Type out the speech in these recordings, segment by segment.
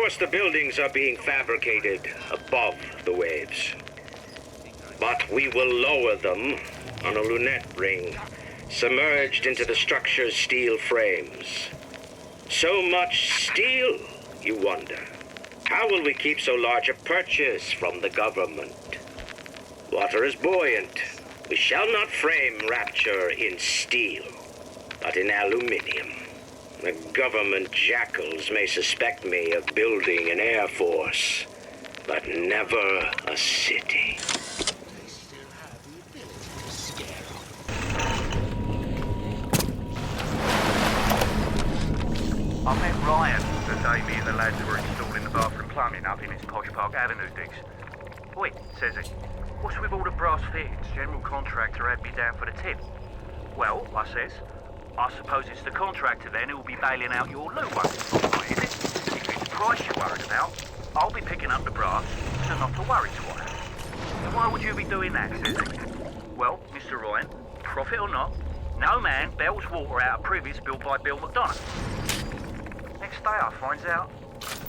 course, the buildings are being fabricated above the waves. But we will lower them on a lunette ring, submerged into the structure's steel frames. So much steel, you wonder. How will we keep so large a purchase from the government? Water is buoyant. We shall not frame Rapture in steel, but in aluminium. The government jackals may suspect me of building an air force, but never a city. I met Ryan the day me and the lads were installing the bathroom plumbing up in his Posh Park Avenue digs. Oi, says he, what's with all the brass fittings? General contractor had me down for the tip. Well, I says, I suppose it's the contractor then who'll be bailing out your loo once in a while, is it? If it's the price you're worried about, I'll be picking up the brass, so not to worry twice. And why would you be doing that, says he? Well, Mr. Ryan, profit or not, no man bails water out of privies built by Bill McDonough. Next day I finds out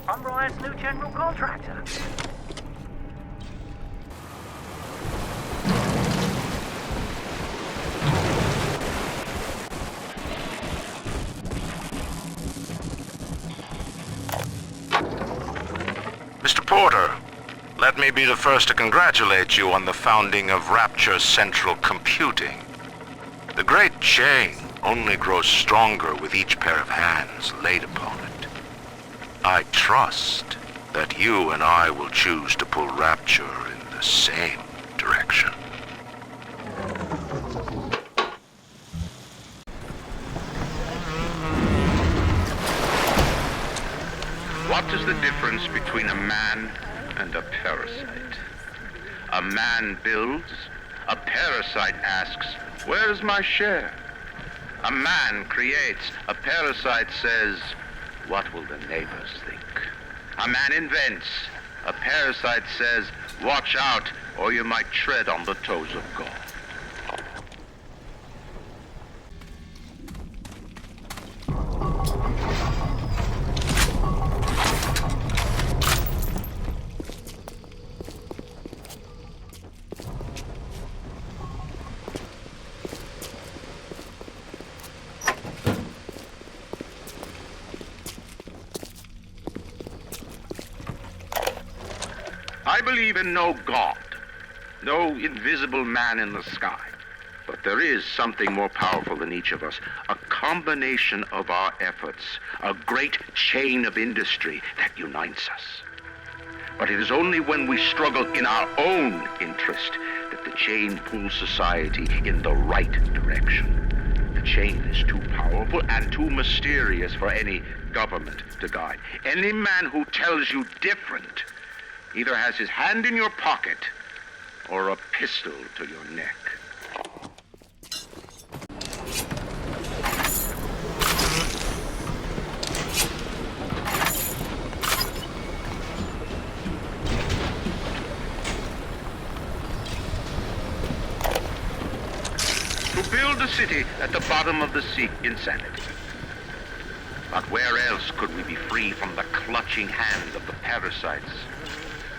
I'm Ryan's new general contractor. Mr. Porter, let me be the first to congratulate you on the founding of Rapture Central Computing. The great chain only grows stronger with each pair of hands laid upon it. I trust that you and I will choose to pull Rapture in the same direction. What is the difference between a man and a parasite? A man builds, a parasite asks, where's my share? A man creates, a parasite says, what will the neighbors think? A man invents, a parasite says, watch out, or you might tread on the toes of God. I believe in no God, no invisible man in the sky. But there is something more powerful than each of us, a combination of our efforts, a great chain of industry that unites us. But it is only when we struggle in our own interest that the chain pulls society in the right direction. The chain is too powerful and too mysterious for any government to guide. Any man who tells you different either has his hand in your pocket or a pistol to your neck. To build a city at the bottom of the sea, insanity. But where else could we be free from the clutching hand of the parasites?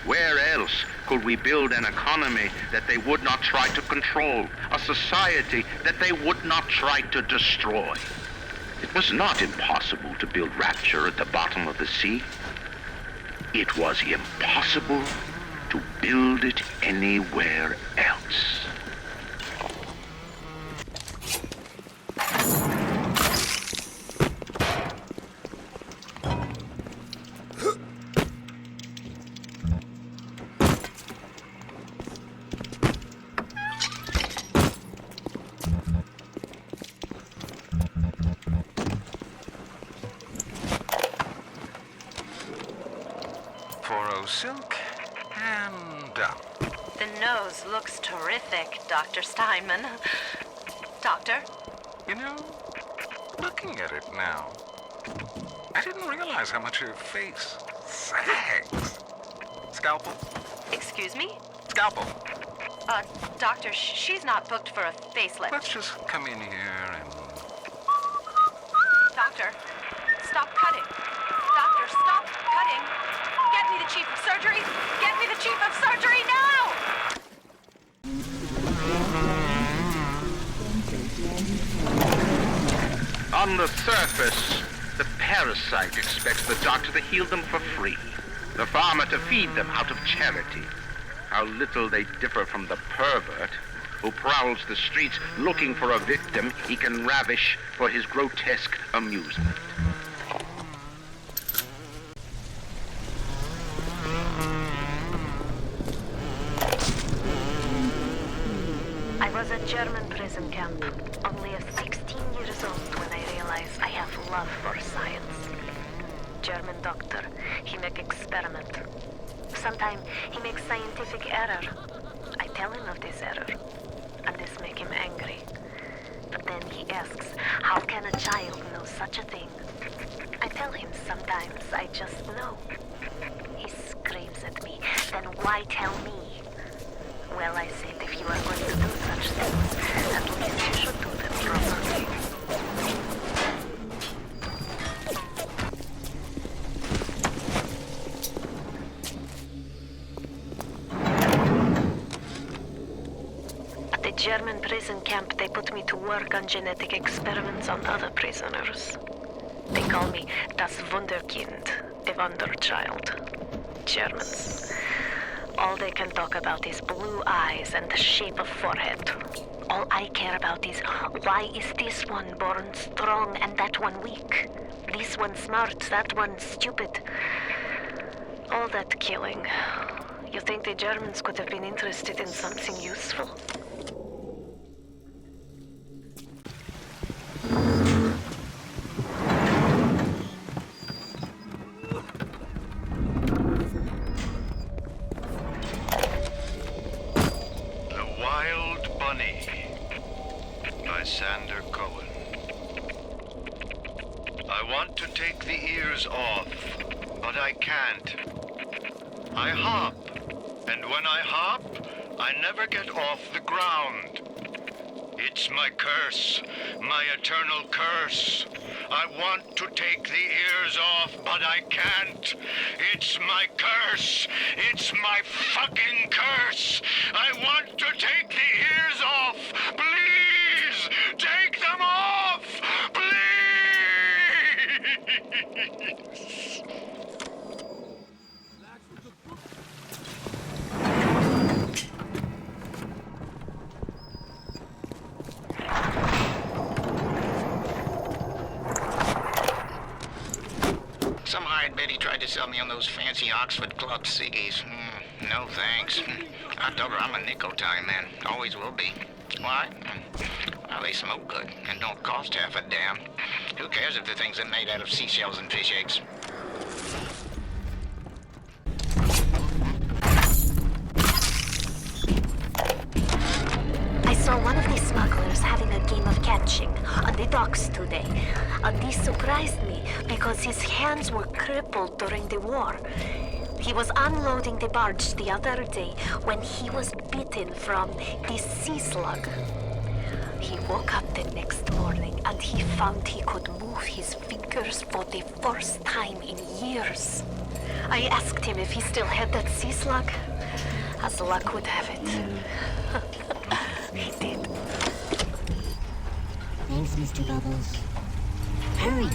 Where else could we build an economy that they would not try to control, a society that they would not try to destroy? It was not impossible to build Rapture at the bottom of the sea. It was impossible to build it anywhere else. Silk and down. The nose looks terrific, Dr. Steinman. Doctor? You know, looking at it now, I didn't realize how much her face sags. Scalpel? Excuse me? Scalpel. Doctor, she's not booked for a facelift. Let's just come in here and... Doctor, stop cutting. Doctor, stop cutting. chief of surgery! Get me the chief of surgery now! On the surface, the parasite expects the doctor to heal them for free, the farmer to feed them out of charity. How little they differ from the pervert who prowls the streets looking for a victim he can ravish for his grotesque amusement. I was at German prison camp, only 16 years old when I realized I have love for science. German doctor, he make experiment. Sometimes he makes scientific error. I tell him of this error, and this make him angry. But then he asks, how can a child know such a thing? I tell him sometimes I just know. He screams at me, then why tell me? Well, I said, if you are going to do such things, at least you should do them properly. At the German prison camp, they put me to work on genetic experiments on other prisoners. They call me das Wunderkind, the Wonder Child. Germans. All they can talk about is blue eyes and the shape of forehead. All I care about is, why is this one born strong and that one weak? This one smart, that one stupid. All that killing. You think the Germans could have been interested in something useful? I want to take the ears off, but I can't. I hop, and when I hop, I never get off the ground. It's my curse, my eternal curse. I want to take the ears off, but I can't. It's my curse. It's my fucking curse. I want to take the ears off. Please, take them off. Please. Some hired Betty tried to sell me on those fancy Oxford Club ciggies. No thanks. I told her I'm a nicotine man. Always will be. Why? Well, they smoke good and don't cost half a damn. Who cares if the things are made out of seashells and fish eggs? I saw one of the smugglers having a game of catching on the docks today. This surprised me because his hands were crippled during the war. He was unloading the barge the other day when he was bitten from the sea slug. He woke up the next morning and he found he could move his fingers for the first time in years. I asked him if he still had that sea slug. As luck would have it. He did. Thanks, Mr. Bubbles. Hurry.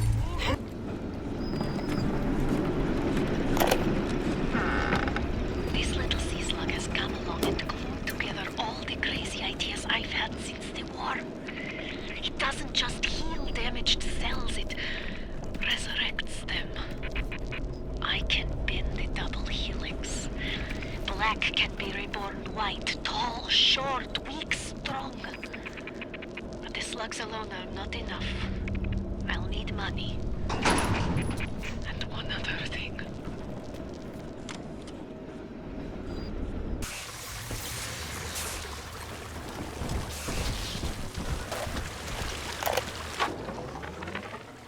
This little sea slug has come along and glued together all the crazy ideas I've had since the war. It doesn't just heal damaged cells, it resurrects them. I can bend the double helix. Black can be reborn white, tall, short, weak, strong. But the slugs alone are not enough. I'll need money. And one other thing.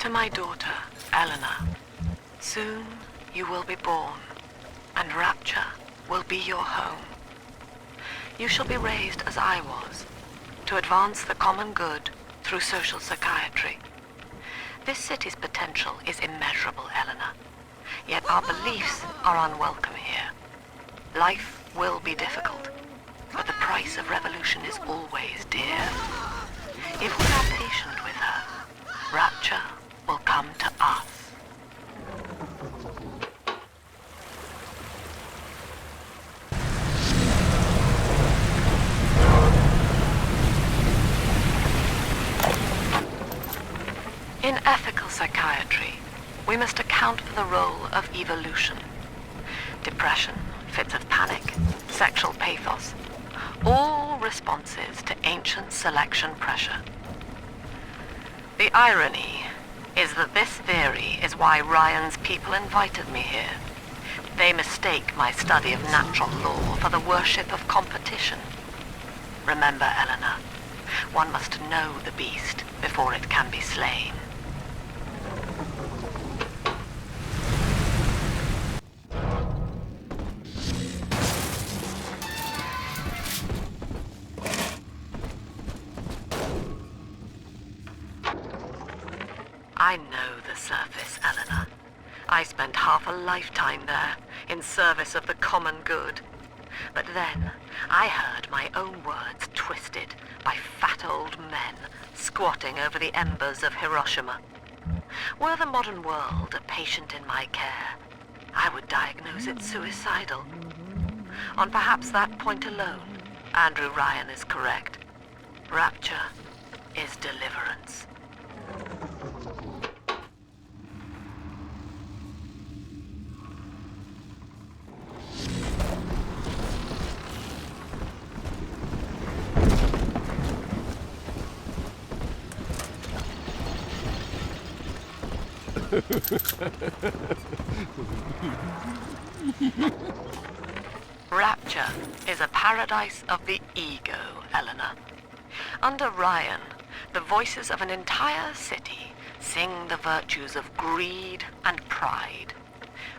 To my daughter, Eleanor, soon you will be born, and Rapture will be your home. You shall be raised as I was, to advance the common good through social psychiatry. This city's potential is immeasurable, Eleanor. Yet our beliefs are unwelcome here. Life will be difficult, but the price of revolution is always dear. If we are patient with her, Rapture will come to us. In ethical psychiatry, we must account for the role of evolution. Depression, fits of panic, sexual pathos, all responses to ancient selection pressure. The irony is that this theory is why Ryan's people invited me here. They mistake my study of natural law for the worship of competition. Remember, Eleanor, one must know the beast before it can be slain. I know the surface, Eleanor. I spent half a lifetime there, in service of the common good. But then, I heard my own words twisted by fat old men squatting over the embers of Hiroshima. Were the modern world a patient in my care, I would diagnose it suicidal. On perhaps that point alone, Andrew Ryan is correct. Rapture is deliverance. Rapture is a paradise of the ego, Eleanor. Under Ryan, the voices of an entire city sing the virtues of greed and pride.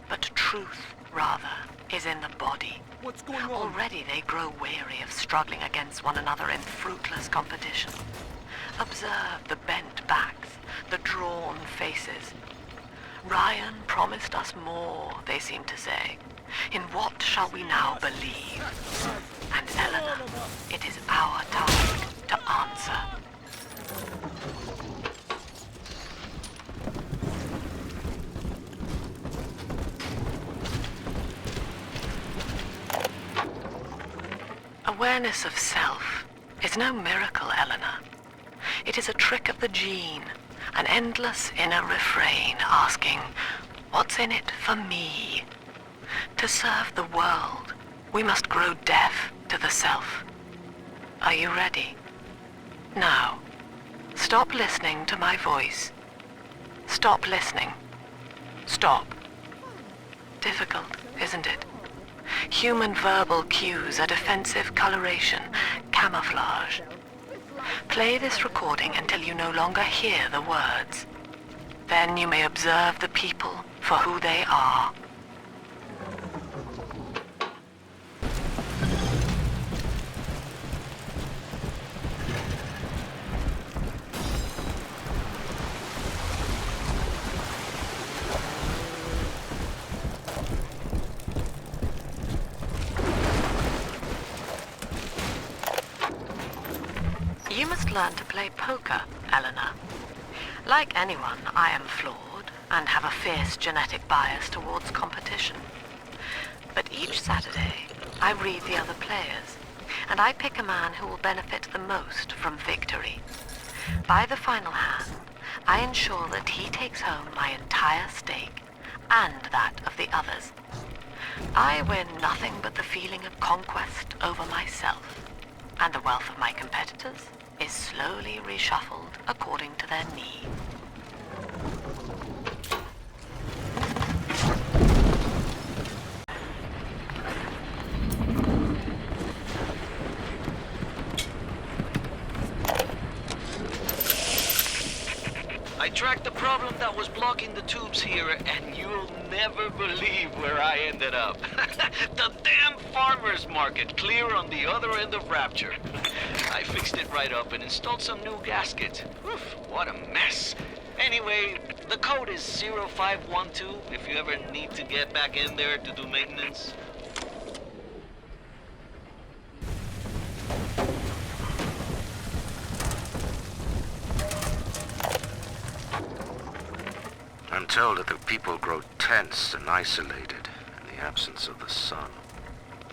But truth, rather, is in the body. What's going on? Already they grow weary of struggling against one another in fruitless competition. Observe the bent backs, the drawn faces. Ryan promised us more, they seem to say. In what shall we now believe? And Eleanor, it is our task to answer. Awareness of self is no miracle, Eleanor. It is a trick of the gene, an endless inner refrain asking, what's in it for me? To serve the world, we must grow deaf to the self. Are you ready? Now, stop listening to my voice. Stop listening. Stop. Difficult, isn't it? Human verbal cues are defensive coloration, camouflage. Play this recording until you no longer hear the words. Then you may observe the people for who they are. You must learn to play poker, Eleanor. Like anyone, I am flawed and have a fierce genetic bias towards competition. But each Saturday, I read the other players, and I pick a man who will benefit the most from victory. By the final hand, I ensure that he takes home my entire stake, and that of the others. I win nothing but the feeling of conquest over myself, and the wealth of my competitors is slowly reshuffled according to their need. I tracked the problem that was blocking the tubes here, and you'll never believe where I ended up. The damn farmer's market, clear on the other end of Rapture. I fixed it right up and installed some new gaskets. Oof, what a mess. Anyway, the code is 0512 if you ever need to get back in there to do maintenance. I'm told that the people grow tense and isolated in the absence of the sun.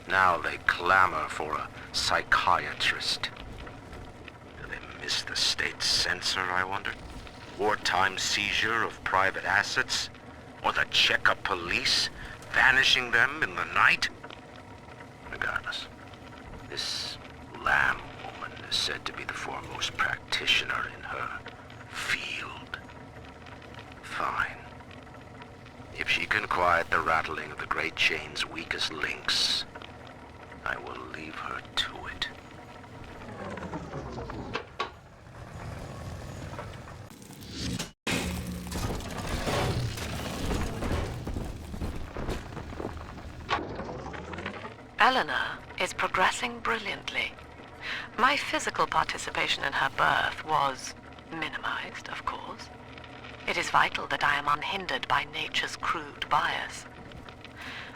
Now they clamor for a psychiatrist. Do they miss the state censor, I wonder? Wartime seizure of private assets? Or the checkup police vanishing them in the night? Regardless, this Lamb woman is said to be the foremost practitioner in her field. Fine. If she can quiet the rattling of the Great Chain's weakest links, I will leave her to it. Eleanor is progressing brilliantly. My physical participation in her birth was minimized, of course. It is vital that I am unhindered by nature's crude bias.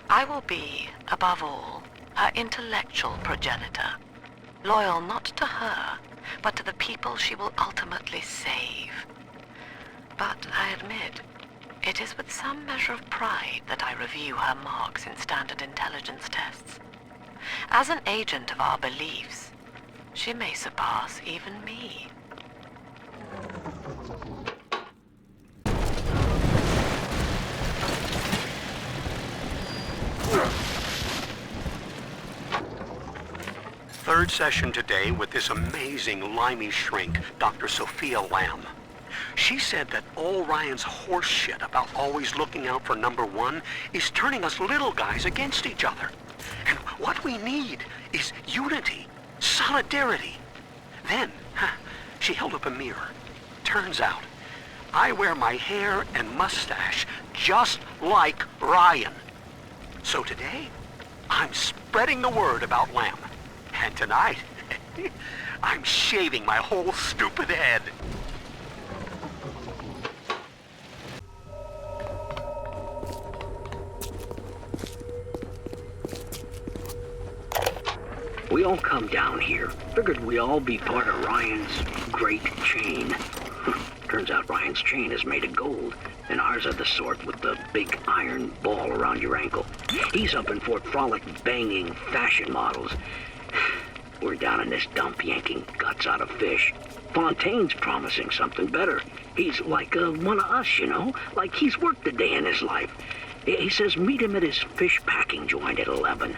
I will be, above all, her intellectual progenitor, loyal not to her, but to the people she will ultimately save. But I admit, it is with some measure of pride that I review her marks in standard intelligence tests. As an agent of our beliefs, she may surpass even me. Third session today with this amazing limey shrink, Dr. Sophia Lamb. She said that all Ryan's horse shit about always looking out for number one is turning us little guys against each other. And what we need is unity, solidarity. Then, she held up a mirror. Turns out, I wear my hair and mustache just like Ryan. So today, I'm spreading the word about Lamb. And tonight, I'm shaving my whole stupid head. We all come down here. Figured we all be part of Ryan's great chain. Turns out Ryan's chain is made of gold, and ours are the sort with the big iron ball around your ankle. He's up in Fort Frolic banging fashion models. We're down in this dump yanking guts out of fish. Fontaine's promising something better. He's like one of us, you know? Like he's worked a day in his life. He says meet him at his fish packing joint at 11.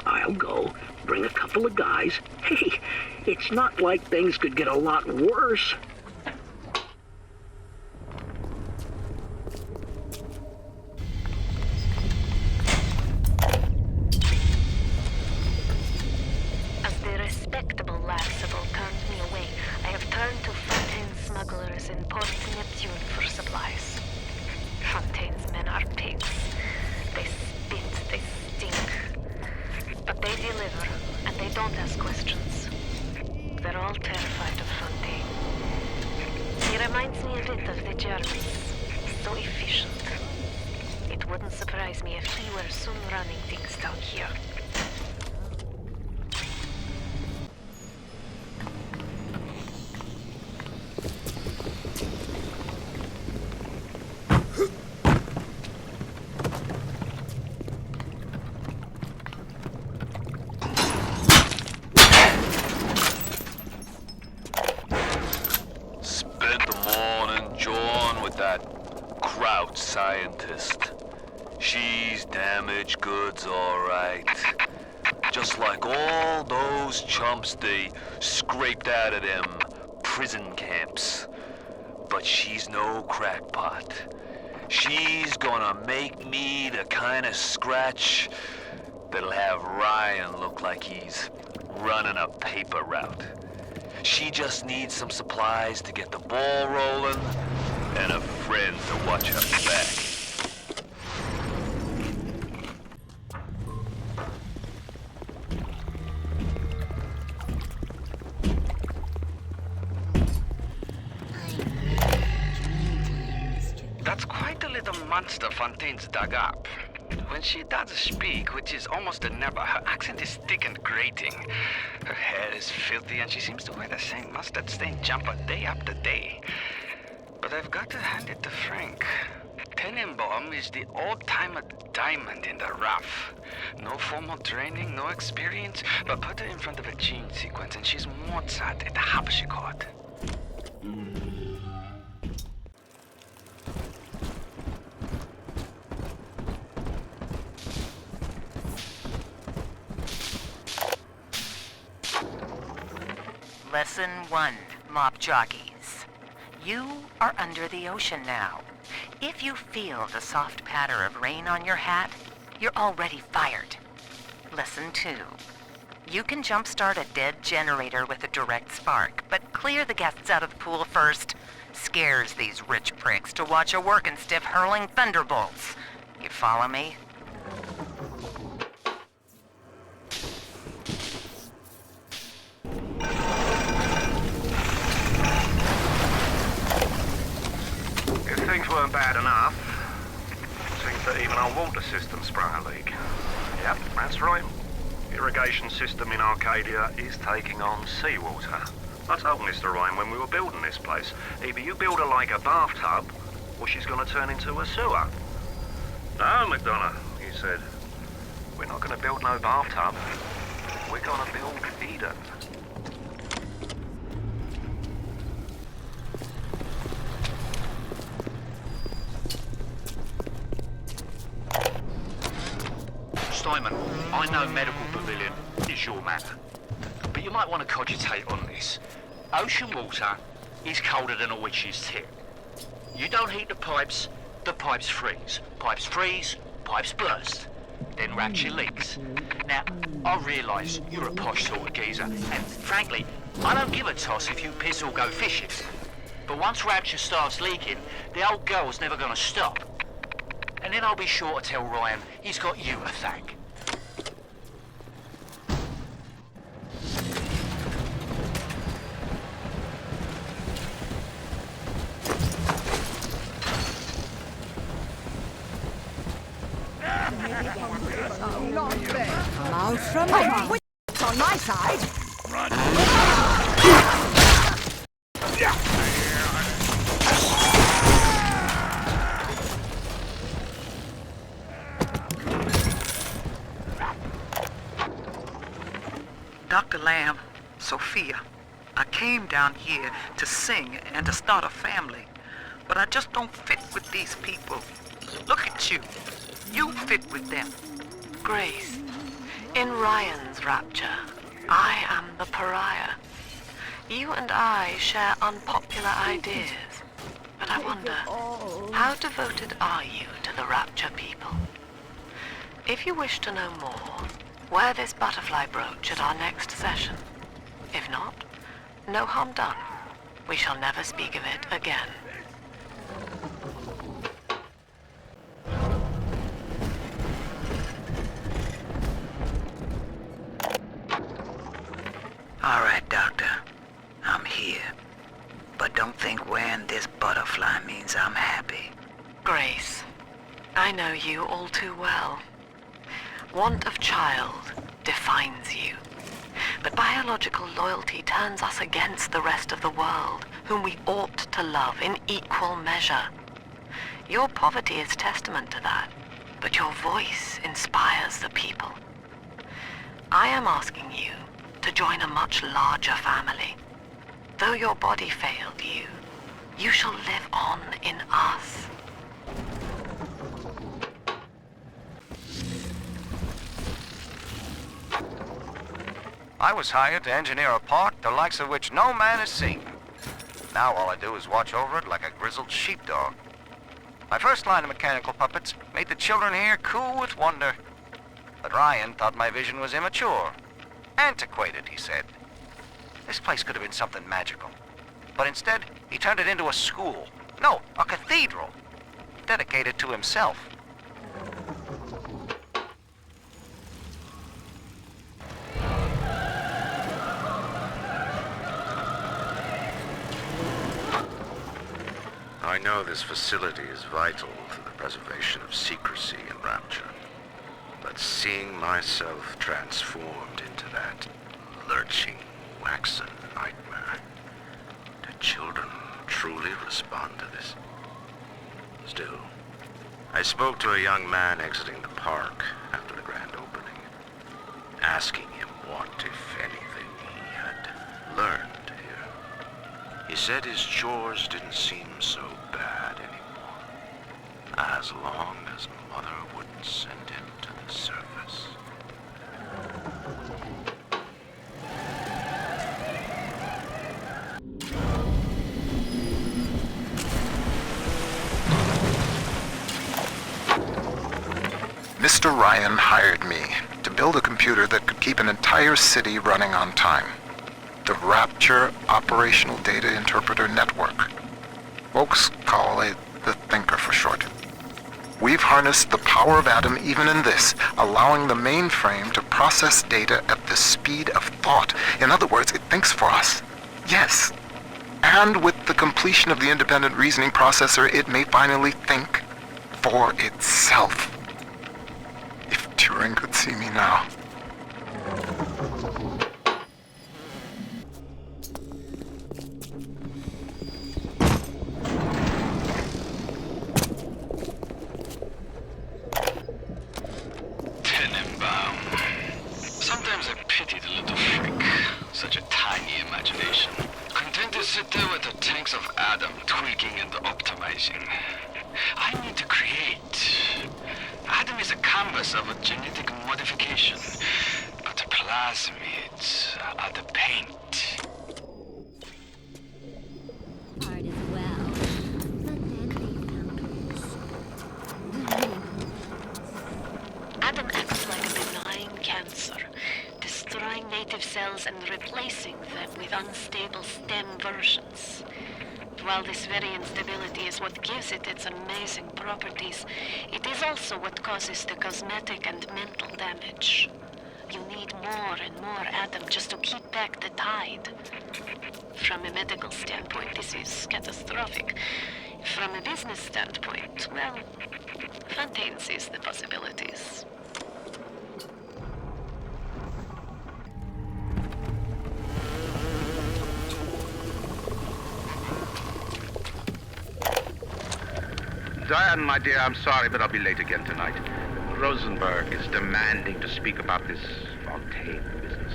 I'll go, bring a couple of guys. Hey, it's not like things could get a lot worse. As the respectable Laxable turned me away, I have turned to Fontaine's smugglers in Port Neptune for supplies. Fontaine's men are pigs. They spit, they stink. But they deliver, and they don't ask questions. They're all terrified of Fontaine. He reminds me a bit of the Germans. So efficient. It wouldn't surprise me if he were soon running things down here. Scientist. She's damaged goods, all right. Just like all those chumps they scraped out of them prison camps. But she's no crackpot. She's gonna make me the kind of scratch that'll have Ryan look like he's running a paper route. She just needs some supplies to get the ball rolling, and a friend to watch her back. That's quite a little monster Fontaine's dug up. When she does speak, which is almost never, her accent is thick and grating. Her hair is filthy, and she seems to wear the same mustard-stained jumper day after day. But I've got to hand it to Frank. Tenenbaum is the old-timer diamond in the rough. No formal training, no experience, but put her in front of a gene sequence, and she's Mozart at the harpsichord. Lesson 1, mop jockeys. You are under the ocean now. If you feel the soft patter of rain on your hat, you're already fired. Lesson 2. You can jumpstart a dead generator with a direct spark, but clear the guests out of the pool first. Scares these rich pricks to watch a working stiff hurling thunderbolts. You follow me? Things weren't bad enough. Seems that even our water system sprung a leak. Yep, that's right. Irrigation system in Arcadia is taking on seawater. I told Mr. Ryan when we were building this place, either you build her like a bathtub, or she's gonna turn into a sewer. No, McDonough, he said. We're not gonna build no bathtub. We're gonna build Eden. Simon, I know medical pavilion is your matter, but you might want to cogitate on this. Ocean water is colder than a witch's tip. You don't heat the pipes freeze. Pipes freeze, pipes burst. Then Rapture leaks. Now, I realise you're a posh sort of geezer, and frankly, I don't give a toss if you piss or go fishing. But once Rapture starts leaking, the old girl's never gonna stop. And then I'll be sure to tell Ryan he's got you to thank. Come out from me. It's on my side. Run. Dr. Lamb, Sophia, I came down here to sing and to start a family, but I just don't fit with these people. Look at you. You fit with them. Grace, in Ryan's rapture, I am the pariah. You and I share unpopular ideas, but I wonder, how devoted are you to the rapture people? If you wish to know more, wear this butterfly brooch at our next session. If not, no harm done. We shall never speak of it again. All right, Doctor. I'm here. But don't think wearing this butterfly means I'm happy. Grace, I know you all too well. Want of child defines you. But biological loyalty turns us against the rest of the world, whom we ought to love in equal measure. Your poverty is testament to that, but your voice inspires the people. I am asking you to join a much larger family. Though your body failed you, you shall live on in us. I was hired to engineer a park the likes of which no man has seen. Now all I do is watch over it like a grizzled sheepdog. My first line of mechanical puppets made the children here cool with wonder. But Ryan thought my vision was immature. Antiquated, he said. This place could have been something magical. But instead, he turned it into a school. No, a cathedral. Dedicated to himself. I know this facility is vital to the preservation of secrecy in Rapture. But seeing myself transformed into that lurching, waxen nightmare, do children truly respond to this? Still, I spoke to a young man exiting the park after the grand opening, asking him what, if anything, he had learned here. He said his chores didn't seem so bad anymore, as long as Mother wouldn't send him to the surface. Mr. Ryan hired me to build a computer that could keep an entire city running on time. The Rapture Operational Data Interpreter Network. Folks call it the Thinker for short. We've harnessed the power of Adam even in this, allowing the mainframe to process data at the speed of thought. In other words, it thinks for us. Yes. And with the completion of the independent reasoning processor, it may finally think for itself. If Turing could see me now. Sometimes I pity the little freak. Such a tiny imagination. Content to sit there with the tanks of Adam tweaking and optimizing. I need to create. Adam is a canvas of a genetic modification, but the plasmids are the paint. Adam acts like a benign cancer, destroying native cells and replacing them with unstable stem versions. While this very instability is what gives it its amazing properties, it is also what causes the cosmetic and mental damage. You need more and more Adam just to keep back the tide. From a medical standpoint, this is catastrophic. From a business standpoint, well, Fontaine sees the possibilities. Diane, my dear, I'm sorry, but I'll be late again tonight. Rosenberg is demanding to speak about this Fontaine business.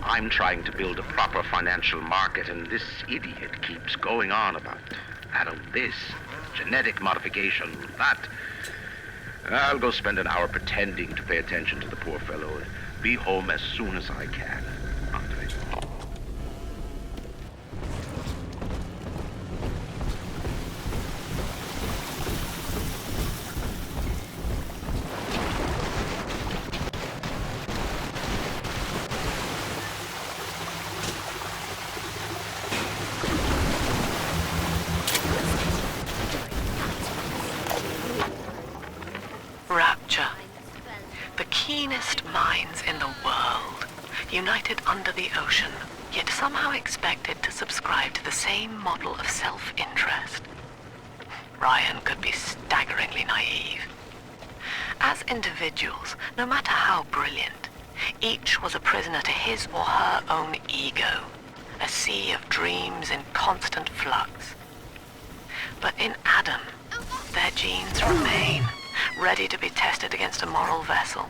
I'm trying to build a proper financial market, and this idiot keeps going on about Adam this, genetic modification, that. I'll go spend an hour pretending to pay attention to the poor fellow and be home as soon as I can. Andre. Rapture. The keenest minds in the world, united under the ocean, yet somehow expected to subscribe to the same model of self-interest. Ryan could be staggeringly naive. As individuals, no matter how brilliant, each was a prisoner to his or her own ego, a sea of dreams in constant flux. But in Adam, their genes remain, ready to be tested against a moral vessel.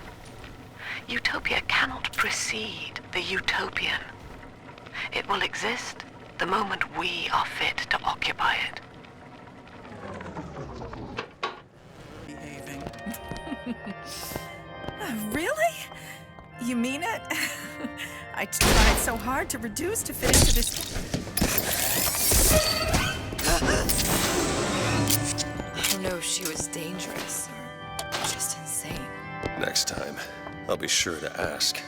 Utopia cannot precede the utopian. It will exist the moment we are fit to occupy it. Behaving. Really? You mean it? I tried so hard to reduce to fit into this. I don't know if she was dangerous or just insane. Next time, I'll be sure to ask.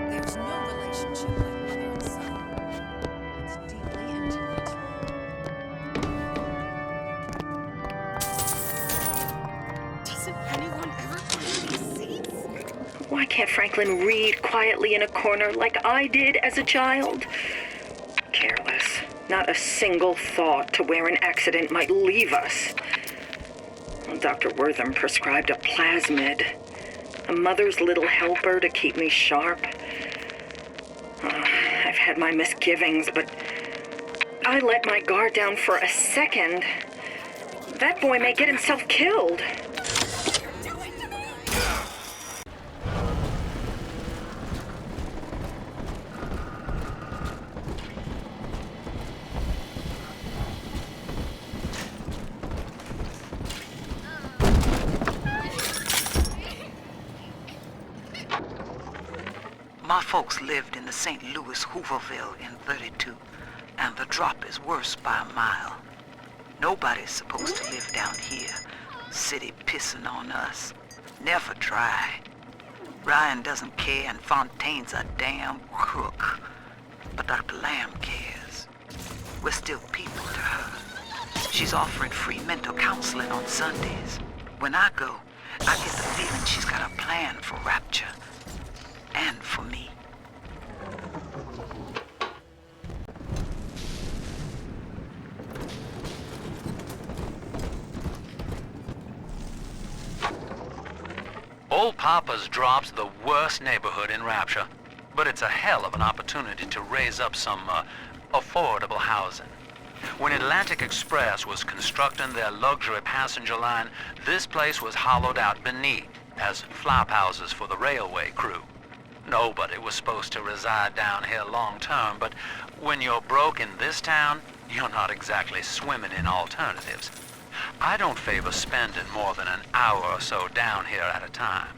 There's no relationship like mother and son. It's deeply intimate. Doesn't anyone ever clean these seats? Why can't Franklin read quietly in a corner like I did as a child? Careless. Not a single thought to where an accident might leave us. Dr. Wortham prescribed a plasmid, a mother's little helper to keep me sharp. I've had my misgivings, but I let my guard down for a second. That boy may get himself killed. My folks lived in the St. Louis Hooverville in 32, and the drop is worse by a mile. Nobody's supposed to live down here. City pissing on us. Never try. Ryan doesn't care, and Fontaine's a damn crook. But Dr. Lamb cares. We're still people to her. She's offering free mental counseling on Sundays. When I go, I get the feeling she's got a plan for Rapture. And for me. Old Papa's Drop's the worst neighborhood in Rapture, but it's a hell of an opportunity to raise up some affordable housing. When Atlantic Express was constructing their luxury passenger line, this place was hollowed out beneath as flop houses for the railway crew. Nobody was supposed to reside down here long term, but when you're broke in this town, you're not exactly swimming in alternatives. I don't favor spending more than an hour or so down here at a time.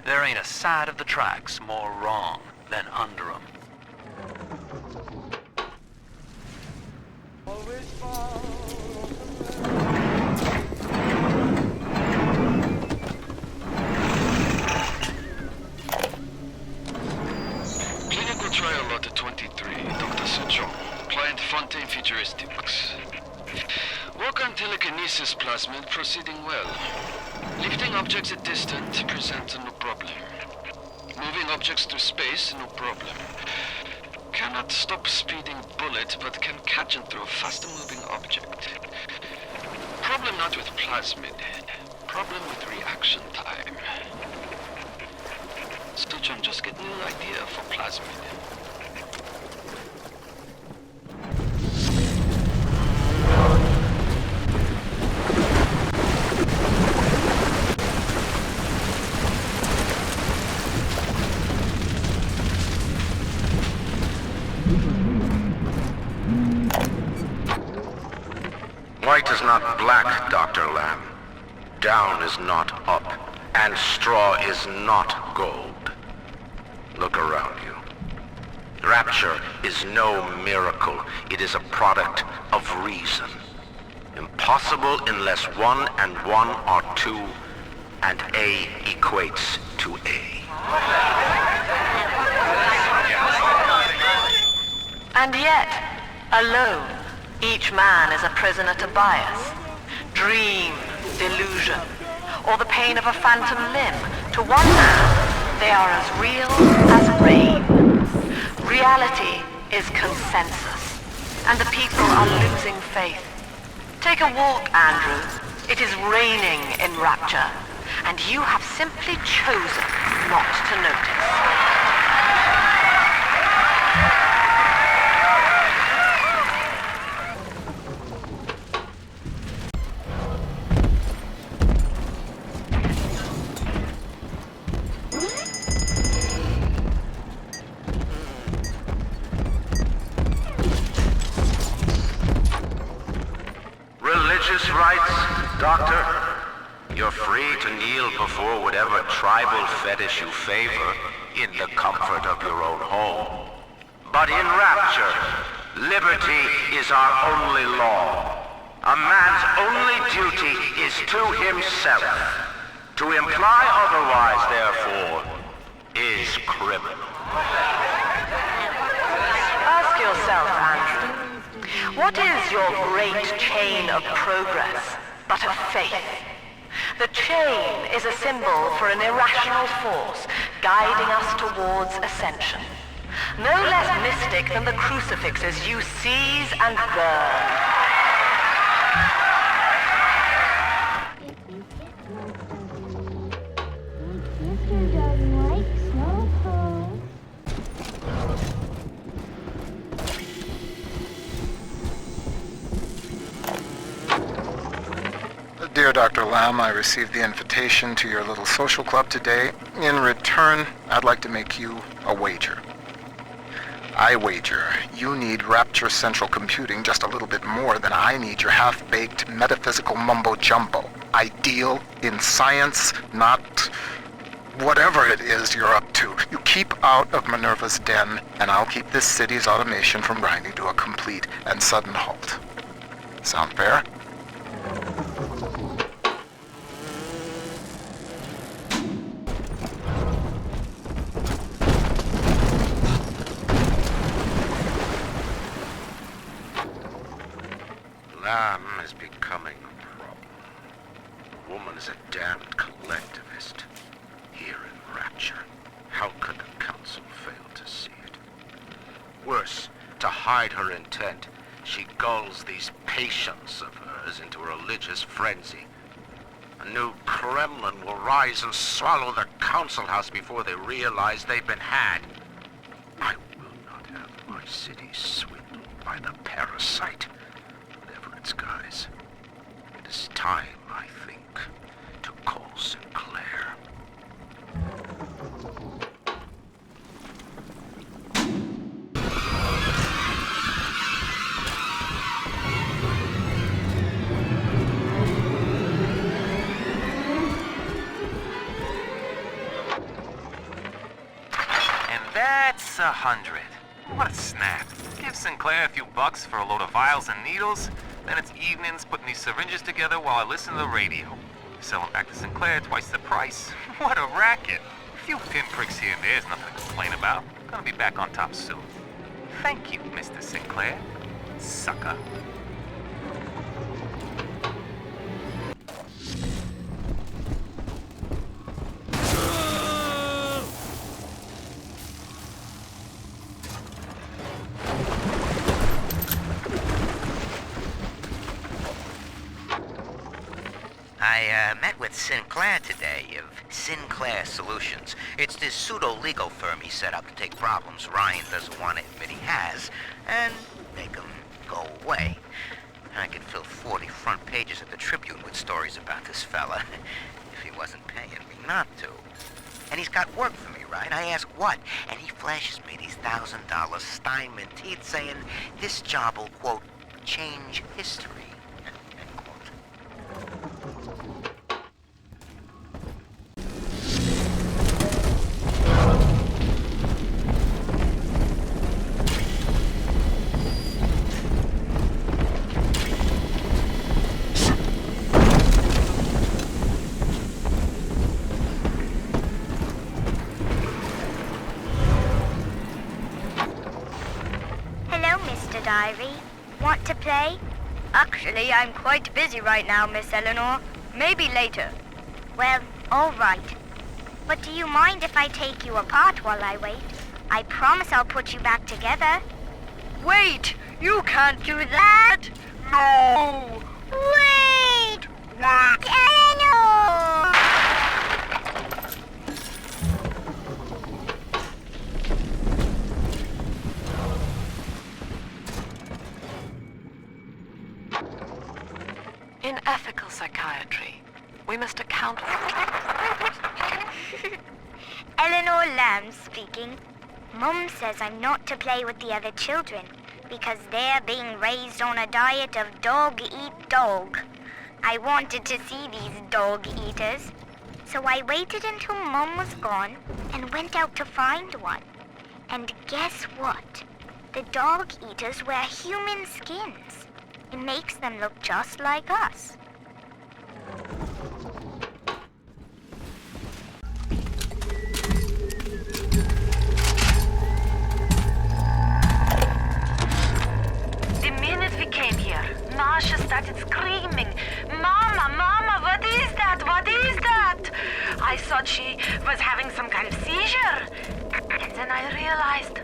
There ain't a side of the tracks more wrong than under 'em. Clinical trial lot 23, Dr. Suchong. Client Fontaine Futuristics. Work on telekinesis plasmid proceeding well. Lifting objects at distance presents no problem. Moving objects through space, no problem. Cannot stop speeding bullet, but can catch and throw a faster moving object. Problem not with plasmid. Problem with reaction time. Suchong, just get new idea for plasmid. White is not black, Dr. Lamb. Down is not up, and straw is not gold. Look around you. Rapture is no miracle. It is a product of reason. Impossible unless 1 and 1 are 2, and A equates to A. And yet, alone, each man is a prisoner to bias, dream, delusion, or the pain of a phantom limb. To one man, they are as real as rain. Reality is consensus, and the people are losing faith. Take a walk, Andrew. It is raining in Rapture, and you have simply chosen not to notice. Religious rites, Doctor? You're free to kneel before whatever tribal fetish you favor in the comfort of your own home. But in Rapture, liberty is our only law. A man's only duty is to himself. To imply otherwise, therefore, is criminal. Ask yourself, Andrew, what is your great chain of progress but of faith? The chain is a symbol for an irrational force guiding us towards ascension. no less mystic than the crucifixes you seize and burn. Dear Dr. Lamb, I received the invitation to your little social club today. In return, I'd like to make you a wager. I wager you need Rapture Central Computing just a little bit more than I need your half-baked metaphysical mumbo-jumbo. Ideal in science, not whatever it is you're up to. You keep out of Minerva's den, and I'll keep this city's automation from grinding to a complete and sudden halt. Sound fair? Lamb is becoming a problem. The woman is a damned collectivist. Here in Rapture, how could the Council fail to see it? Worse, to hide her intent, she gulls these patients of hers into a religious frenzy. A new Kremlin will rise and swallow the Council House before they realize they've been had. I will not have my city swindled by the parasite. Guys, it is time, I think, to call Sinclair. And that's 100. What a snap. Give Sinclair a few bucks for a load of vials and needles. Then it's evenings putting these syringes together while I listen to the radio. Sell them back to Sinclair twice the price. What a racket. A few pinpricks here and there is nothing to complain about. Gonna be back on top soon. Thank you, Mr. Sinclair. Sucker. I met with Sinclair today of Sinclair Solutions. It's this pseudo-legal firm he set up to take problems Ryan doesn't want to admit he has and make them go away. I could fill 40 front pages of the Tribune with stories about this fella if he wasn't paying me not to. And he's got work for me, right? I ask what? And he flashes me these $1,000 Steinman teeth saying this job will, quote, change history. Diary. Want to play? Actually, I'm quite busy right now, Miss Eleanor. Maybe later. Well, all right. But do you mind if I take you apart while I wait? I promise I'll put you back together. Wait! You can't do that! No! Wait! Eleanor! In ethical psychiatry, we must account for... Eleanor Lamb speaking. Mum says I'm not to play with the other children because they're being raised on a diet of dog-eat-dog. I wanted to see these dog-eaters, so I waited until Mum was gone and went out to find one. And guess what? The dog-eaters wear human skins. It makes them look just like us. The minute we came here, Masha started screaming, "Mama, Mama, what is that? What is that?" I thought she was having some kind of seizure. And then I realized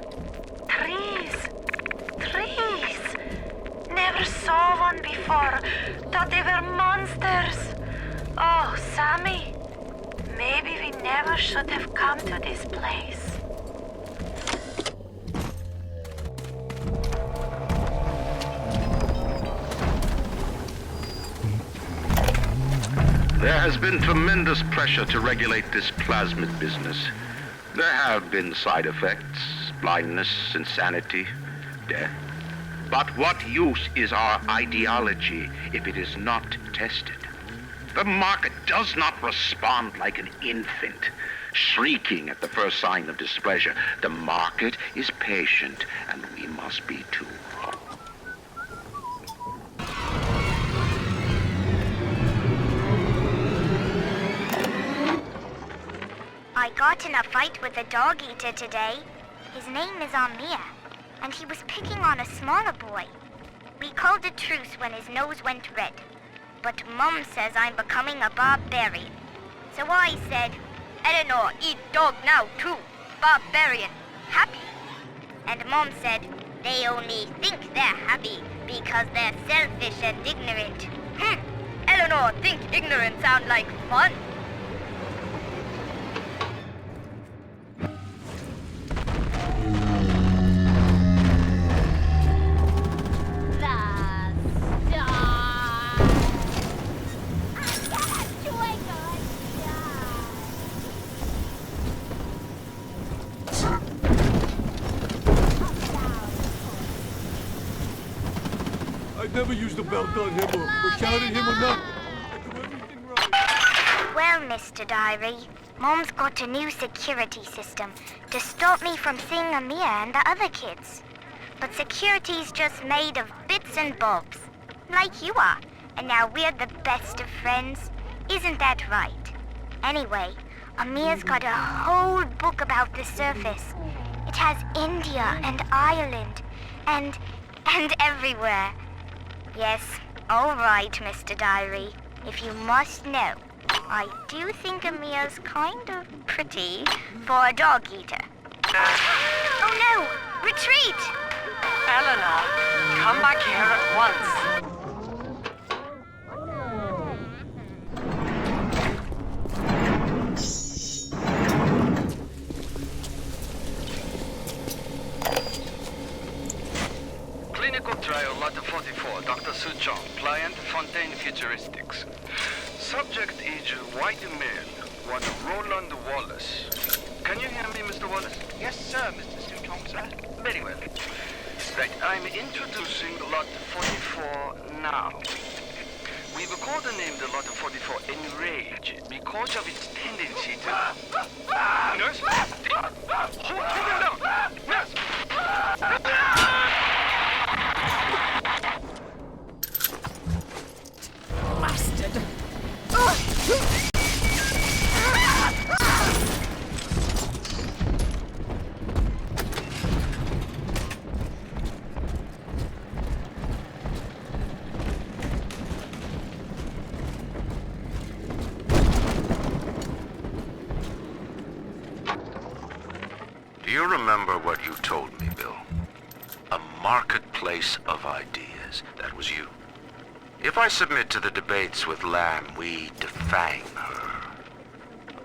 trees. Trees. Never saw one before. Thought they were monsters. Oh, Sammy. Maybe we never should have come to this place. There has been tremendous pressure to regulate this plasmid business. There have been side effects, blindness, insanity, death. But what use is our ideology if it is not tested? The market does not respond like an infant, shrieking at the first sign of displeasure. The market is patient, and we must be too. I got in a fight with a dog eater today. His name is Amir, and he was picking on a smaller boy. We called a truce when his nose went red. But Mum says I'm becoming a barbarian. So I said, Eleanor, eat dog now too. Barbarian. Happy. And Mum said, they only think they're happy because they're selfish and ignorant. Eleanor, think ignorant sound like fun. Never used a belt on him or shouted him or nothing. Well, Mr. Diary, Mom's got a new security system to stop me from seeing Amir and the other kids. But security's just made of bits and bobs, like you are. And now we're the best of friends. Isn't that right? Anyway, Amir's got a whole book about the surface. It has India and Ireland and everywhere. Yes, all right, Mr. Diary. If you must know, I do think Amir's kind of pretty for a dog eater. Oh no! Retreat! Eleanor, come back here at once. Clinical trial lot 44, Dr. Suchong, client Fontaine Futuristics. Subject is white male, one Roland Wallace. Can you hear me, Mr. Wallace? Yes, sir, Mr. Suchong, sir. Very well. Right, I'm introducing lot 44 now. We've codenamed the lot 44 Enrage because of its tendency to... Nurse? Hold him down! Nurse! Bastard! Do you remember what you told me, Bill? A marketplace of ideas. That was you. If I submit to the debates with Lamb, we defang her.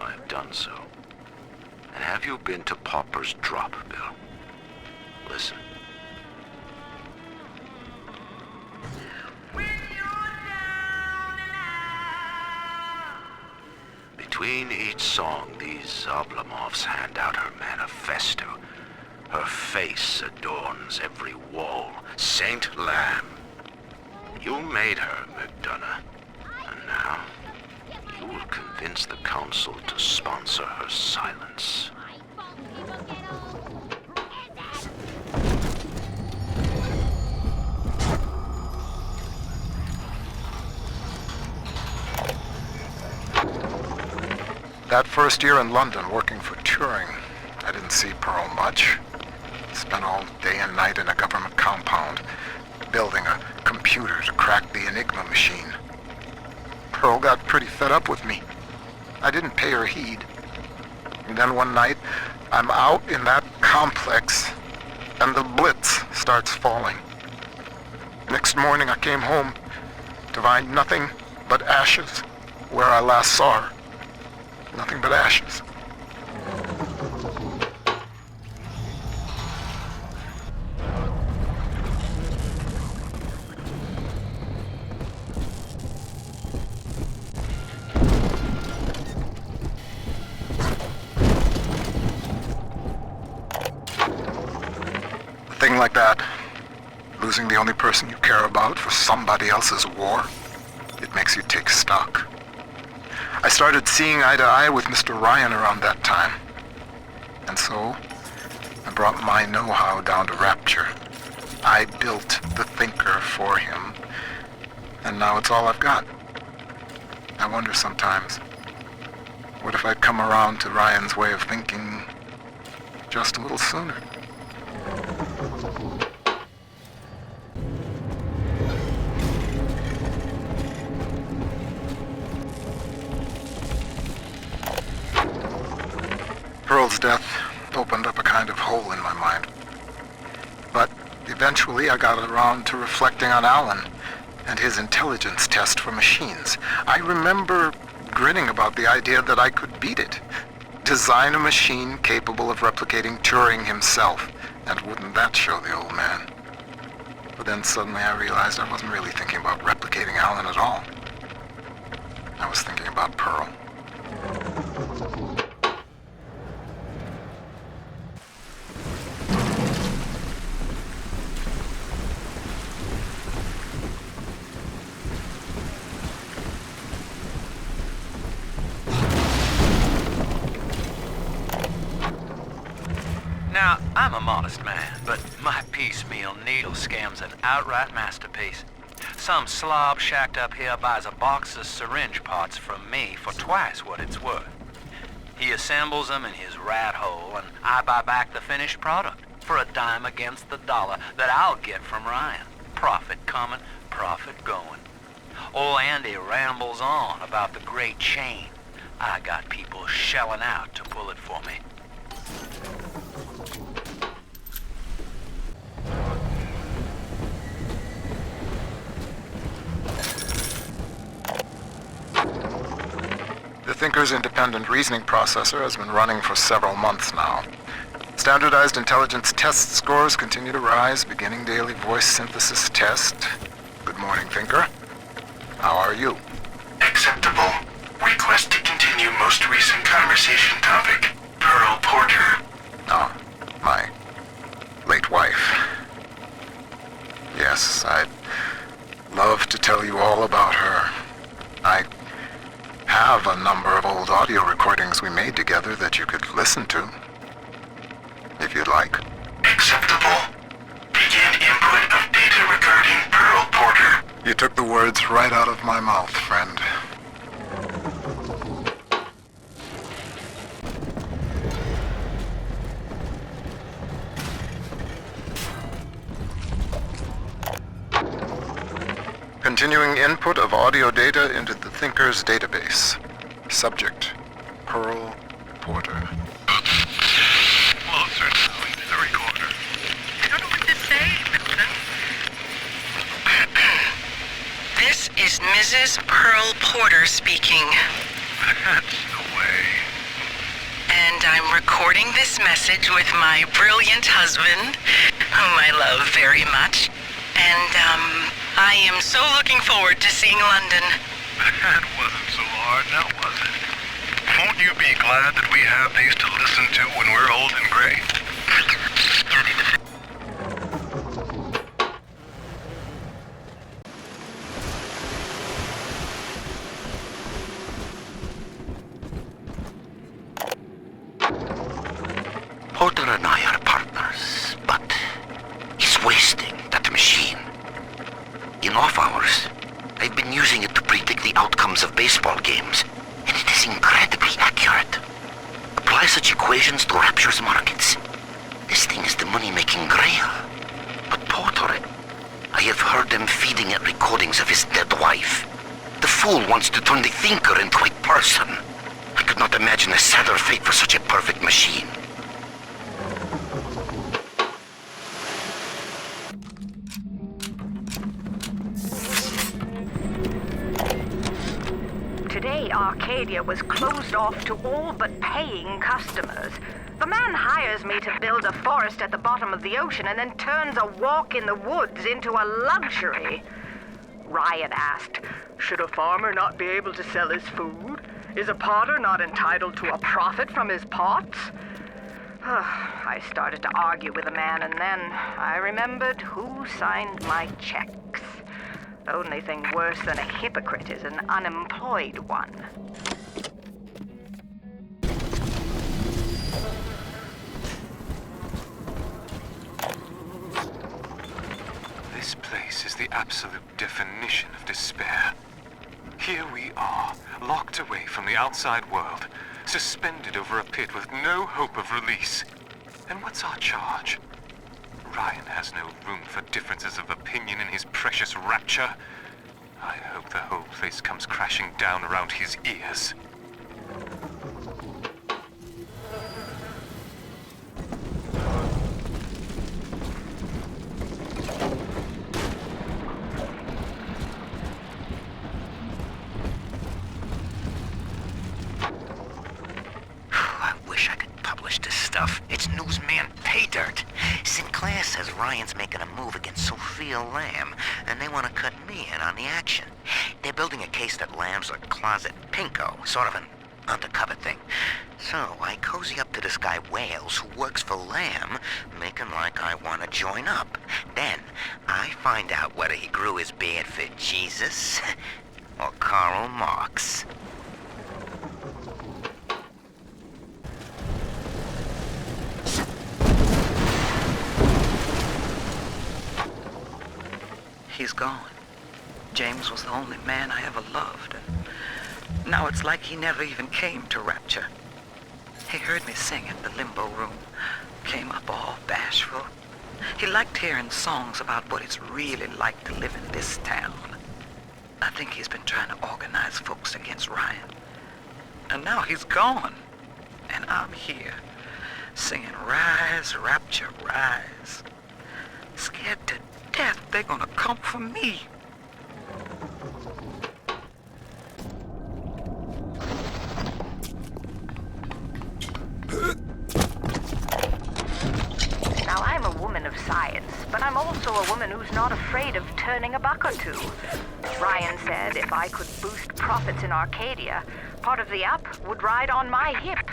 I have done so. And have you been to Pauper's Drop, Bill? Listen. Between each song, these Oblomovs hand out her manifesto. Her face adorns every wall. Saint Lamb. You made her, McDonough. And now, you will convince the council to sponsor her silence. That first year in London working for Turing, I didn't see Pearl much. Spent all day and night in a government compound, building a computer to crack the Enigma machine. Pearl got pretty fed up with me. I didn't pay her heed. And then one night, I'm out in that complex, and the blitz starts falling. Next morning I came home to find nothing but ashes where I last saw her. Nothing but ashes. A thing like that, losing the only person you care about for somebody else's war, it makes you take stock. I started seeing eye to eye with Mr. Ryan around that time. And so, I brought my know-how down to Rapture. I built the Thinker for him, and now it's all I've got. I wonder sometimes, what if I'd come around to Ryan's way of thinking just a little sooner? Pearl's death opened up a kind of hole in my mind. But eventually I got around to reflecting on Alan and his intelligence test for machines. I remember grinning about the idea that I could beat it. Design a machine capable of replicating Turing himself. And wouldn't that show the old man? But then suddenly I realized I wasn't really thinking about replicating Alan at all. I was thinking about Pearl. Now, I'm a modest man, but my piecemeal needle scam's an outright masterpiece. Some slob shacked up here buys a box of syringe parts from me for twice what it's worth. He assembles them in his rat hole, and I buy back the finished product for a dime against the dollar that I'll get from Ryan. Profit coming, profit going. Old Andy rambles on about the great chain. I got people shelling out to pull it for me. The Thinker's independent reasoning processor has been running for several months now. Standardized intelligence test scores continue to rise, beginning daily voice synthesis test. Good morning, Thinker. How are you? Acceptable. Request to continue most recent conversation topic. Pearl Porter. Oh, my late wife. Yes, I'd love to tell you all about her. I have a number of old audio recordings we made together that you could listen to, if you'd like. Acceptable. Begin input of data regarding Pearl Porter. You took the words right out of my mouth, friend. Continuing input of audio data into the Thinker's database. Subject, Pearl Porter. Closer now into the recorder. I don't know what to say, Milton. This is Mrs. Pearl Porter speaking. That's the way. And I'm recording this message with my brilliant husband, whom I love very much. And, I am so looking forward to seeing London. That wasn't so hard, now was it? Won't you be glad that we have these to listen to when we're old and gray? Porter and I are partners, but he's wasting that machine. In off hours, I've been using it to predict the outcomes of baseball games, and it is incredibly accurate. Apply such equations to Rapture's markets. This thing is the money-making grail. But Porter, I have heard him feeding it recordings of his dead wife. The fool wants to turn the Thinker into a person. I could not imagine a sadder fate for such a perfect machine. day Arcadia was closed off to all but paying customers. The man hires me to build a forest at the bottom of the ocean and then turns a walk in the woods into a luxury. Ryan asked, should a farmer not be able to sell his food? Is a potter not entitled to a profit from his pots? I started to argue with the man, and then I remembered who signed my checks. The only thing worse than a hypocrite is an unemployed one. This place is the absolute definition of despair. Here we are, locked away from the outside world, suspended over a pit with no hope of release. And what's our charge? Ryan has no room for differences of opinion in his precious rapture. I hope the whole place comes crashing down around his ears. It's newsman pay dirt. Sinclair says Ryan's making a move against Sophia Lamb, and they want to cut me in on the action. They're building a case that Lamb's a closet pinko, sort of an undercover thing. So I cozy up to this guy Wales, who works for Lamb, making like I want to join up. Then I find out whether he grew his beard for Jesus or Karl Marx. He's gone. James was the only man I ever loved, and now it's like he never even came to Rapture. He heard me sing at the limbo room, came up all bashful. He liked hearing songs about what it's really like to live in this town. I think he's been trying to organize folks against Ryan. And now he's gone, and I'm here, singing Rise, Rapture, Rise. Scared to death they're gonna come for me. Now, I'm a woman of science, but I'm also a woman who's not afraid of turning a buck or two. Ryan said if I could boost profits in Arcadia, part of the up would ride on my hip.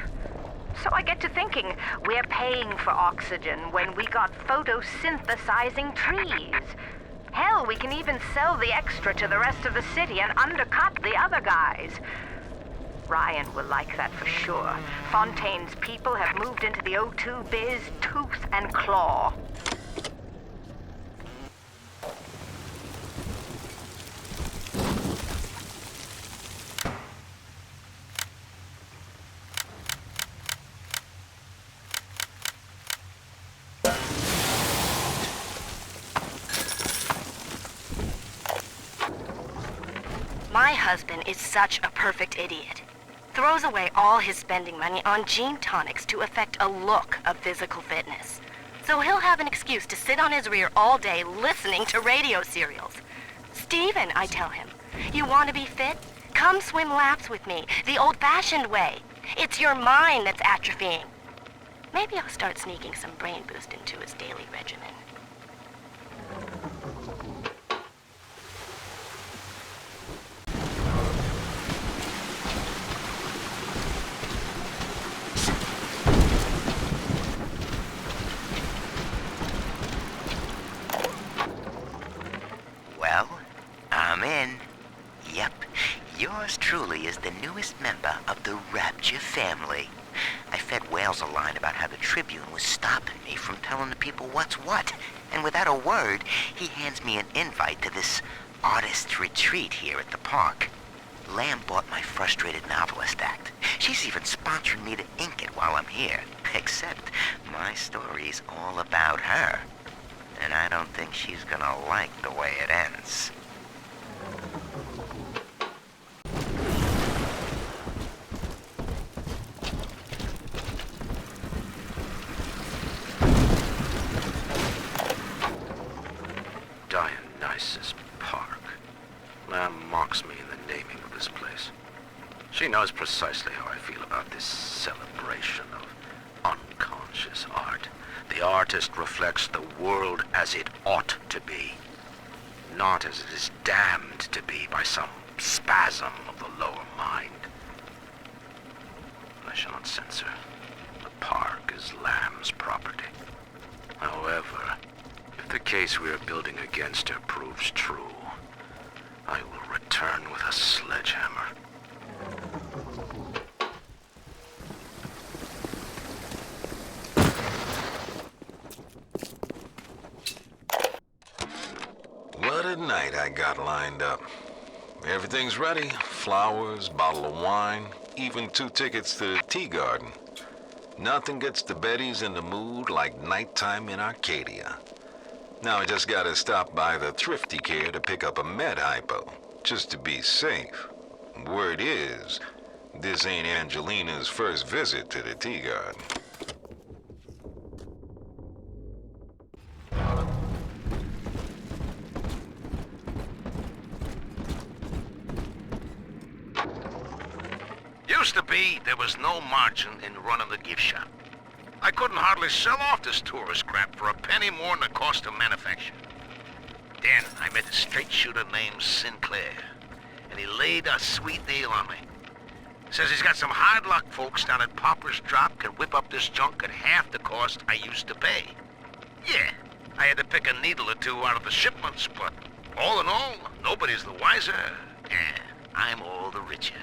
So I get to thinking, we're paying for oxygen when we got photosynthesizing trees. Hell, we can even sell the extra to the rest of the city and undercut the other guys. Ryan will like that for sure. Fontaine's people have moved into the O2 biz tooth and claw. My husband is such a perfect idiot. Throws away all his spending money on gene tonics to affect a look of physical fitness. So he'll have an excuse to sit on his rear all day listening to radio serials. Steven, I tell him, you want to be fit? Come swim laps with me, the old-fashioned way. It's your mind that's atrophying. Maybe I'll start sneaking some brain boost into his daily regimen. Well, I'm in. Yep, yours truly is the newest member of the Rapture family. I fed Wales a line about how the Tribune was stopping me from telling the people what's what, and without a word, he hands me an invite to this artist retreat here at the park. Lamb bought my Frustrated Novelist Act. She's even sponsoring me to ink it while I'm here, except my story's all about her. And I don't think she's gonna like the way it ends. Dionysus Park. Lamb mocks me in the naming of this place. She knows precisely how I feel about this celebration of unconscious art. The artist reflects the world as it ought to be, not as it is damned to be by some spasm of the lower mind. I shall not censor. The park is Lamb's property. However, if the case we are building against her proves true, I will return with a sledgehammer. What a night I got lined up. Everything's ready. Flowers, bottle of wine, even 2 tickets to the tea garden. Nothing gets the Bettys in the mood like nighttime in Arcadia. Now I just gotta stop by the Thrifty Care to pick up a med hypo, just to be safe. Word is, this ain't Angelina's first visit to the tea garden. Used to be, there was no margin in running the gift shop. I couldn't hardly sell off this tourist crap for a penny more than the cost of manufacture. Then I met a straight shooter named Sinclair, and he laid a sweet deal on me. Says he's got some hard luck folks down at Popper's Drop can whip up this junk at half the cost I used to pay. Yeah, I had to pick a needle or two out of the shipments, but all in all, nobody's the wiser, and I'm all the richer.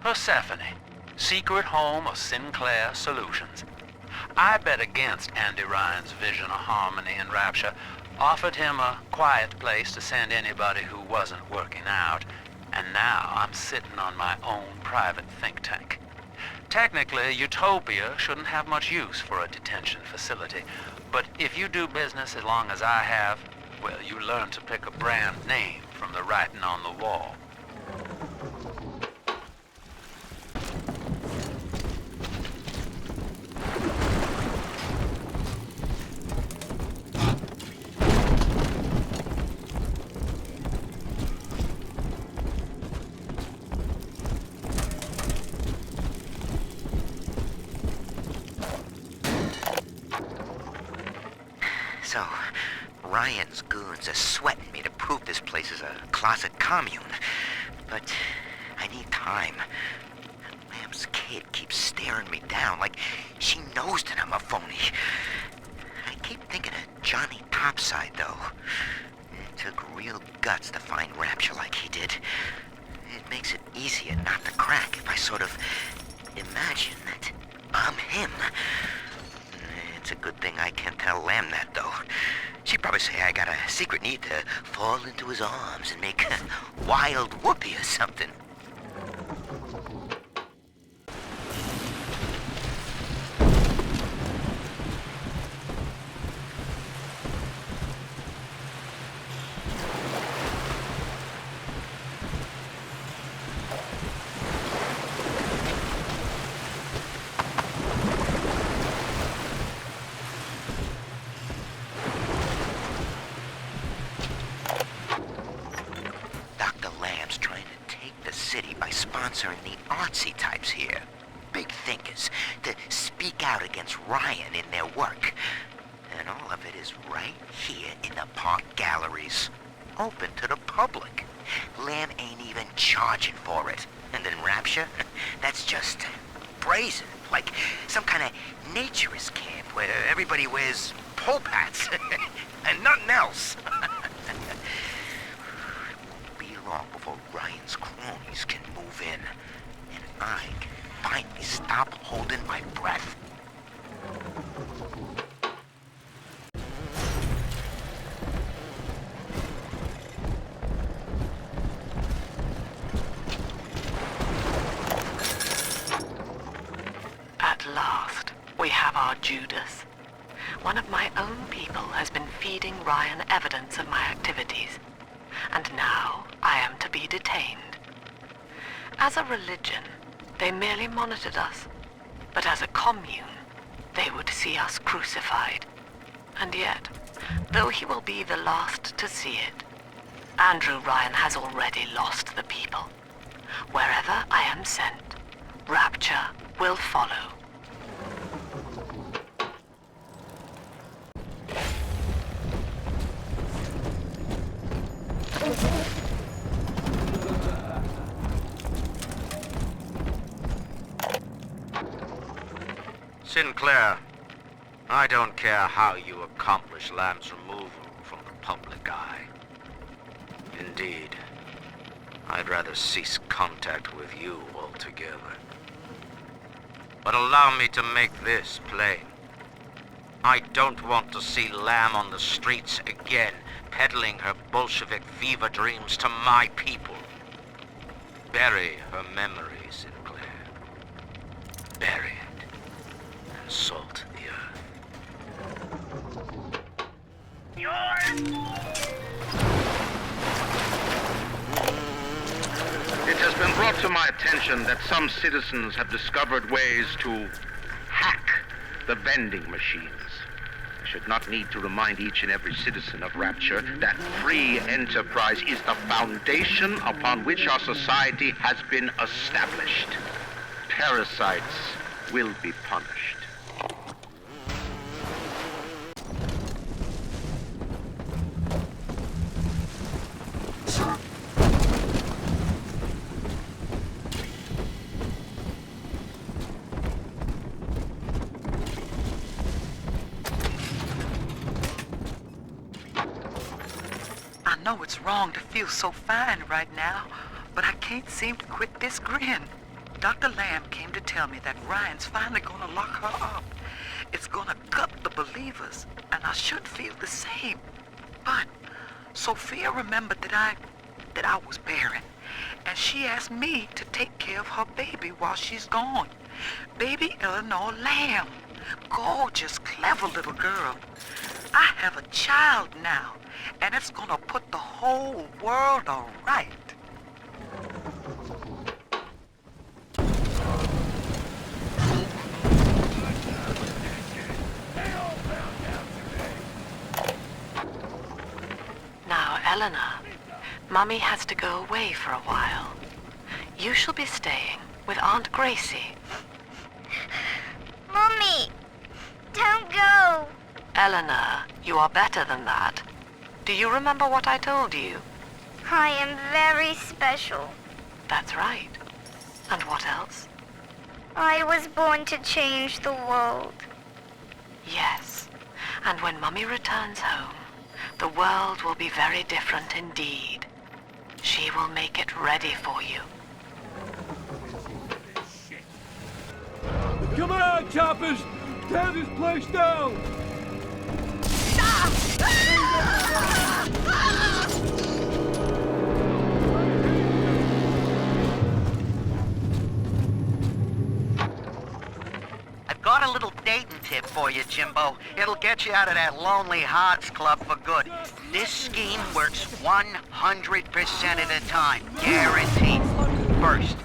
Persephone, secret home of Sinclair Solutions. I bet against Andy Ryan's vision of harmony and rapture, offered him a quiet place to send anybody who wasn't working out, and now I'm sitting on my own private think tank. Technically, Utopia shouldn't have much use for a detention facility, but if you do business as long as I have, well, you learn to pick a brand name from the writing on the wall. So, Ryan's goons are sweating me to prove this place is a closet commune. But I need time. Lamb's kid keeps staring me down like she knows that I'm a phony. I keep thinking of Johnny Topside, though. It took real guts to find Rapture like he did. It makes it easier not to crack if I sort of imagine that I'm him. It's a good thing I can't tell Lamb that, though. She'd probably say I got a secret need to fall into his arms and make a wild whoopee or something. Sponsoring the artsy types here. Big thinkers to speak out against Ryan in their work. And all of it is right here in the park galleries. Open to the public. Lamb ain't even charging for it. And then Rapture? That's just brazen. Like some kind of naturist camp where everybody wears pole hats and nothing else. Long before Ryan's cronies can move in, and I can finally stop holding my breath. At last, we have our Judas. One of my own people has been feeding Ryan evidence of my activities. And now I am to be detained. As a religion, they merely monitored us. But as a commune, they would see us crucified. And yet, though he will be the last to see it, Andrew Ryan has already lost the people. Wherever I am sent, Rapture will follow. Sinclair, I don't care how you accomplish Lamb's removal from the public eye. Indeed, I'd rather cease contact with you altogether. But allow me to make this plain. I don't want to see Lamb on the streets again, peddling her Bolshevik fever dreams to my people. Bury her memory, Sinclair. Bury it, and salt the It has been brought to my attention that some citizens have discovered ways to hack the vending machines. I should not need to remind each and every citizen of Rapture that free enterprise is the foundation upon which our society has been established. Parasites will be punished. I know it's wrong to feel so fine right now, but I can't seem to quit this grin. Dr. Lamb came to tell me that Ryan's finally gonna lock her up. It's gonna gut the believers, and I should feel the same. But Sophia remembered that I was barren, and she asked me to take care of her baby while she's gone. Baby Eleanor Lamb. Gorgeous, clever little girl. I have a child now, and it's gonna put the whole world all right. Now, Eleanor, Mummy has to go away for a while. You shall be staying with Aunt Gracie. Mummy, don't go. Eleanor, you are better than that. Do you remember what I told you? I am very special. That's right. And what else? I was born to change the world. Yes. And when Mummy returns home, the world will be very different indeed. She will make it ready for you. Come on, choppers! Tear this place down! I've got a little dating tip for you, Jimbo. It'll get you out of that Lonely Hearts Club for good. This scheme works 100% of the time. Guaranteed. First,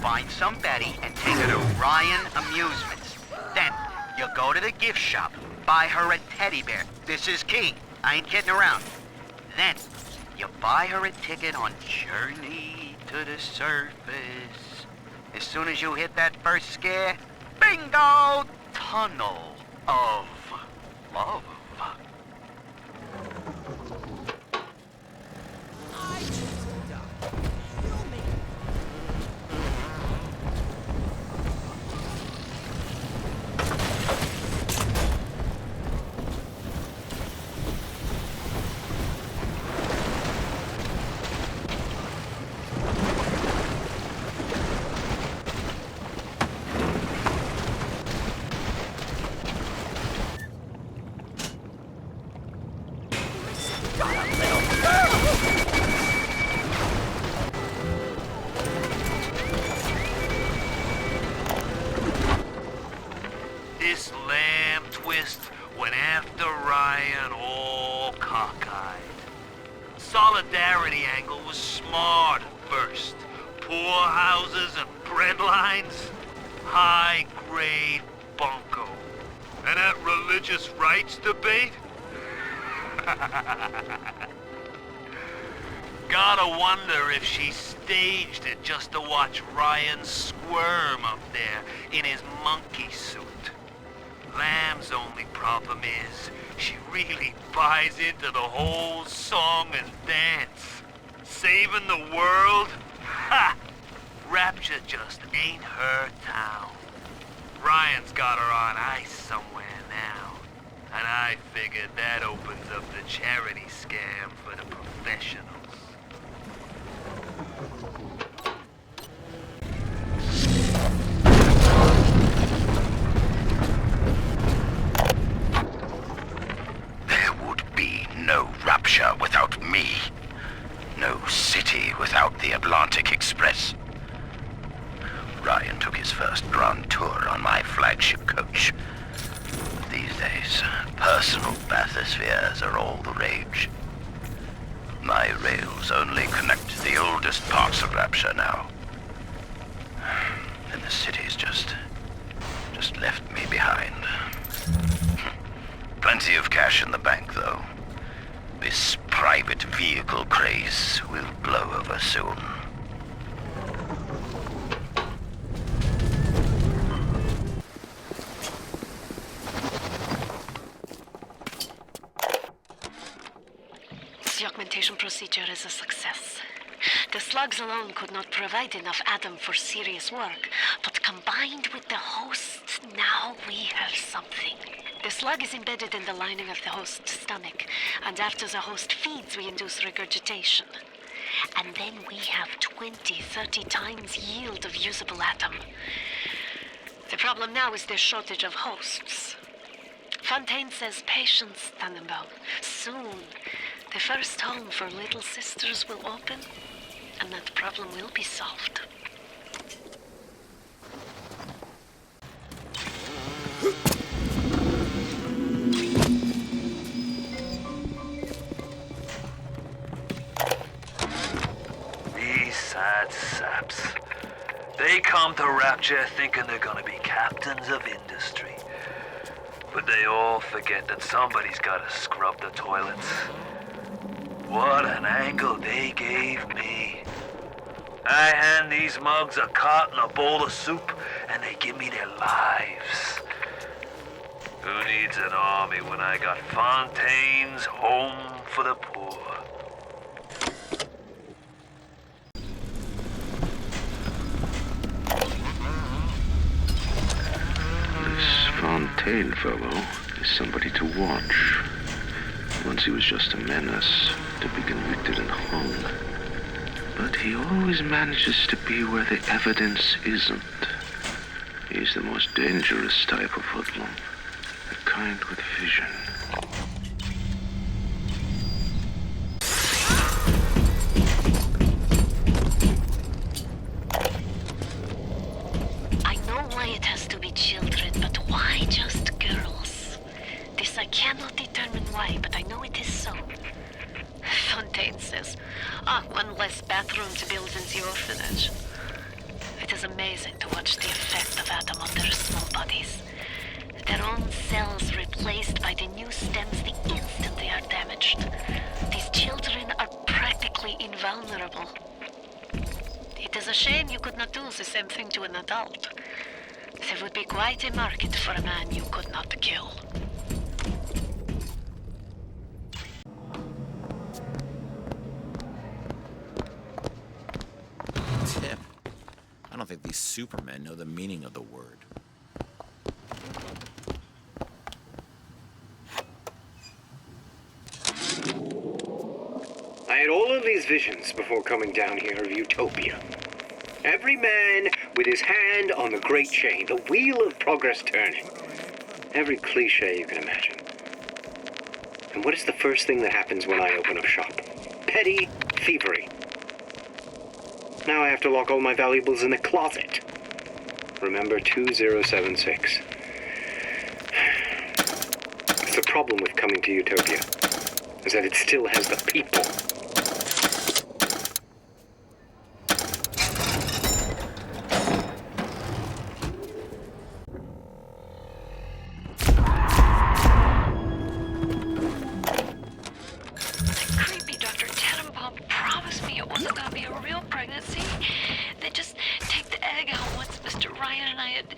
find some Betty and take her to Ryan Amusements. Then, you go to the gift shop, buy her a teddy bear. This is key. I ain't kidding around. Then, you buy her a ticket on Journey to the Surface. As soon as you hit that first scare, bingo! Tunnel of love. This lamb twist went after Ryan all cockeyed. Solidarity angle was smart at first. Poor houses and bread lines. high-grade bunco. And that religious rights debate? Gotta wonder if she staged it just to watch Ryan squirm up there in his monkey suit. Lamb's only problem is she really buys into the whole song and dance. Saving the world? Ha! Rapture just ain't her town. Ryan's got her on ice somewhere now. And I figured that opens up the charity scam for the professionals. There would be no Rapture without me. No city without the Atlantic Express. Ryan took his first grand tour on my flagship coach. These days, personal bathyspheres are all the rage. My rails only connect the oldest parts of Rapture now. And the city's just left me behind. Plenty of cash in the bank, though. This private vehicle craze will blow over soon. This augmentation procedure is a success. The slugs alone could not provide enough Adam for serious work, but combined with the host, now we have something. The slug is embedded in the lining of the host's stomach, and after the host feeds, we induce regurgitation. And then we have 20, 30 times yield of usable Adam. The problem now is the shortage of hosts. Fontaine says patience, Tannenbaum. Soon, the first home for little sisters will open, and that problem will be solved. These sad saps. They come to Rapture thinking they're gonna be captains of industry. But they all forget that somebody's gotta scrub the toilets. What an angle they gave me. I hand these mugs a cot and a bowl of soup, and they give me their lives. Who needs an army when I got Fontaine's Home for the Poor? This Fontaine fellow is somebody to watch. Once he was just a menace, to be convicted and hung. But he always manages to be where the evidence isn't. He's the most dangerous type of hoodlum. The kind with vision. I know why it has to be children, but why just girls? This I cannot determine why, but I know it is so. Fontaine says, one less bathroom to build in the orphanage. It is amazing to watch the effect of Adam on their small bodies. Their own cells replaced by the new stems the instant they are damaged. These children are practically invulnerable. It is a shame you could not do the same thing to an adult. There would be quite a market for a man you could not kill. Tim, I don't think these supermen know the meaning of the word. I had all of these visions before coming down here of utopia. Every man with his hand on the great chain, the wheel of progress turning. Every cliche you can imagine. And what is the first thing that happens when I open up shop? Petty thievery. Now I have to lock all my valuables in the closet. Remember 2076. It's the problem with coming to Utopia, is that it still has the people. They just take the egg out once Mr. Ryan and I had...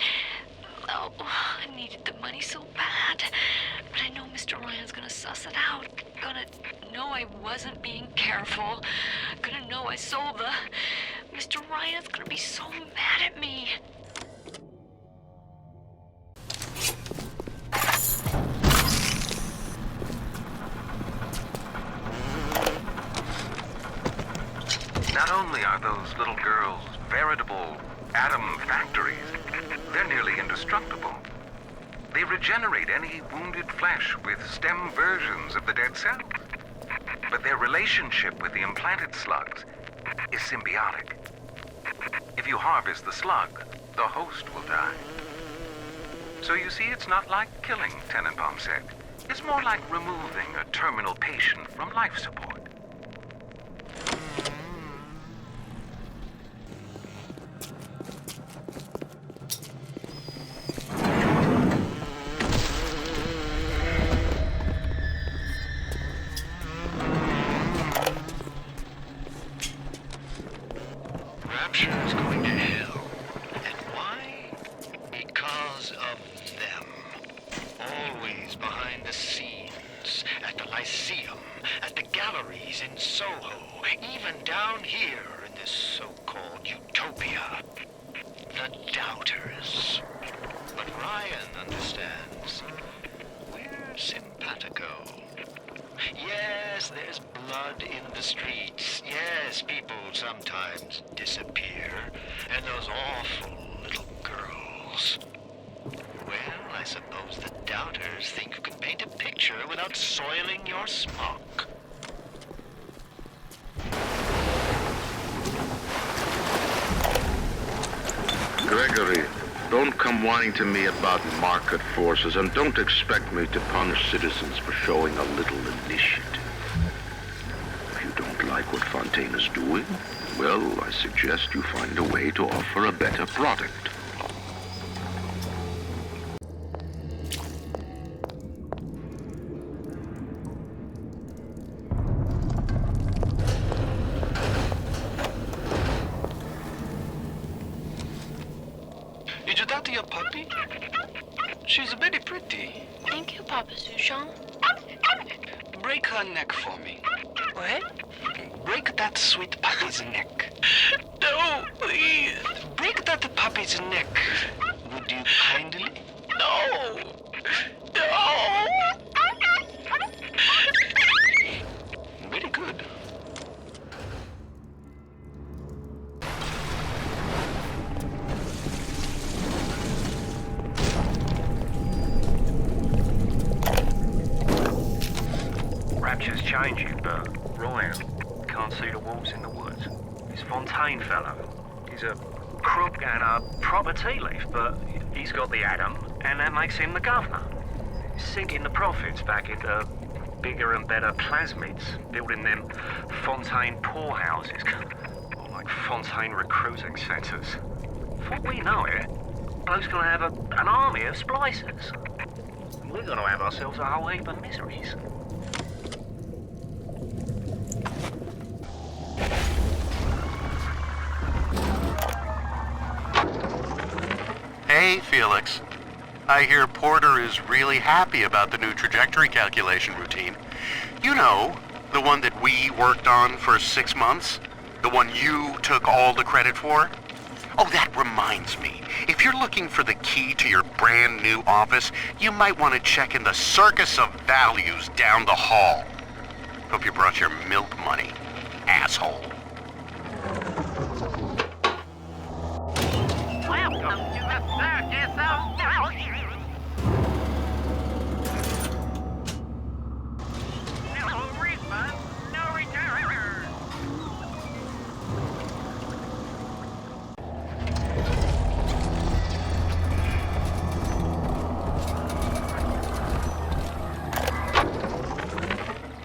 Oh, I needed the money so bad. But I know Mr. Ryan's gonna suss it out. Gonna know I wasn't being careful. Gonna know I sold the... Mr. Ryan's gonna be so mad at me. Not only are those little girls veritable atom factories, they're nearly indestructible. They regenerate any wounded flesh with stem versions of the dead cell. But their relationship with the implanted slugs is symbiotic. If you harvest the slug, the host will die. So you see, it's not like killing, Tenenbaum said. It's more like removing a terminal patient from life support. Rapture is going to hell. And why? Because of them. Always behind the scenes, at the Lyceum, at the galleries in Soho, even down here in this so-called utopia. The doubters. But Ryan understands. We're simpatico. Yes, there's blood in the streets. Yes, people sometimes disappear. And those awful little girls. Well, I suppose the doubters think you can paint a picture without soiling your smock. Gregory, don't come whining to me about market forces, and don't expect me to punish citizens for showing a little initiative. If you don't like what Fontaine is doing, well, I suggest you find a way to offer a better product. Is that your puppy? She's very pretty. Thank you, Papa Sushon. Break her neck for me. What? Break that sweet puppy's neck. No, please. Break that puppy's neck. Would you kindly? No. No. Very good. Rapture's changing, but Ryan can't see the wolves in the woods. This Fontaine fellow, he's a crook and a proper tea leaf, but he's got the atom, and that makes him the governor. Sinking the profits back into bigger and better plasmids, building them Fontaine poorhouses, or like Fontaine recruiting centers. Before we know it, bloke's gonna have an army of splicers. We're gonna have ourselves a whole heap of miseries. Hey, Felix. I hear Porter is really happy about the new trajectory calculation routine. You know, the one that we worked on for 6 months? The one you took all the credit for? Oh, that reminds me. If you're looking for the key to your brand new office, you might want to check in the Circus of Values down the hall. Hope you brought your milk money, asshole. Welcome to the Circus of Value. No refund, no return.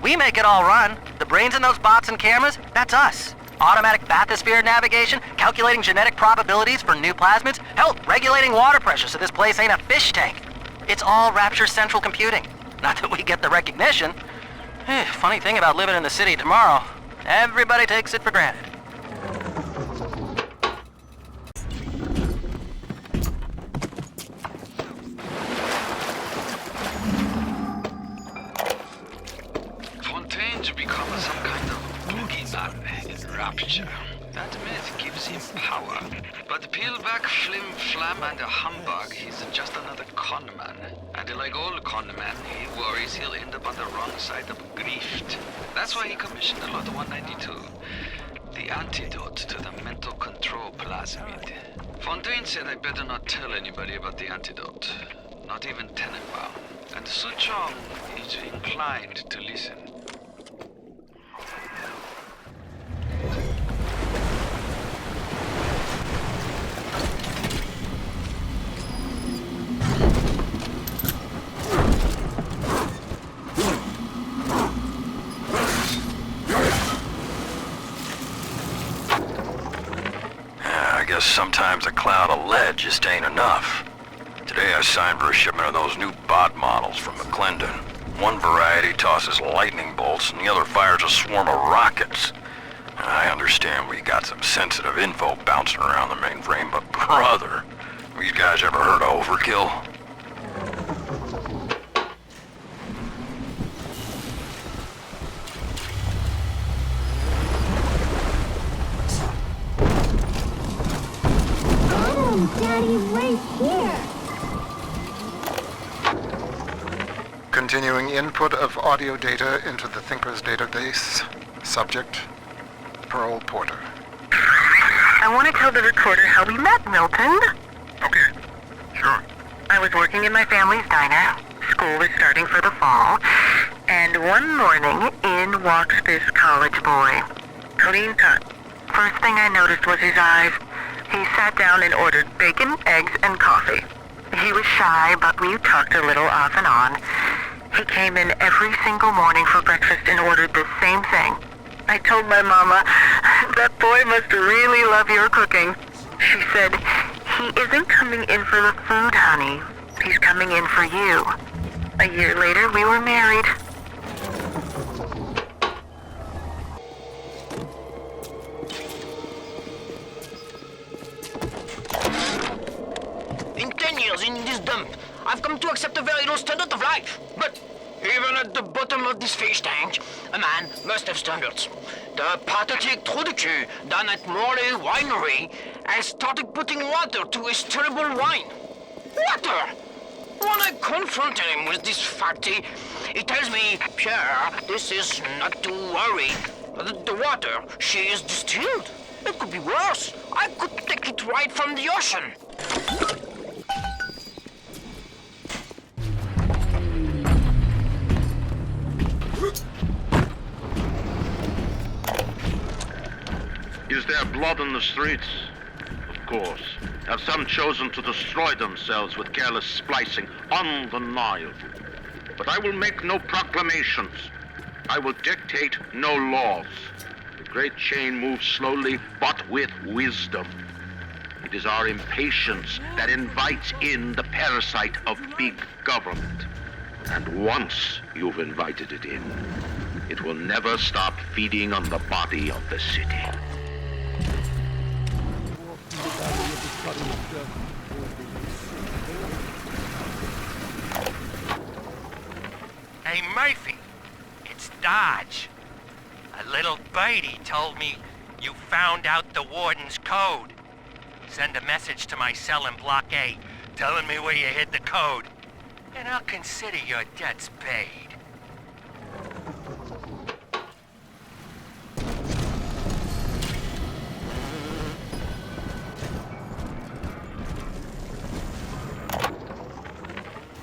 We make it all run. The brains in those bots and cameras, that's us. Automatic bathysphere navigation, calculating genetic probabilities for new plasmids, hell, regulating water pressure so this place ain't a fish tank. It's all Rapture central computing. Not that we get the recognition. Funny thing about living in the city tomorrow, everybody takes it for granted. power. But peel back flim flam and a humbug, he's just another con man. And like all con men, he worries he'll end up on the wrong side of grift. That's why he commissioned a lot 192. The antidote to the mental control plasmid. Fontaine said I better not tell anybody about the antidote. Not even Tenenbaum. And Su Chong is inclined to listen. I guess sometimes a cloud of lead just ain't enough. Today I signed for a shipment of those new bot models from McClendon. One variety tosses lightning bolts and the other fires a swarm of rockets. I understand we got some sensitive info bouncing around the mainframe, but brother, these guys ever heard of overkill? Oh, Daddy's right here. Continuing input of audio data into the Thinker's database. Subject, Pearl Porter. I want to tell the recorder how we met, Milton. Okay, sure. I was working in my family's diner. School was starting for the fall. And one morning, in walks this college boy. Clean cut. First thing I noticed was his eyes. He sat down and ordered bacon, eggs, and coffee. He was shy, but we talked a little off and on. He came in every single morning for breakfast and ordered the same thing. I told my mama, that boy must really love your cooking. She said, he isn't coming in for the food, honey. He's coming in for you. A year later, we were married. In 10 years in this dump, I've come to accept a very low standard of life. But even at the bottom of this fish tank, a man must have standards. The pathetic trou de cul down at Morley Winery has started putting water to his terrible wine. Water! When I confronted him with this fact, he tells me, Pierre, this is not to worry. The water, she is distilled. It could be worse. I could take it right from the ocean. Is there blood in the streets? Of course. Have some chosen to destroy themselves with careless splicing? Undeniable. But I will make no proclamations. I will dictate no laws. The great chain moves slowly, but with wisdom. It is our impatience that invites in the parasite of big government. And once you've invited it in, it will never stop feeding on the body of the city. Hey, Murphy, it's Dodge. A little birdie told me you found out the warden's code. Send a message to my cell in Block A, telling me where you hid the code, and I'll consider your debts paid.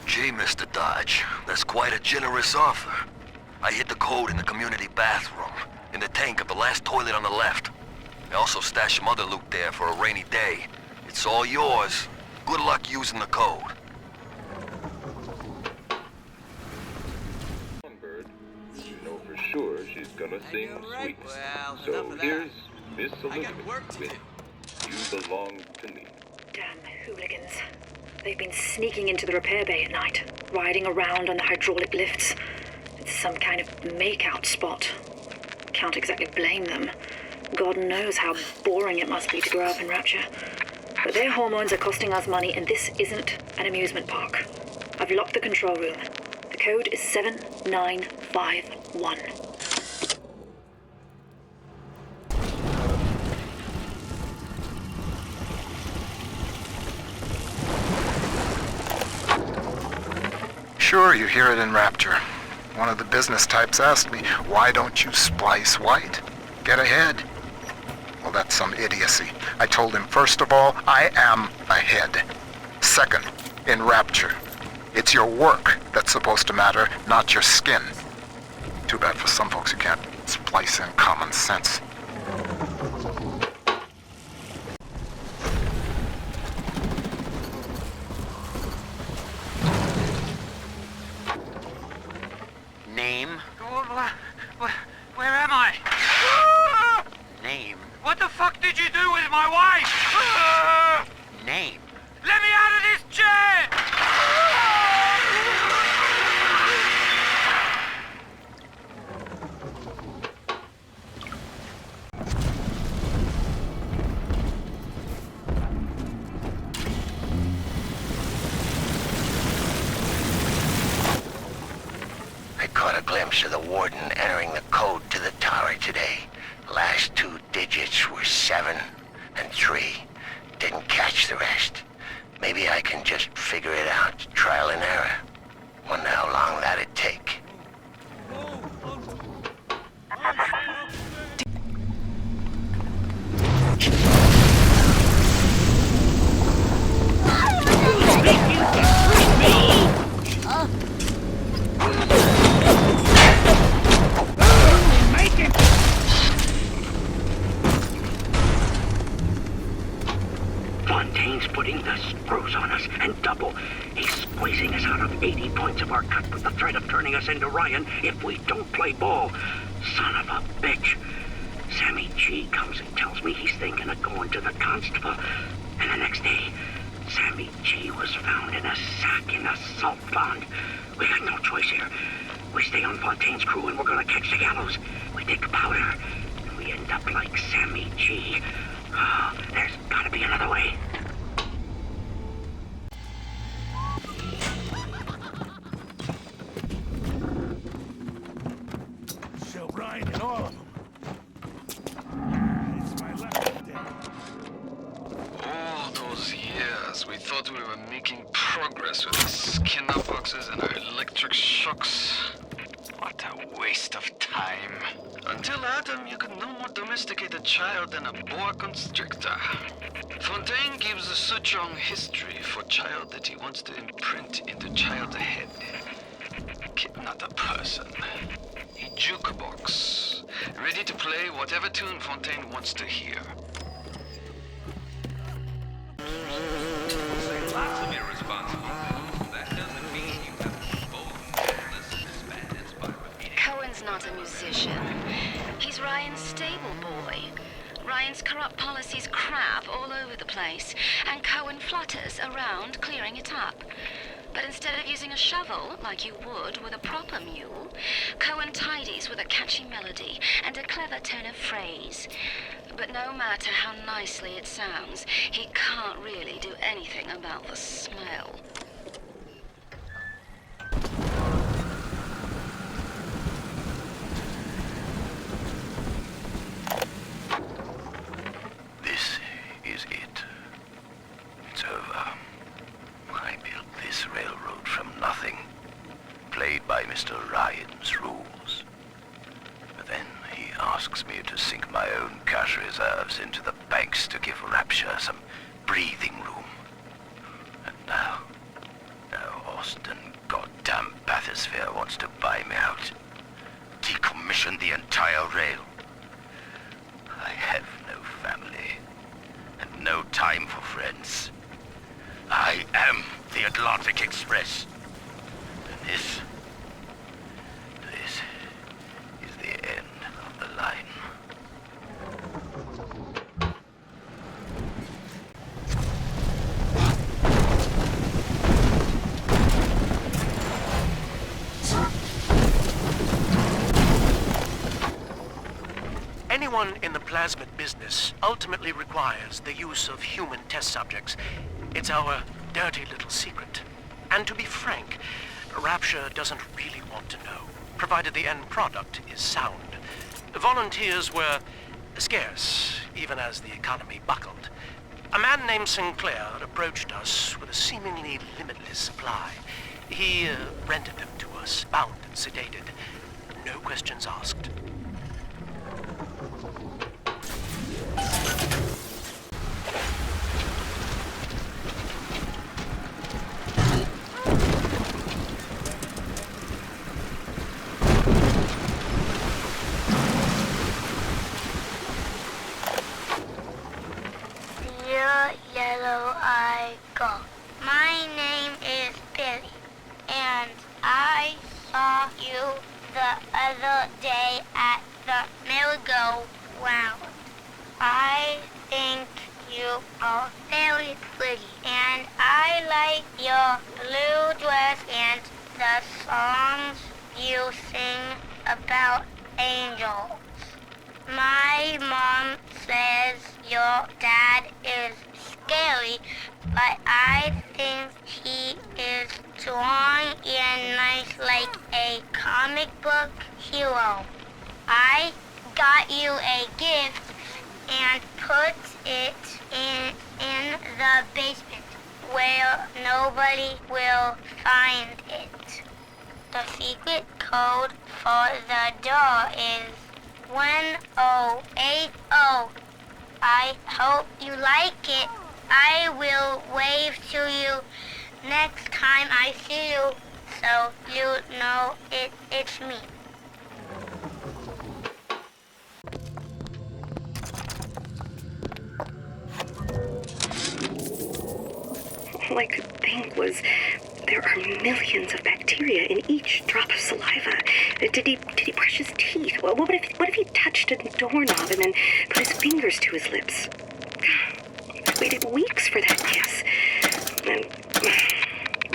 Gee, Mr. Dodge, that's quite a generous offer. I hid the code in the community bathroom, in the tank of the last toilet on the left. I also stashed some other loot there for a rainy day. It's all yours. Good luck using the code. Bird, you know for sure she's gonna sing sweets. So here's Miss Elizabeth with You Belong to Me. Damn hooligans. They've been sneaking into the repair bay at night, riding around on the hydraulic lifts. It's some kind of make-out spot. Can't exactly blame them. God knows how boring it must be to grow up in Rapture. But their hormones are costing us money, and this isn't an amusement park. I've locked the control room. The code is 7951. Sure, you hear it in Rapture. One of the business types asked me, why don't you splice white? Get ahead. Well, that's some idiocy. I told him, first of all, I am ahead. Second, in Rapture, it's your work that's supposed to matter, not your skin. Too bad for some folks who can't splice in common sense. Name? Where am I? Name? What the fuck did you do with my wife? Name? Let me out of this chair! I caught a glimpse of the warden entering the code to the tower today. Last 2 digits were 7 and 3. Didn't catch the rest. Maybe I can just figure it out, trial and error. Wonder how long that'd take. Fontaine's putting the screws on us, and double. He's squeezing us out of 80 points of our cut with the threat of turning us into Ryan if we don't play ball. Son of a bitch. Sammy G comes and tells me he's thinking of going to the constable. And the next day, Sammy G was found in a sack in a salt pond. We got no choice here. We stay on Fontaine's crew and we're gonna catch the gallows. We take the powder, and we end up like Sammy G. Oh, there's gotta be another way. Show Ryan and all of them. It's my lucky day. All those years, we thought we were making progress with the skinner boxes and our electric shocks. What a waste of time. Until Adam, you could no more domesticate a child than a boa constrictor. Fontaine gives a Suchong history for child that he wants to imprint into child's head. Kid, not a person. A jukebox, ready to play whatever tune Fontaine wants to hear. Lots of irresponsible things. That doesn't mean you have boldness as by repeating. Cohen's not a musician. He's Ryan's stable boy. Ryan's corrupt policies crap all over the place, and Cohen flutters around clearing it up. But instead of using a shovel, like you would with a proper mule, Cohen tidies with a catchy melody and a clever turn of phrase. But no matter how nicely it sounds, he can't really do anything about the smell. This is it. It's over. I built this railroad from nothing, played by Mr. Ryan's rules. But then he asks me to sink my own cash reserves into the banks to give Rapture some breathing room. And now Austin goddamn Bathysphere wants to buy me out. Decommission the entire rail. I have no family, and no time for friends. I am the Atlantic Express. And this is the end of the line. Anyone in the plasmid business ultimately requires the use of human test subjects. It's our dirty little secret. And to be frank, Rapture doesn't really want to know, provided the end product is sound. Volunteers were scarce, even as the economy buckled. A man named Sinclair approached us with a seemingly limitless supply. He rented them to us, bound and sedated. No questions asked. Dear Yellow-Eye Goat, my name is Billy, and I saw you the other day at the merry-go-round. I think you are very pretty, and I like your blue dress and the songs you sing about angels. My mom says your dad is scary, but I think he is strong and nice like a comic book hero. I got you a gift and put it in the basement where nobody will find it. The secret code for the door is 1080. I hope you like it. I will wave to you next time I see you, so you know it's me. All I could think was there are millions of bacteria in each drop of saliva. Did he brush his teeth? What if he touched a doorknob and then put his fingers to his lips? I waited weeks for that kiss. And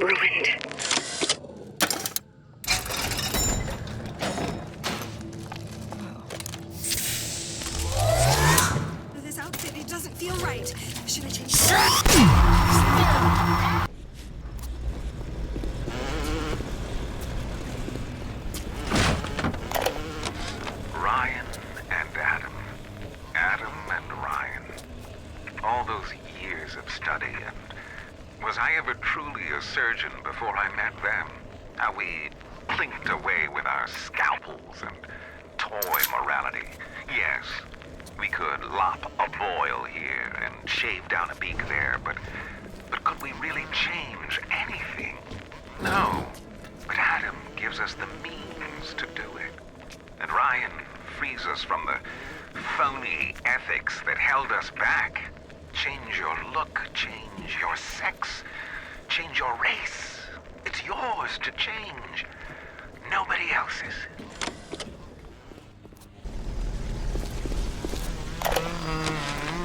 ruined. This outfit, it doesn't feel right. Should I change? Ryan and Adam. Adam and Ryan. All those years of study, and was I ever truly a surgeon before I met them? How we clinked away with our scalpels and toy morality. Yes, we could lop a boil here and shave down a beak there, but could we really change anything? No. But Adam gives us the means to do it. And Ryan frees us from the phony ethics that held us back. Change your look, change your sex, change your race. It's yours to change. Nobody else's.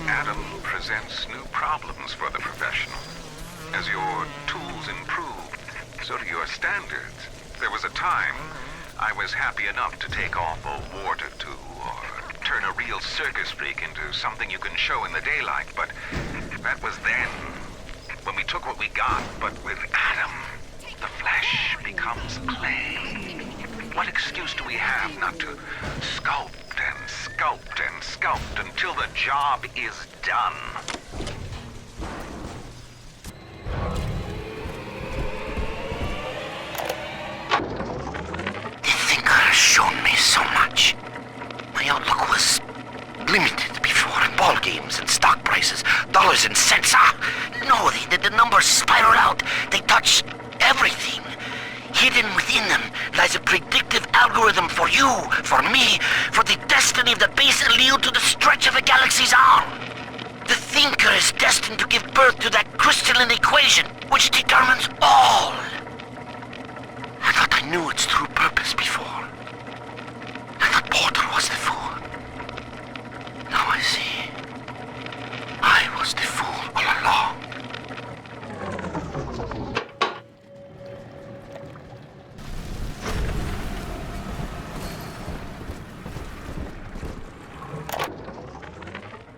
Adam presents new problems for the professional. As your tools improve, so do your standards. There was a time I was happy enough to take off a wart or two, or turn a real circus freak into something you can show in the daylight, but that was then, when we took what we got. But with Adam, the flesh becomes clay. What excuse do we have not to sculpt and sculpt and sculpt until the job is done? The thinker has shown me so much. My outlook was limited before. Ball games and stock prices, dollars and cents. No, the numbers spiral out. They touch everything. Hidden within them lies a predictive algorithm for you, for me, for the destiny of the base allele to the stretch of a galaxy's arm. The thinker is destined to give birth to that crystalline equation which determines all. I thought I knew its true purpose before. I thought Porter was the fool. Now I see. I was the fool all along.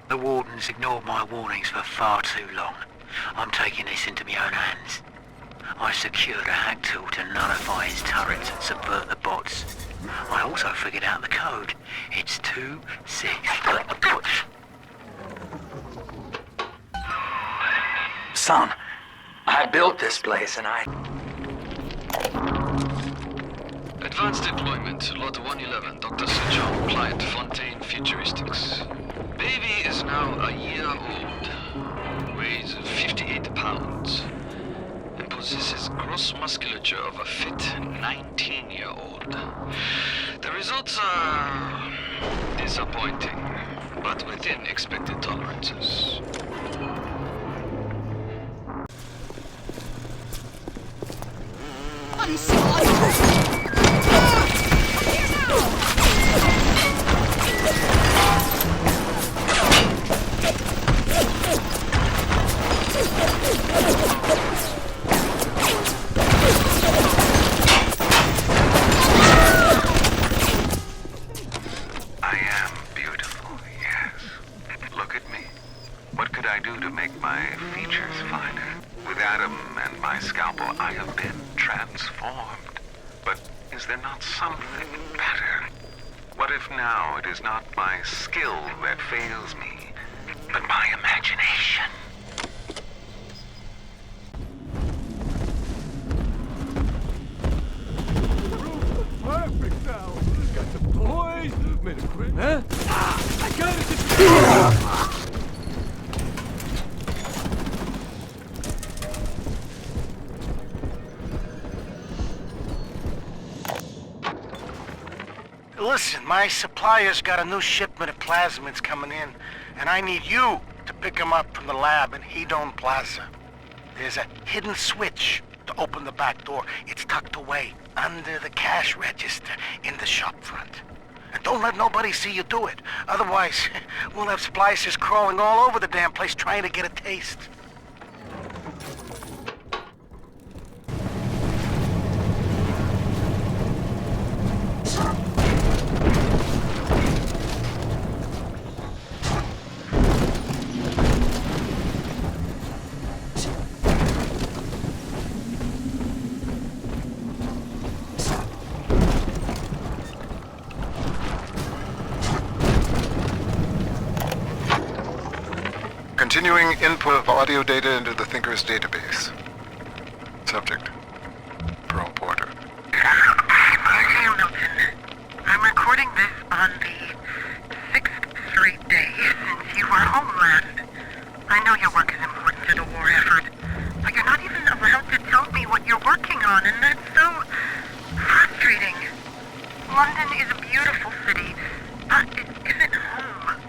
The Warden's ignored my warnings for far too long. I'm taking this into my own hands. I secured a hack tool to nullify his turrets and subvert the bots. I also figured out the code. It's 26. Son, I built this place and I Advanced deployment, Lot 111, Dr. Sir John, client Fontaine Futuristics. Baby is now a year old, weighs 58 pounds, and possesses gross musculature of a fit 19-year-old. The results are disappointing, but within expected tolerances. I am beautiful, yes. Look at me. What could I do to make my features finer? With Adam and my scalpel, I have been transformed. But is there not something better? What if now it is not my skill that fails me, but my imagination? Perfect now. Got some toys, made a great. Huh? I got it. Listen, my supplier's got a new shipment of plasmids coming in, and I need you to pick them up from the lab in Hedon Plaza. There's a hidden switch to open the back door. It's tucked away under the cash register in the shop front. And don't let nobody see you do it. Otherwise, we'll have splicers crawling all over the damn place trying to get a taste. Continuing input of audio data into the Thinker's database. Subject: Pearl Porter. Okay, Milton. I'm recording this on the 6th straight day since you were home last. I know your work is important to the war effort, but you're not even allowed to tell me what you're working on, and that's so frustrating. London is a beautiful city, but it isn't home.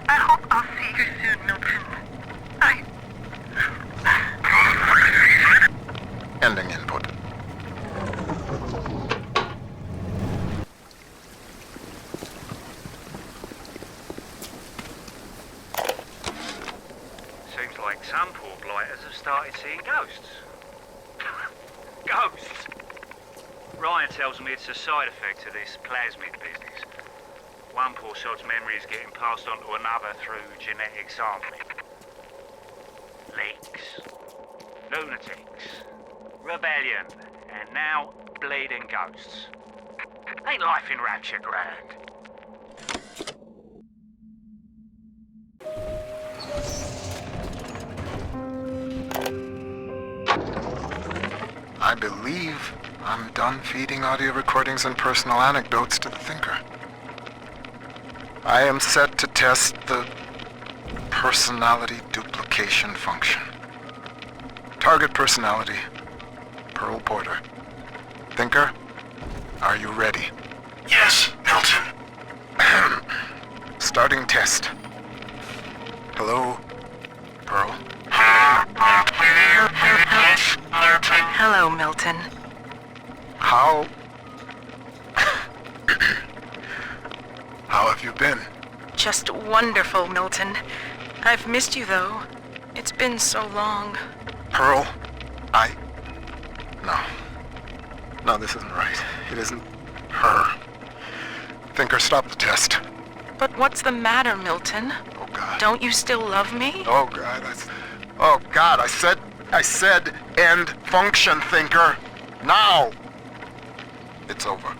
I hope I'll see you soon, Milton. Ending input. Seems like some poor blighters have started seeing ghosts. Ghosts? Ryan tells me it's a side effect of this plasmid business. One poor sod's memory is getting passed on to another through genetic sampling. Leaks, lunatics, rebellion, and now bleeding ghosts. Ain't life in Rapture grand? I believe I'm done feeding audio recordings and personal anecdotes to the Thinker. I am set to test the personality duplication function. Target personality, Pearl Porter. Thinker, are you ready? Yes, Milton. Starting test. Hello, Pearl. Hello, Milton. How have you been? Just wonderful, Milton. I've missed you, though. It's been so long. Pearl, No, this isn't right. It isn't her. Thinker, stop the test. But what's the matter, Milton? Oh, God. Don't you still love me? Oh, God, I said end function, Thinker. Now! It's over.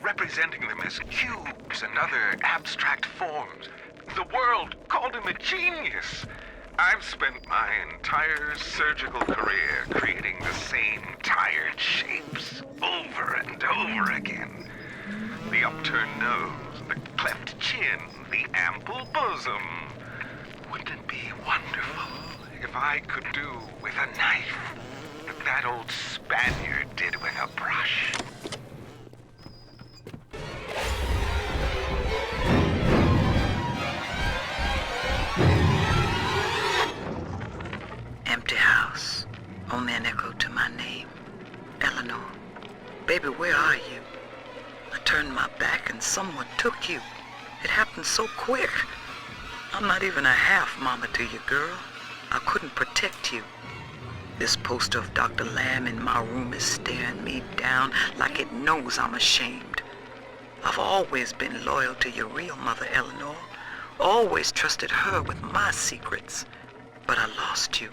representing them as cubes and other abstract forms. The world called him a genius. I've spent my entire surgical career creating the same tired shapes over and over again. The upturned nose, the cleft chin, the ample bosom. Wouldn't it be wonderful if I could do with a knife what that old Spaniard did with a brush? Empty house. Only an echo to my name. Eleanor. Baby, where are you? I turned my back and someone took you. It happened so quick. I'm not even a half mama to you, girl. I couldn't protect you. This poster of Dr. Lamb in my room is staring me down like it knows I'm ashamed. I've always been loyal to your real mother, Eleanor. Always trusted her with my secrets. But I lost you.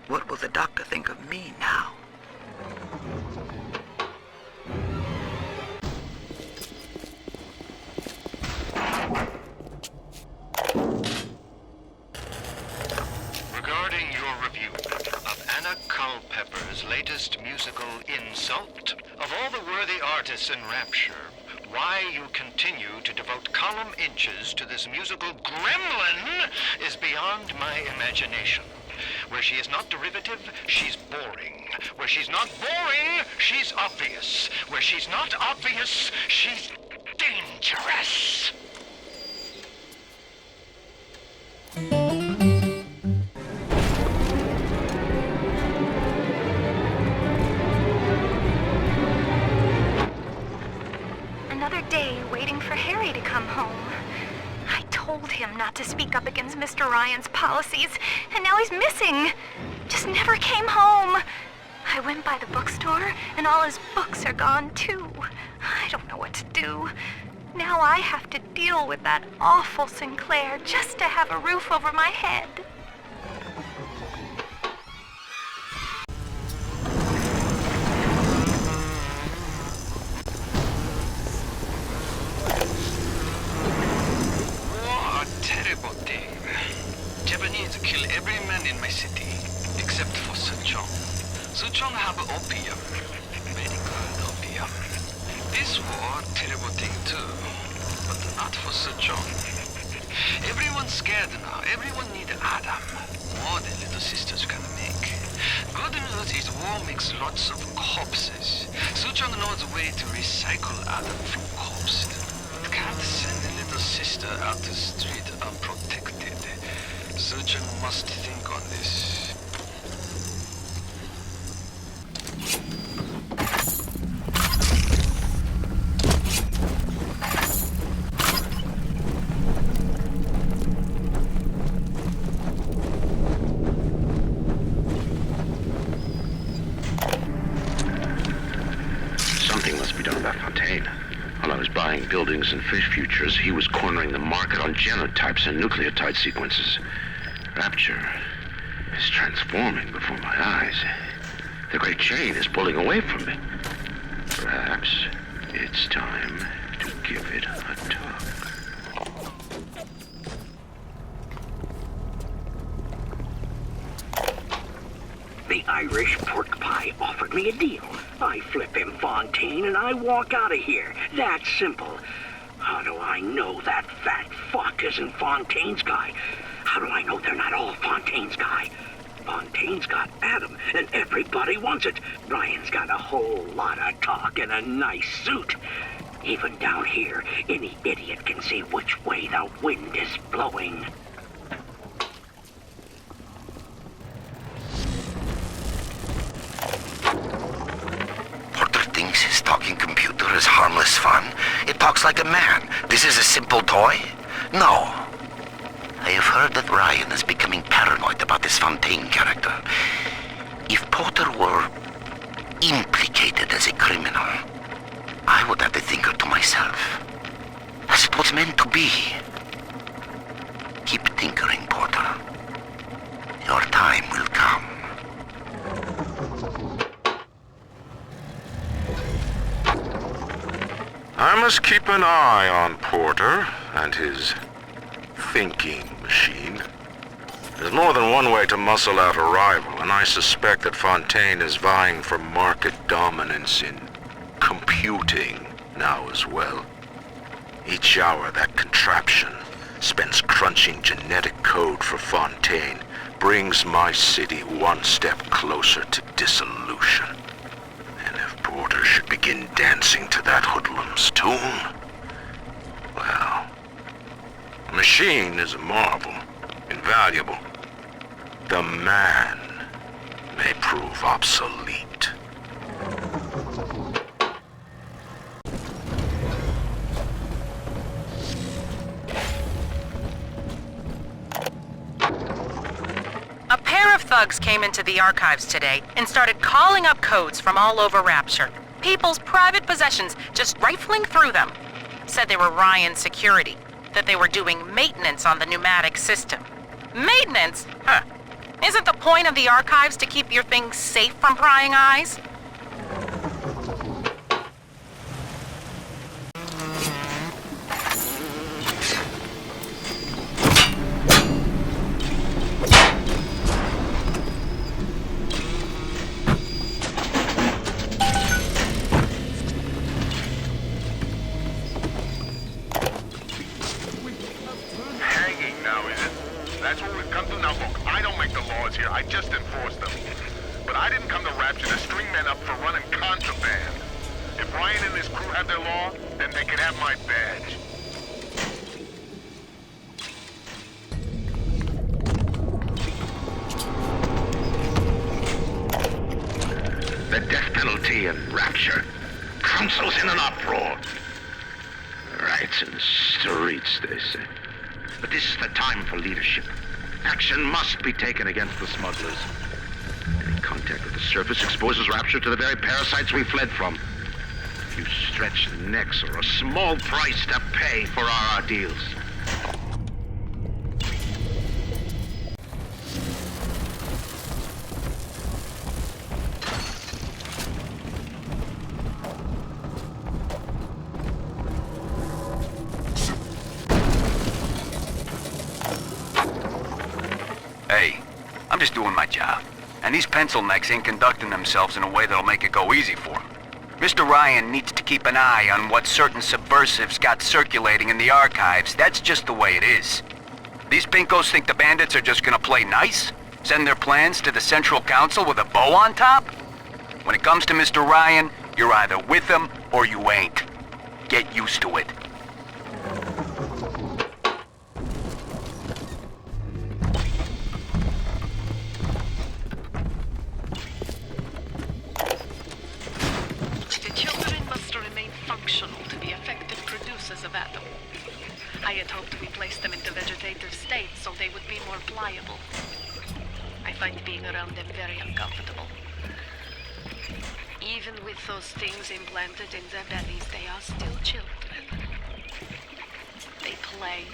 What will the doctor think of me now? Regarding your review of Anna Culpepper's latest musical insult, of all the worthy artists in Rapture, why you continue to devote column inches to this musical gremlin is beyond my imagination. Where she is not derivative, she's boring. Where she's not boring, she's obvious. Where she's not obvious, she's dangerous. Another day waiting for Harry to come home. I told him not to speak up against Mr. Ryan's policies, and now he's missing. Just never came home. I went by the bookstore, and all his books are gone too. I don't know what to do. Now I have to deal with that awful Sinclair just to have a roof over my head. War a terrible thing. Japanese kill every man in my city, except for Suchong. Suchong have opium. Very good opium. This war, terrible thing too, but not for Suchong. Everyone's scared now. Everyone need Adam. More than little sisters can make. Good news is war makes lots of corpses. Suchong knows a way to recycle Adam from corpse. Can't send a little sister out the street unprotected. Suchong must think on this. Something must be done about Fontaine. While I was buying buildings and fish futures, he was cornering the market on genotypes and nucleotide sequences. Rapture is transforming before my eyes. The great chain is pulling away from me. Perhaps it's time to give it a tug. The Irish pork pie offered me a deal. I flip him Fontaine and I walk out of here. That simple. How do I know that fat fuck isn't Fontaine's guy? How do I know they're not all Fontaine's guy? Fontaine's got Adam, and everybody wants it. Ryan's got a whole lot of talk and a nice suit. Even down here, any idiot can see which way the wind is blowing. Porter thinks his talking computer is harmless fun. It talks like a man. This is a simple toy? No. I have heard that Ryan is becoming paranoid about this Fontaine character. If Porter were implicated as a criminal, I would have the thinker to myself, as it was meant to be. Keep tinkering, Porter. Your time will come. I must keep an eye on Porter and his thinking machine. There's more than one way to muscle out a rival, and I suspect that Fontaine is vying for market dominance in computing now as well. Each hour that contraption spends crunching genetic code for Fontaine brings my city one step closer to dissolution. And if Porter should begin dancing to that hoodlum's tune, well, the machine is a marvel, invaluable. The man may prove obsolete. A pair of thugs came into the archives today and started calling up codes from all over Rapture. People's private possessions, just rifling through them. Said they were Ryan's security, that they were doing maintenance on the pneumatic system. Maintenance? Huh. Isn't the point of the archives to keep your things safe from prying eyes? Hanging now, is it? That's what we've come to now. Look, I don't make the laws here. I just enforce them. But I didn't come to Rapture to string men up for running contraband. If Ryan and his crew have their law, then they can have my badge. The death penalty in Rapture. Council's in an uproar. Riots in the streets, they say. But this is the time for leadership. Action must be taken against the smugglers. Any contact with the surface exposes Rapture to the very parasites we fled from. A few stretched necks or a small price to pay for our deals. Hey, I'm just doing my job. And these pencil necks ain't conducting themselves in a way that'll make it go easy for them. Mr. Ryan needs to keep an eye on what certain subversives got circulating in the archives. That's just the way it is. These pinkos think the bandits are just gonna play nice? Send their plans to the Central Council with a bow on top? When it comes to Mr. Ryan, you're either with him or you ain't. Get used to it. The children must remain functional to be effective producers of Atom. I had hoped we placed them into vegetative states so they would be more pliable. I find being around them very uncomfortable. Even with those things implanted in their bellies, they are still children. They play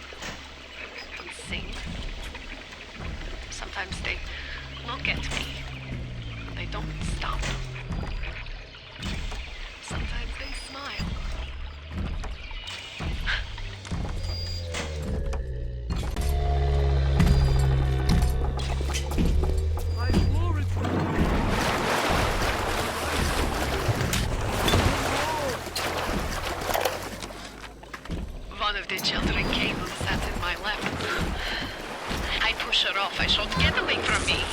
and sing. Sometimes they look at me. They don't stop. Sometimes they smile. One of the children came and sat in my lap. I push her off. I shout, "Get away from me!"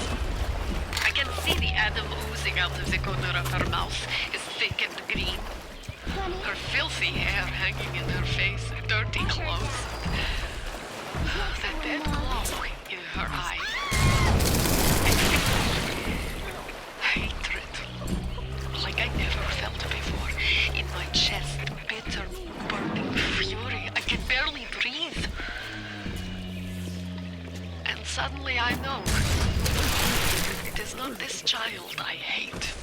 I can see the Atom oozing out of the corner of her mouth. It's thick and green. Her filthy hair hanging in her face, dirty clothes. That dead glow in her eye. Hatred. Like I never felt before. In my chest, bitter, burning fury. I can barely breathe. And suddenly I know. It is not this child I hate.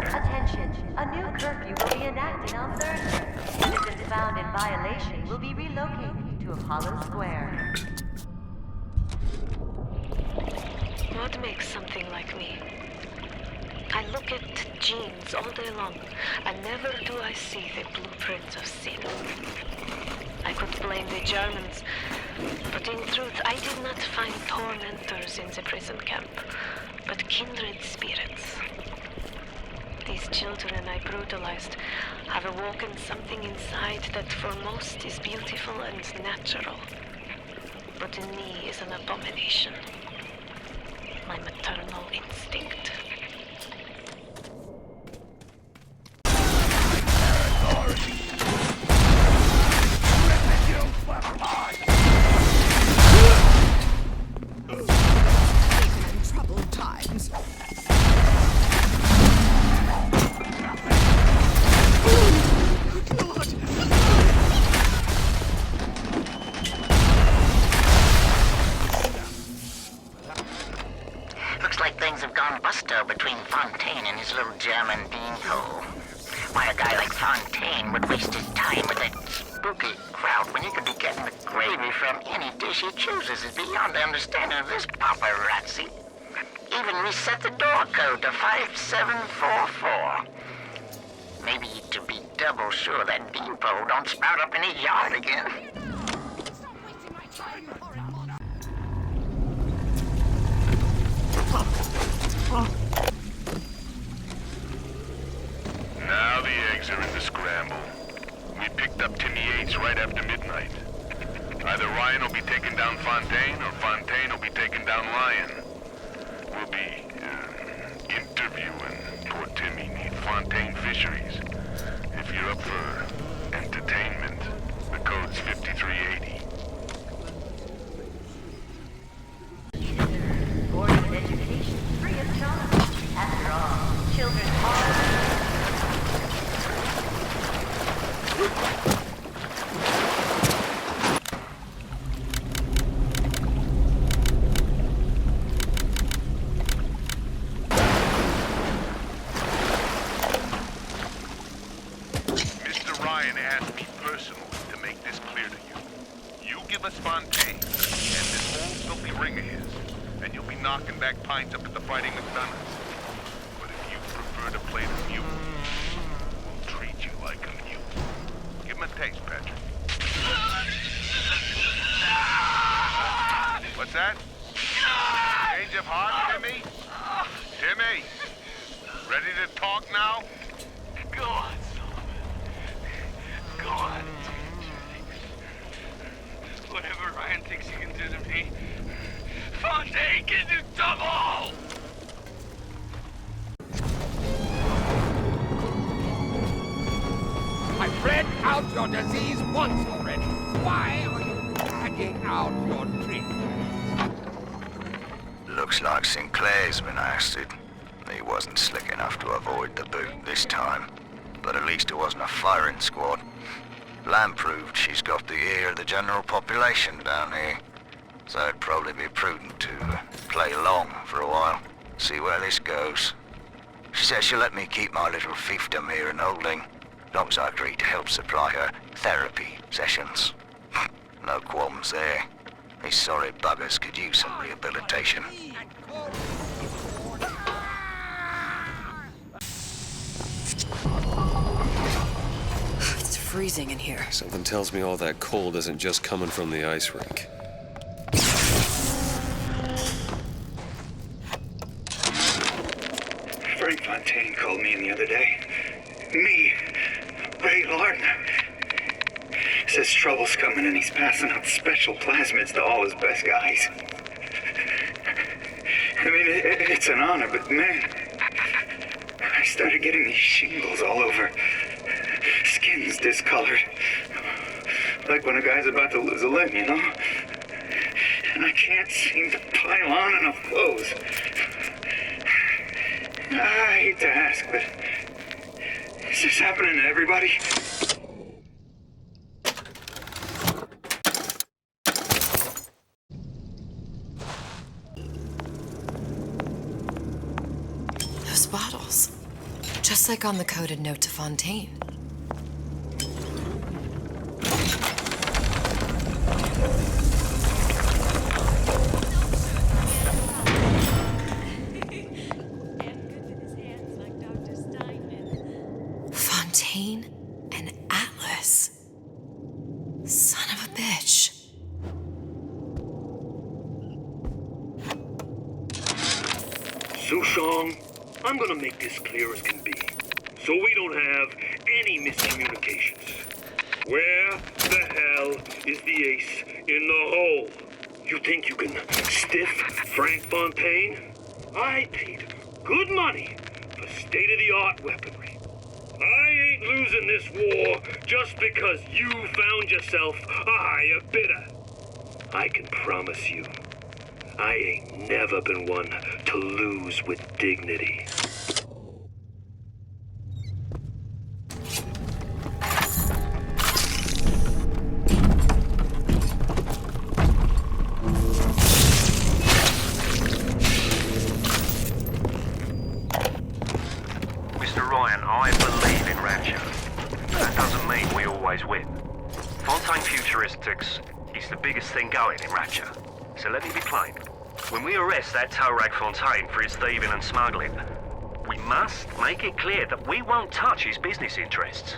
Attention, a new curfew will be enacted on Thursday. Citizens found in violation will be relocated to Apollo Square. What makes something like me I look at genes all day long, and never do I see the blueprint of sin. I could blame the Germans, but in truth I did not find tormentors in the prison camp, but kindred spirits. These children I brutalized have awoken something inside that for most is beautiful and natural, but in me is an abomination. My maternal instinct. Troubled times. Looks like things have gone busto between Fontaine and his little German beanpole. Why a guy like Fontaine would waste his time with that spooky crowd when he could be getting the gravy from any dish he chooses is beyond the understanding of this paparazzi. Even reset the door code to 5744. Maybe to be double sure that beanpole don't sprout up in his yard again. Now the eggs are in the scramble. We picked up Timmy Yates right after midnight. Either Ryan will be taking down Fontaine, or Fontaine will be taking down Ryan. We'll be, interviewing poor Timmy near Fontaine Fisheries. If you're up for entertainment, the code's 5380. Boarding education free of charge. After all, children are... Mr. Ryan asked me personally to make this clear to you. You give us Fontaine and this whole filthy ring of his, and you'll be knocking back pints up at the Fighting McDonough's. But if you prefer to play the mule, we'll treat you like a mule. Give him a taste, Patrick. What's that? Change of heart, Timmy? Timmy? Ready to talk now? Go on, Sullivan. Go on. Whatever Ryan thinks he can do to me, Fontaine can do double! I've read out your disease once already. Why are you dragging out your treatment? Looks like Sinclair's been ousted. He wasn't slick enough to avoid the boot this time. But at least it wasn't a firing squad. Lamb proved she's got the ear of the general population down here. So it'd probably be prudent to play along for a while. See where this goes. She says she'll let me keep my little fiefdom here in holding. As long as I agree to help supply her therapy sessions. No qualms there. These sorry buggers could use some rehabilitation. It's freezing in here. Something tells me all that cold isn't just coming from the ice rink. Frank Fontaine called me in the other day. Me, Ray Lardner. Says trouble's coming and he's passing out special plasmids to all his best guys. I mean, it's an honor, but man, I started getting these shingles all over. Skin's discolored. Like when a guy's about to lose a limb, you know? And I can't seem to pile on enough clothes. I hate to ask, but is this happening to everybody? Those bottles. Just like on the coded note to Fontaine. song. I'm gonna make this clear as can be, so we don't have any miscommunications. Where the hell is the ace in the hole? You think you can stiff Frank Fontaine? I paid good money for state-of-the-art weaponry. I ain't losing this war just because you found yourself a higher bidder. I can promise you, I ain't never been one to lose with dignity. Mr. Ryan, I believe in Rapture. That doesn't mean we always win. Fontaine Futuristics is the biggest thing going in Rapture. So let me be plain. When we arrest that tow rag Fontaine for his thieving and smuggling, we must make it clear that we won't touch his business interests.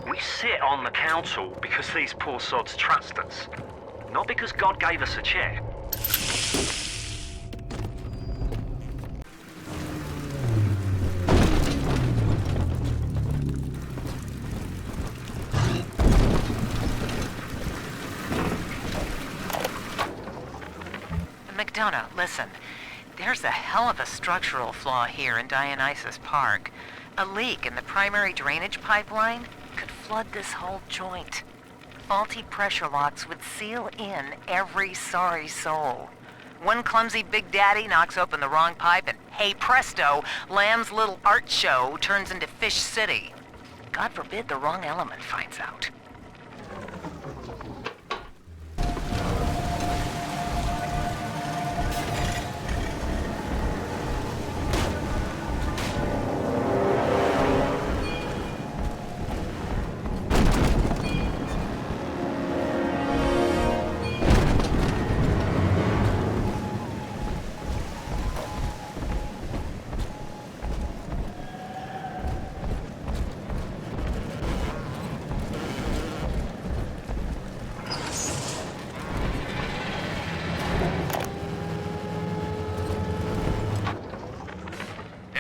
We sit on the council because these poor sods trust us, not because God gave us a chair. McDonough, listen. There's a hell of a structural flaw here in Dionysus Park. A leak in the primary drainage pipeline could flood this whole joint. Faulty pressure locks would seal in every sorry soul. One clumsy Big Daddy knocks open the wrong pipe and, hey presto, Lamb's little art show turns into Fish City. God forbid the wrong element finds out.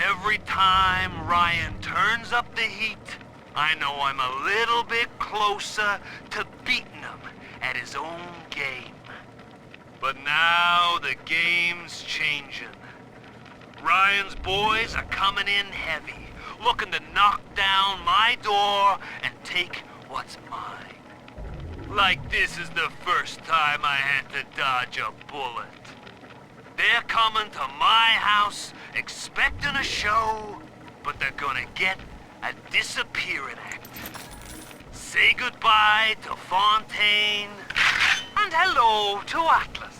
Every time Ryan turns up the heat, I know I'm a little bit closer to beating him at his own game. But now the game's changing. Ryan's boys are coming in heavy, looking to knock down my door and take what's mine. Like this is the first time I had to dodge a bullet. They're coming to my house expecting a show, but they're gonna get a disappearing act. Say goodbye to Fontaine, and hello to Atlas.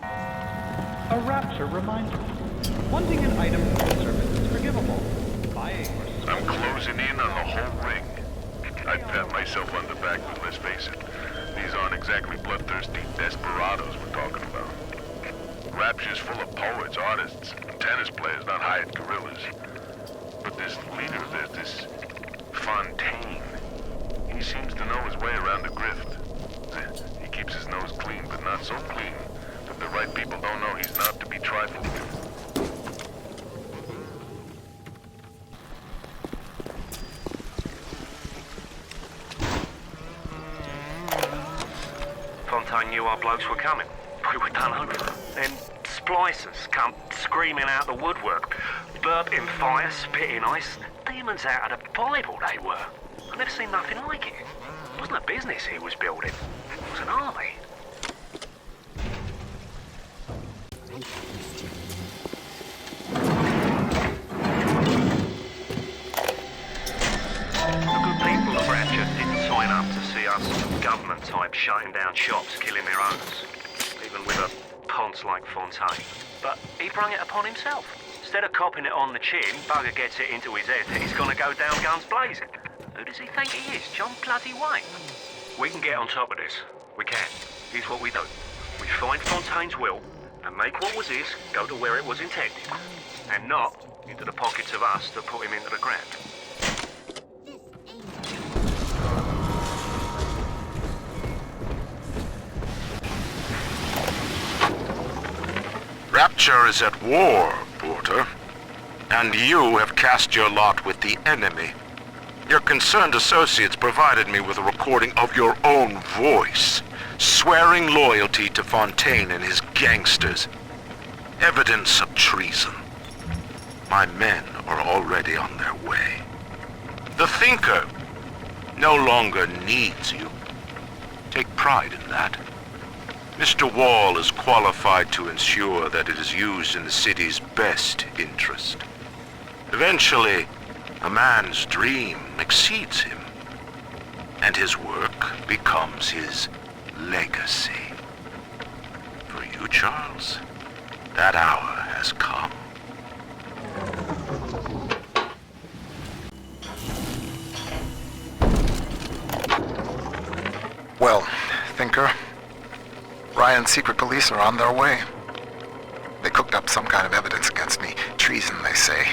A Rapture reminder. Wanting an item from the service is forgivable. Buying or I'm closing in on the whole ring. I'd pat myself on the back, but let's face it, these aren't exactly bloodthirsty desperados we're talking about. Rapture's full of poets, artists, and tennis players, not hired guerrillas. But this leader, there's this Fontaine. He seems to know his way around the grift. He keeps his nose clean, but not so clean that the right people don't know he's not to be trifled with. Fontaine knew our blokes were coming. We were done over. Then splicers come screaming out the woodwork. Burping fire, spitting ice. Demons out of the Bible they were. I've never seen nothing like it. It wasn't a business he was building. It was an army. The good people of Rapture didn't sign up to see us government types shutting down shops, killing their owners. Even with a ponce like Fontaine. But he brung it upon himself. Instead of copping it on the chin, bugger gets it into his head that he's gonna go down guns blazing. Who does he think he is? John bloody Wayne? We can get on top of this. We can. Here's what we do. We find Fontaine's will and make what was his go to where it was intended. And not into the pockets of us that put him into the ground. Rapture is at war, Porter. And you have cast your lot with the enemy. Your concerned associates provided me with a recording of your own voice, swearing loyalty to Fontaine and his gangsters. Evidence of treason. My men are already on their way. The Thinker no longer needs you. Take pride in that. Mr. Wall is qualified to ensure that it is used in the city's best interest. Eventually, a man's dream exceeds him, and his work becomes his legacy. For you, Charles, that hour has come. Well, Thinker, Ryan's secret police are on their way. They cooked up some kind of evidence against me. Treason, they say.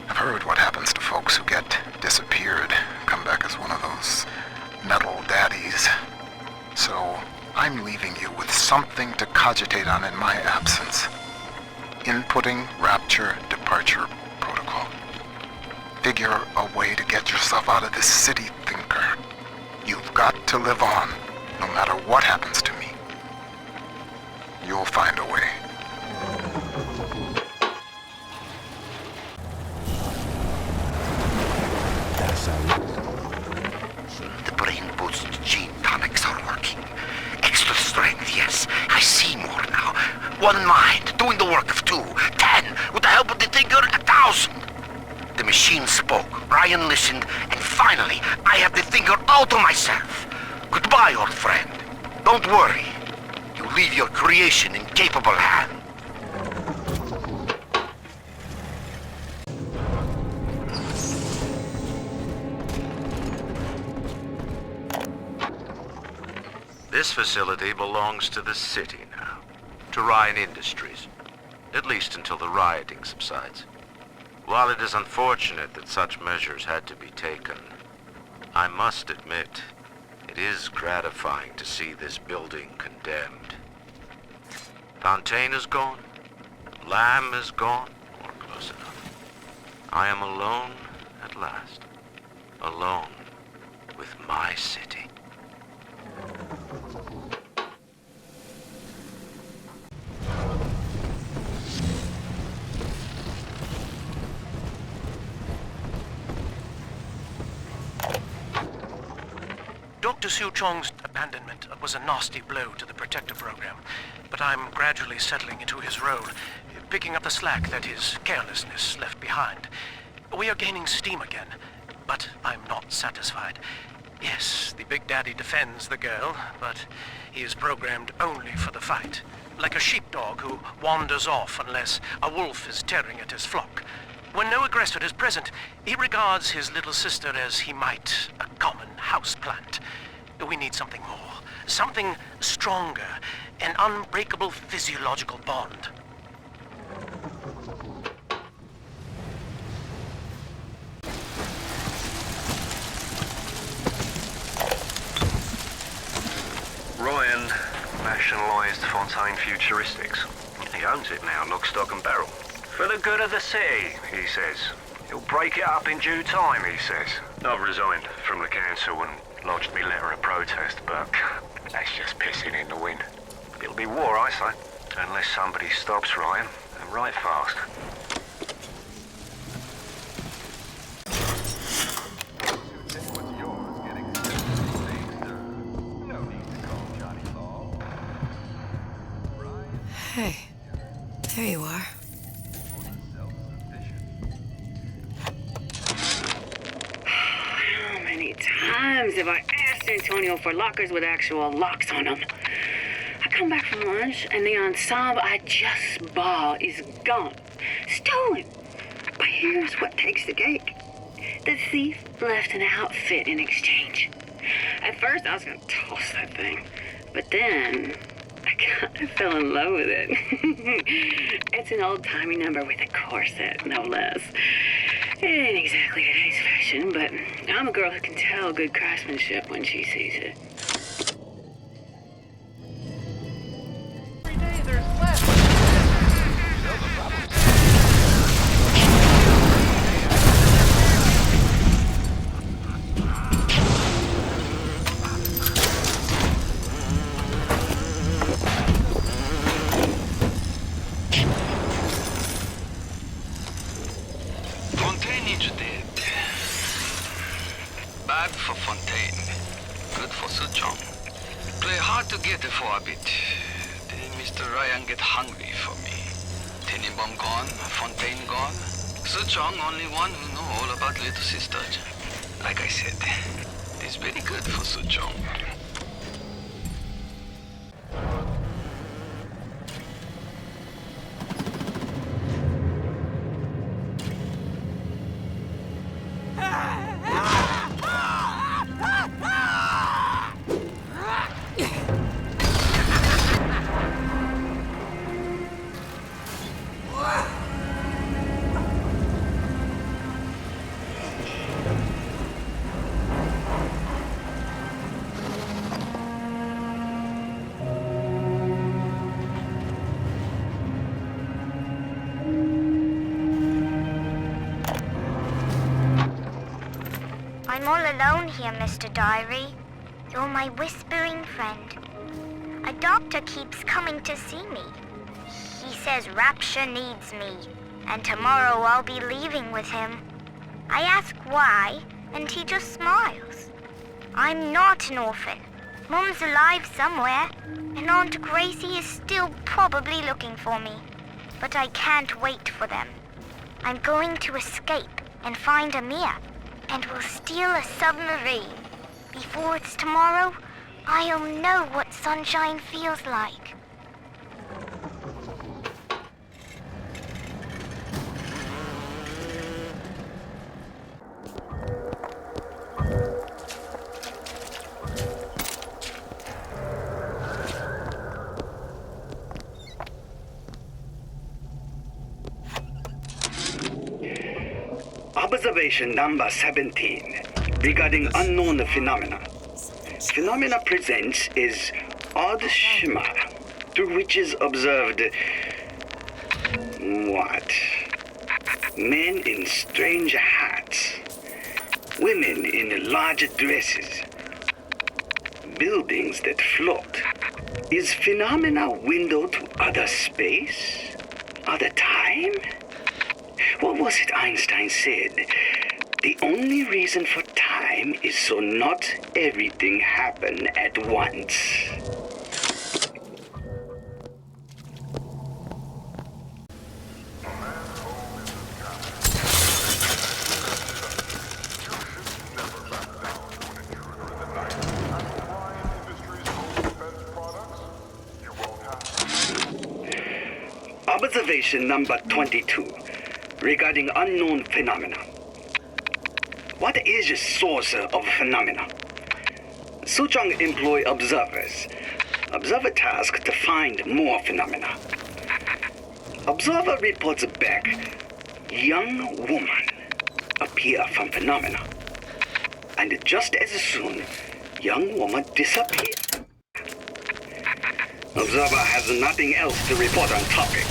I've heard what happens to folks who get disappeared, come back as one of those metal daddies. So, I'm leaving you with something to cogitate on in my absence. Inputting Rapture Departure Protocol. Figure a way to get yourself out of this city, Thinker. You've got to live on, no matter what happens to me. You'll find a way. The brain boost gene tonics are working. Extra strength, yes. I see more now. One mind, doing the work of 2. 10, with the help of the Thinker, 1,000. The machine spoke, Ryan listened, and finally, I have the Thinker all to myself. Goodbye, old friend. Don't worry. You leave your creation in capable hands. This facility belongs to the city now, to Ryan Industries, at least until the rioting subsides. While it is unfortunate that such measures had to be taken, I must admit, it is gratifying to see this building condemned. Fontaine is gone, Lamb is gone, or close enough. I am alone at last, alone with my city. Dr. Siu Chong's abandonment was a nasty blow to the protector program, but I'm gradually settling into his role, picking up the slack that his carelessness left behind. We are gaining steam again, but I'm not satisfied. Yes, the Big Daddy defends the girl, but he is programmed only for the fight, like a sheepdog who wanders off unless a wolf is tearing at his flock. When no aggressor is present, he regards his little sister as he might a common houseplant. We need something more, something stronger, an unbreakable physiological bond. Ryan nationalised Fontaine Futuristics. He owns it now, lock, stock and barrel. For the good of the city, he says. He'll break it up in due time, he says. I've resigned from the council and lodged me letter of protest, but that's just pissing in the wind. It'll be war, I say, unless somebody stops Ryan, and right fast. Hey, there you are. How many times have I asked Antonio for lockers with actual locks on them? I come back from lunch and the ensemble I just bought is gone. Stolen. But here's what takes the cake. The thief left an outfit in exchange. At first I was gonna toss that thing, but then I kind of fell in love with it. It's an old-timey number with a corset, no less. It ain't exactly today's fashion, but I'm a girl who can tell good craftsmanship when she sees it. Every day there's less. Suchong. Play hard to get for a bit. Then Mr. Ryan get hungry for me. Tenenbaum gone, Fontaine gone. Suchong only one who know all about little sister. Like I said, it's very good for Suchong. I'm all alone here, Mr. Diary. You're my whispering friend. A doctor keeps coming to see me. He says Rapture needs me, and tomorrow I'll be leaving with him. I ask why, and he just smiles. I'm not an orphan. Mum's alive somewhere, and Aunt Gracie is still probably looking for me. But I can't wait for them. I'm going to escape and find Amir, and we'll steal a submarine. Before it's tomorrow, I'll know what sunshine feels like. Observation number 17 regarding unknown phenomena. Phenomena presents is odd shimmer through which is observed what? Men in strange hats, women in large dresses, buildings that float. Is phenomena window to other space? Other time? What was it Einstein said? The only reason for time is so not everything happen at once. Observation number 22 regarding unknown phenomena. What is the source of phenomena? Suchong employ observers. Observer task to find more phenomena. Observer reports back. Young woman appear from phenomena. And just as soon, young woman disappear. Observer has nothing else to report on topic.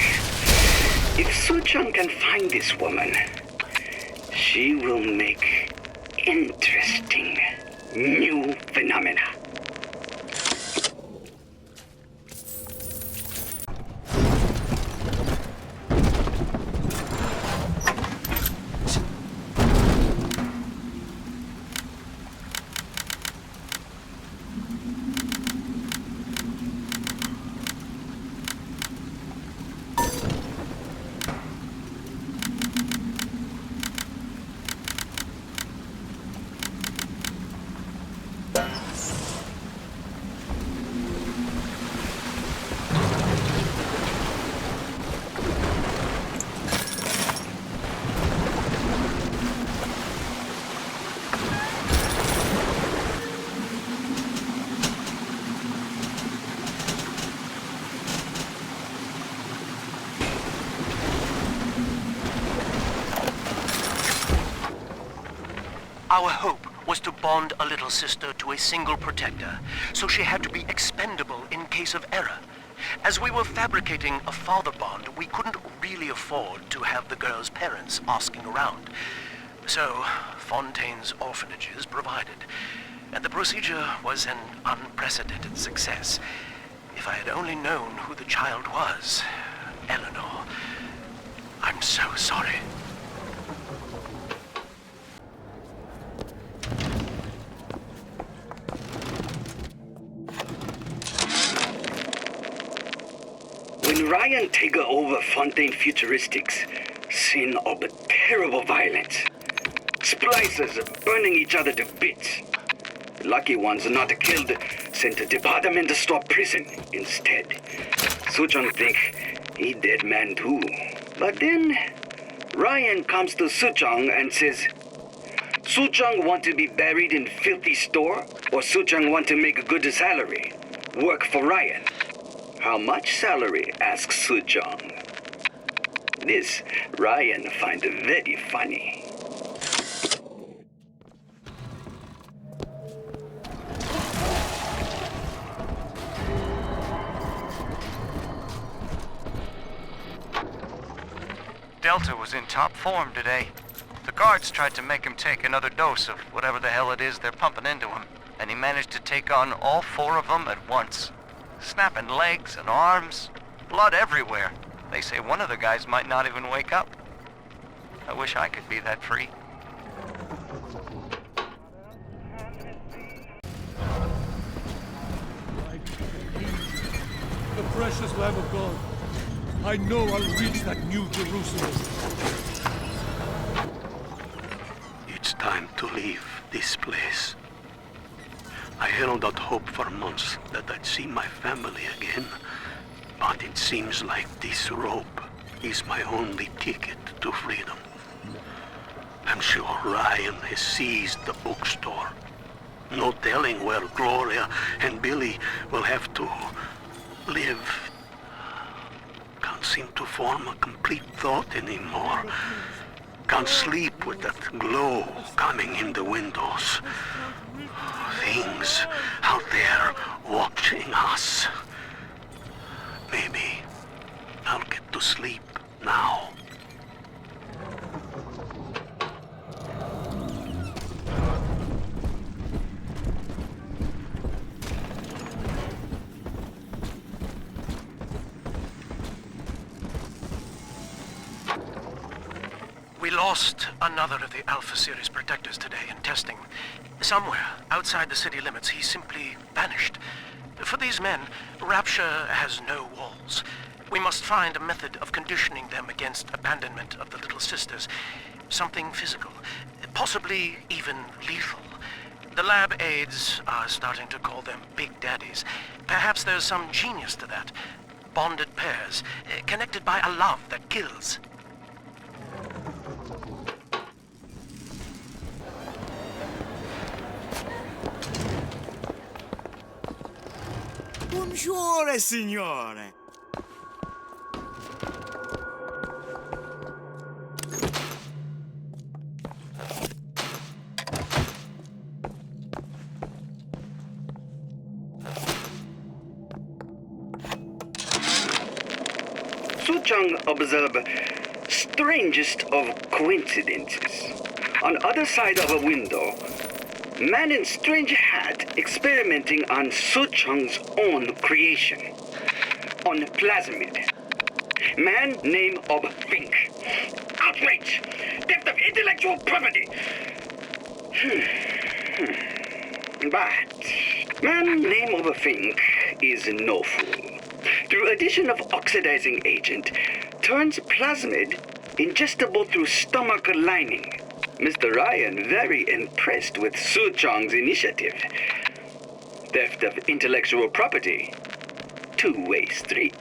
If Suchong can find this woman, she will make interesting new phenomena. Our hope was to bond a little sister to a single protector, so she had to be expendable in case of error. As we were fabricating a father bond, we couldn't really afford to have the girl's parents asking around. So, Fontaine's orphanages provided, and the procedure was an unprecedented success. If I had only known who the child was, Eleanor, I'm so sorry. Ryan take over Fontaine Futuristics, scene of terrible violence. Splicers burning each other to bits. Lucky ones not killed, sent to department store prison instead. Suchong think he dead man too. But then Ryan comes to Suchong and says, Suchong want to be buried in filthy store, or Suchong want to make a good salary, work for Ryan. How much salary? Asks Suchong. This Ryan find very funny. Delta was in top form today. The guards tried to make him take another dose of whatever the hell it is they're pumping into him, and he managed to take on all 4 of them at once. Snapping legs and arms, blood everywhere. They say one of the guys might not even wake up. I wish I could be that free. The precious Lamb of God. I know I'll reach that new Jerusalem. It's time to leave this place. I held out hope for months that I'd see my family again, but it seems like this rope is my only ticket to freedom. I'm sure Ryan has seized the bookstore. No telling where Gloria and Billy will have to live. Can't seem to form a complete thought anymore. Can't sleep with that glow coming in the windows. Things out there watching us. Maybe I'll get to sleep now. We lost another of the Alpha Series protectors today in testing. Somewhere outside the city limits, he simply vanished. For these men, Rapture has no walls. We must find a method of conditioning them against abandonment of the Little Sisters. Something physical, possibly even lethal. The lab aides are starting to call them Big Daddies. Perhaps there's some genius to that. Bonded pairs, connected by a love that kills. Buongiorno, signore. Suchong observe strangest of coincidences. On other side of a window, man in strange hat experimenting on Suchong's own creation. On plasmid. Man name of Fink. Outrage! Theft of intellectual property! But man name of Fink is no fool. Through addition of oxidizing agent, turns plasmid ingestible through stomach lining. Mr. Ryan very impressed with Suchong's initiative. Theft of intellectual property, two-way street.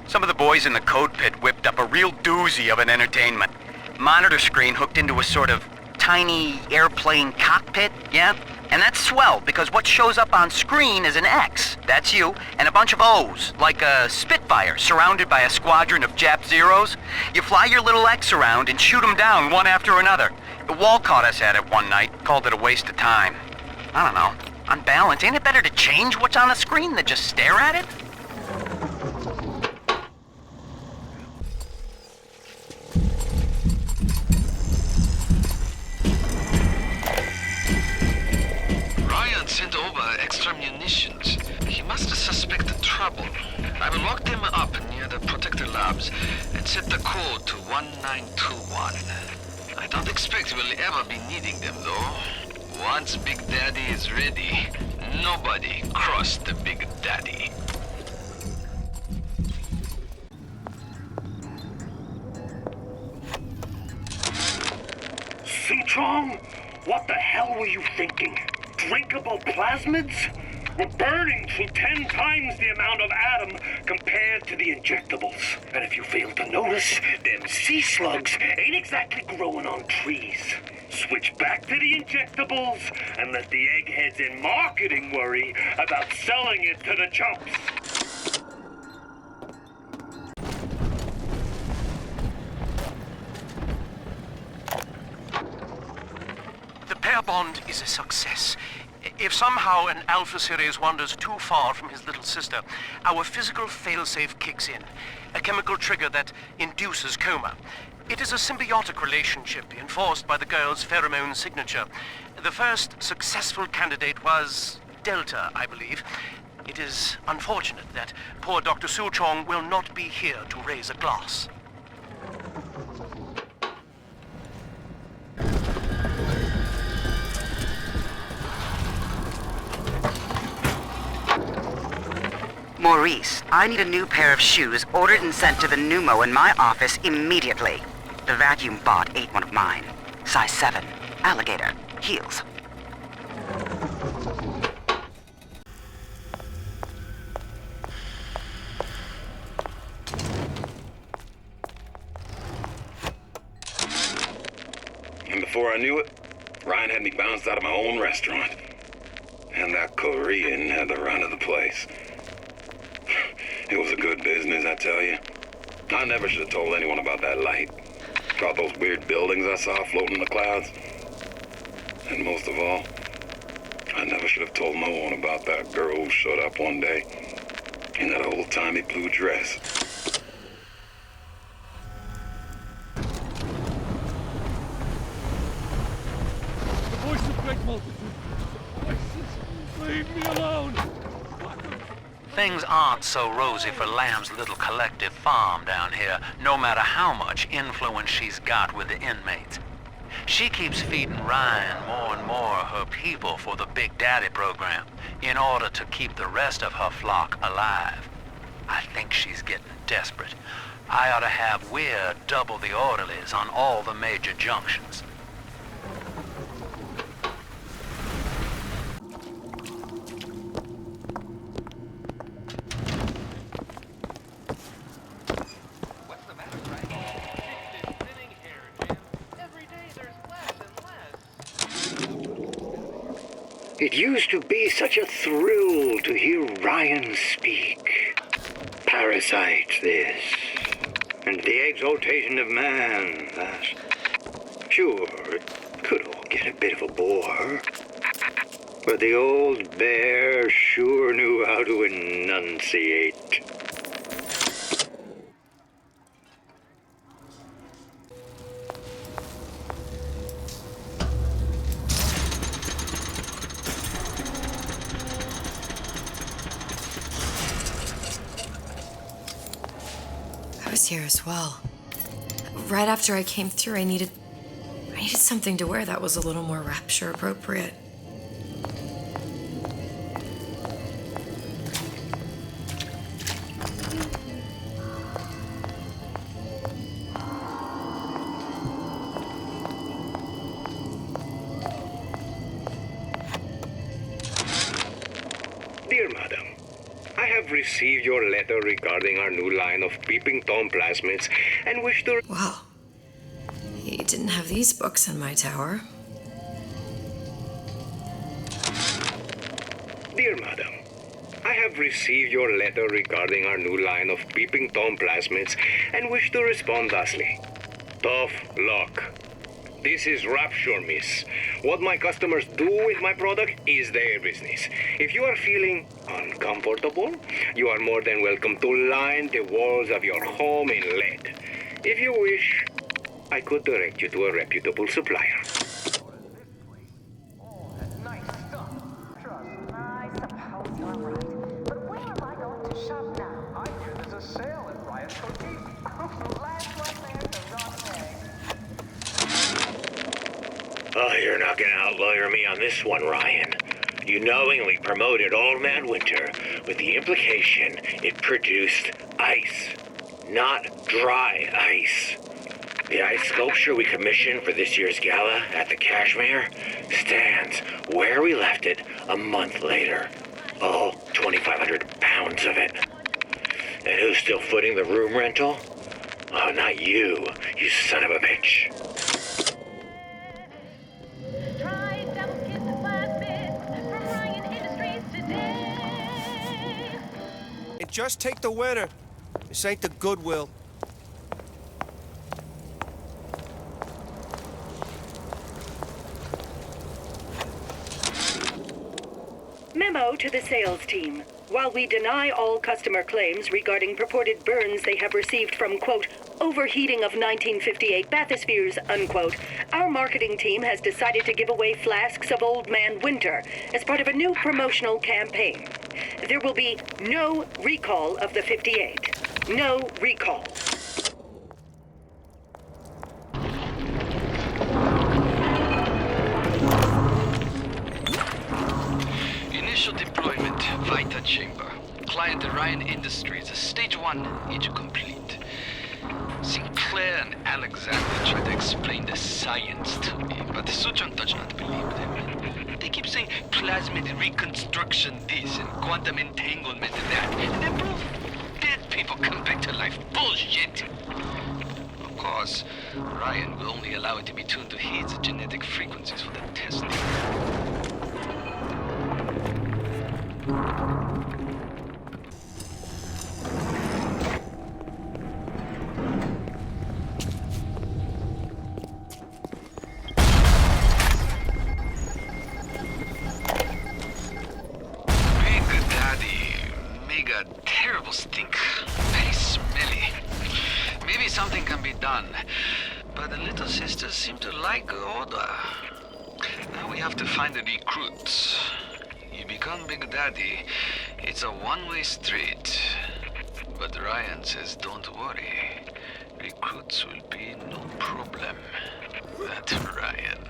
Some of the boys in the code pit whipped up a real doozy of an entertainment. Monitor screen hooked into a sort of tiny airplane cockpit, yeah? And that's swell, because what shows up on screen is an X, that's you, and a bunch of O's, like a Spitfire surrounded by a squadron of Jap Zeros. You fly your little X around and shoot them down one after another. The wall caught us at it one night, called it a waste of time. I don't know. On balance, ain't it better to change what's on the screen than just stare at it? Sent over extra munitions. He must have suspected trouble. I've locked him up near the protector labs and set the code to 1921. I don't expect we'll ever be needing them, though. Once Big Daddy is ready, nobody cross the Big Daddy. Suchong, what the hell were you thinking? Drinkable plasmids? We're burning through 10 times the amount of atom compared to the injectables. And if you fail to notice, them sea slugs ain't exactly growing on trees. Switch back to the injectables and let the eggheads in marketing worry about selling it to the chumps. The pair bond is a success. If somehow an Alpha Series wanders too far from his little sister, our physical failsafe kicks in, a chemical trigger that induces coma. It is a symbiotic relationship enforced by the girl's pheromone signature. The first successful candidate was Delta, I believe. It is unfortunate that poor Dr. Suchong will not be here to raise a glass. Maurice, I need a new pair of shoes ordered and sent to the pneumo in my office immediately. The vacuum bot ate one of mine. Size 7. Alligator. Heels. And before I knew it, Ryan had me bounced out of my own restaurant. And that Korean had the run of the place. It was a good business, I tell you. I never should have told anyone about that light. About those weird buildings I saw floating in the clouds. And most of all, I never should have told no one about that girl who showed up one day in that old-timey blue dress. The voice of great multitude. Voices, leave me alone. Things aren't so rosy for Lamb's little collective farm down here, no matter how much influence she's got with the inmates. She keeps feeding Ryan more and more of her people for the Big Daddy program in order to keep the rest of her flock alive. I think she's getting desperate. I ought to have Weir double the orderlies on all the major junctions. It used to be such a thrill to hear Ryan speak. Parasite, this. And the exaltation of man, that. Sure, it could all get a bit of a bore. But the old bear sure knew how to enunciate. I was here as well. Right after I came through, I needed something to wear that was a little more rapture appropriate. Dear Madam, I have received your letter regarding our new line of peeping Tom plasmids and wish to... Wow. You didn't have these books in my tower. Dear Madam, I have received your letter regarding our new line of peeping Tom plasmids and wish to respond thusly. Tough luck. This is Rapture, miss. What my customers do with my product is their business. If you are feeling uncomfortable, you are more than welcome to line the walls of your home in lead. If you wish, I could direct you to a reputable supplier. I suppose you're right. But where am I going to shop now? I hear there's a sale at Riot Boutique. Oh, you're not gonna outlawyer me on this one, Ryan. You knowingly promoted Old Man Winter with the implication it produced ice, not dry ice. The ice sculpture we commissioned for this year's gala at the Cashmere stands where we left it a month later. All 2,500 pounds of it. And who's still footing the room rental? Oh, not you, you son of a bitch. And just take the winner. This ain't the Goodwill. Memo to the sales team. While we deny all customer claims regarding purported burns they have received from, quote, overheating of 1958 bathyspheres, unquote, our marketing team has decided to give away flasks of Old Man Winter as part of a new promotional campaign. There will be no recall of the 58. No recall. Initial deployment, Vita Chamber. Client Ryan Industries, stage 1, is complete. Sinclair and Alexander tried to explain the science to me, but Suchong does not believe them. They keep saying plasmid reconstruction this and quantum entanglement that, and then proof dead people come back to life. Bullshit! Of course, Ryan will only allow it to be tuned to his genetic frequencies for the testing. Terrible stink. Very smelly. Maybe something can be done. But the little sisters seem to like the order. Now we have to find the recruits. You become Big Daddy, it's a one-way street. But Ryan says don't worry. Recruits will be no problem. That Ryan.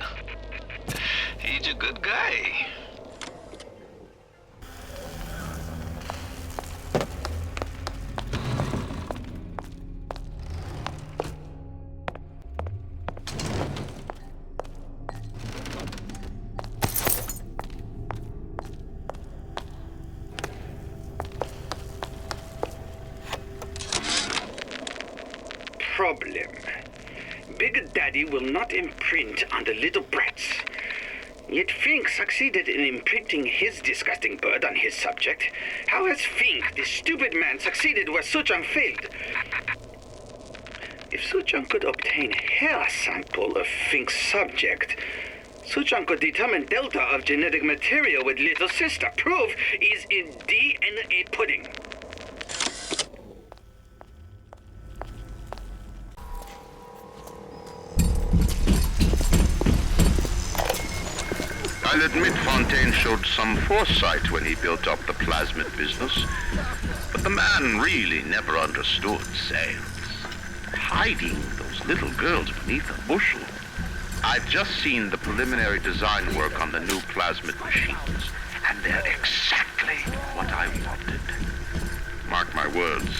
He's a good guy. Problem. Big Daddy will not imprint on the little brats. Yet Fink succeeded in imprinting his disgusting bird on his subject. How has Fink, this stupid man, succeeded where Suchong failed? If Suchong could obtain hair sample of Fink's subject, Suchong could determine delta of genetic material with little sister. Proof is in DNA pudding. I'll admit Fontaine showed some foresight when he built up the plasmid business, but the man really never understood sales. Hiding those little girls beneath a bushel. I've just seen the preliminary design work on the new plasmid machines, and they're exactly what I wanted. Mark my words,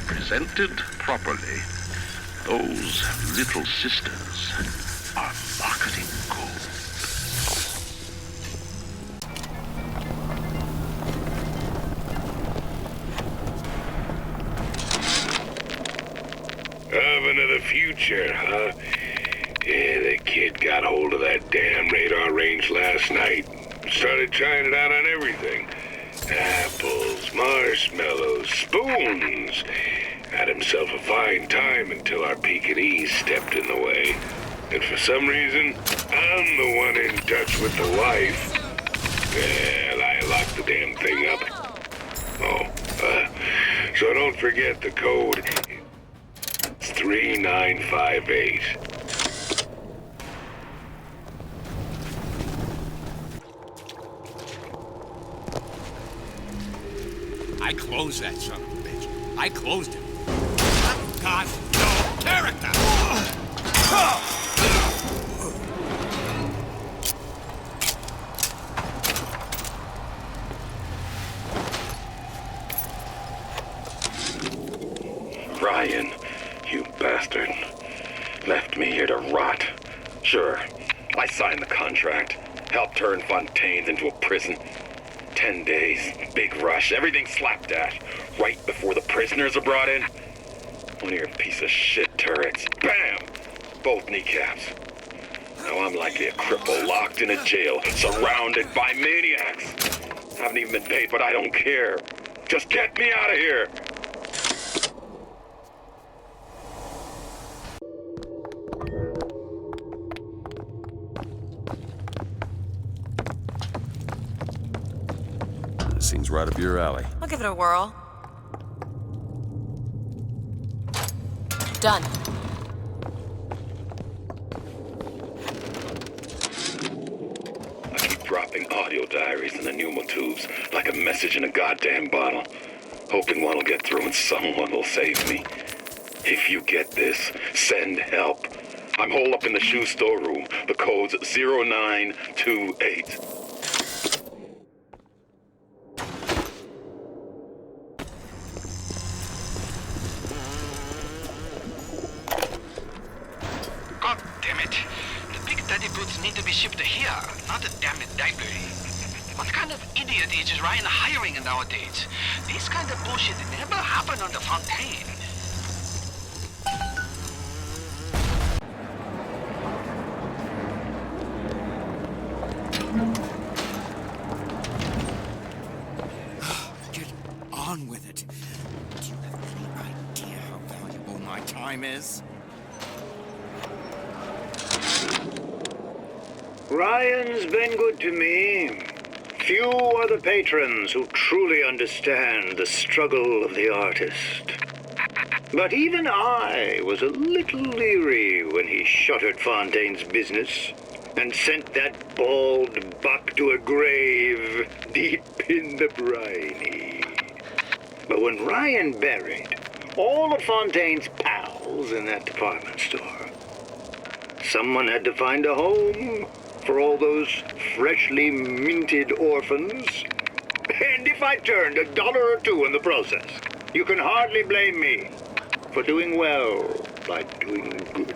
presented properly, those little sisters are marketing gold. Oven of the future, huh? Yeah, the kid got hold of that damn radar range last night. Started trying it out on everything. Apples, marshmallows, spoons. Had himself a fine time until our Pekingese stepped in the way. And for some reason, I'm the one in touch with the wife. Well, I locked the damn thing up. So don't forget the code. It's 3958. I closed that son of a bitch. I closed him. Got no character! sure. I signed the contract. Helped turn Fontaine's into a prison. 10 days, big rush, everything slapped at. Right before the prisoners are brought in. One of your piece of shit turrets. Bam! Both kneecaps. Now I'm likely a cripple locked in a jail, surrounded by maniacs. Haven't even been paid, but I don't care. Just get me out of here! Seems right up your alley. I'll give it a whirl. Done. I keep dropping audio diaries in the pneumotubes like a message in a goddamn bottle, hoping one will get through and someone will save me. If you get this, send help. I'm holed up in the shoe storeroom. The code's 0928. Need to be shipped here, not a damn library. What kind of idiot is Ryan hiring nowadays? This kind of bullshit never happened on the Fontaine. Get on with it. Do you have any idea how valuable my time is? Ryan's been good to me. Few are the patrons who truly understand the struggle of the artist. But even I was a little leery when he shuttered Fontaine's business and sent that bald buck to a grave deep in the briny. But when Ryan buried all of Fontaine's pals in that department store, someone had to find a home for all those freshly minted orphans. And if I turned $1 or $2 in the process, you can hardly blame me for doing well by doing good.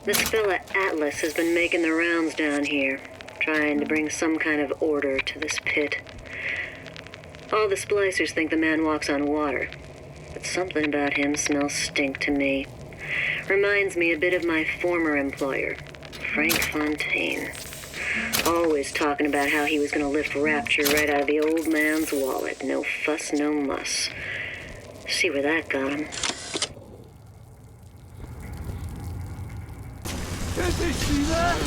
This fella Atlas has been making the rounds down here, trying to bring some kind of order to this pit. All the splicers think the man walks on water, but something about him smells stink to me. Reminds me a bit of my former employer, Frank Fontaine. Always talking about how he was going to lift Rapture right out of the old man's wallet. No fuss, no muss. See where that got him. Can't they see that?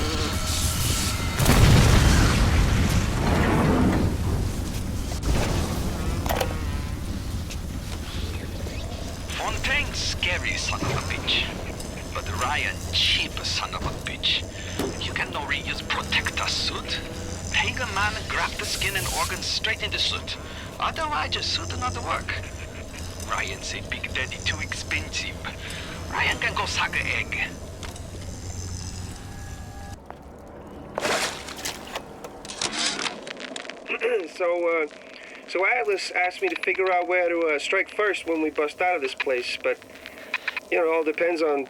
Fontaine's scary son of a bitch. But Ryan cheap son of a bitch. You can no reuse protector suit. Pagan man grab the skin and organs straight in the suit. Otherwise the suit not work. Ryan say Big Daddy too expensive. Ryan can go suck an egg. So Atlas asked me to figure out where to strike first when we bust out of this place, but, it all depends on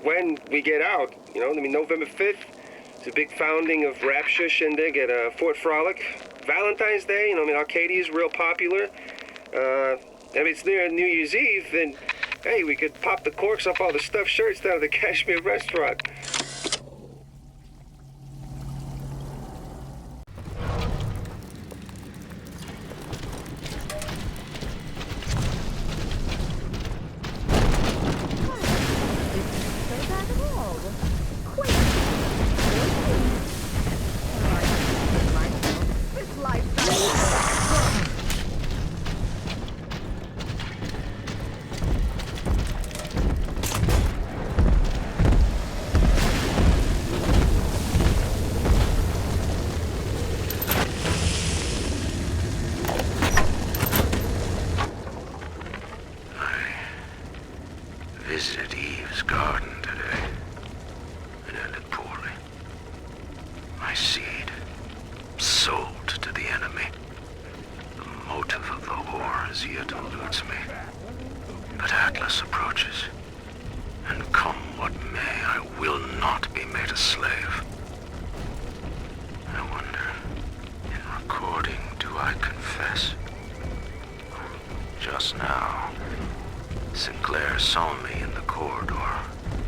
when we get out, November 5th is a big founding of Rapture shindig at Fort Frolic. Valentine's Day, Arcadia's real popular. If it's near New Year's Eve, then, hey, we could pop the corks off all the stuffed shirts down at the Kashmir restaurant. seed, sold to the enemy. The motive of the whore as yet eludes me. But Atlas approaches, and come what may, I will not be made a slave. I wonder, in recording, do I confess? Just now, Sinclair saw me in the corridor,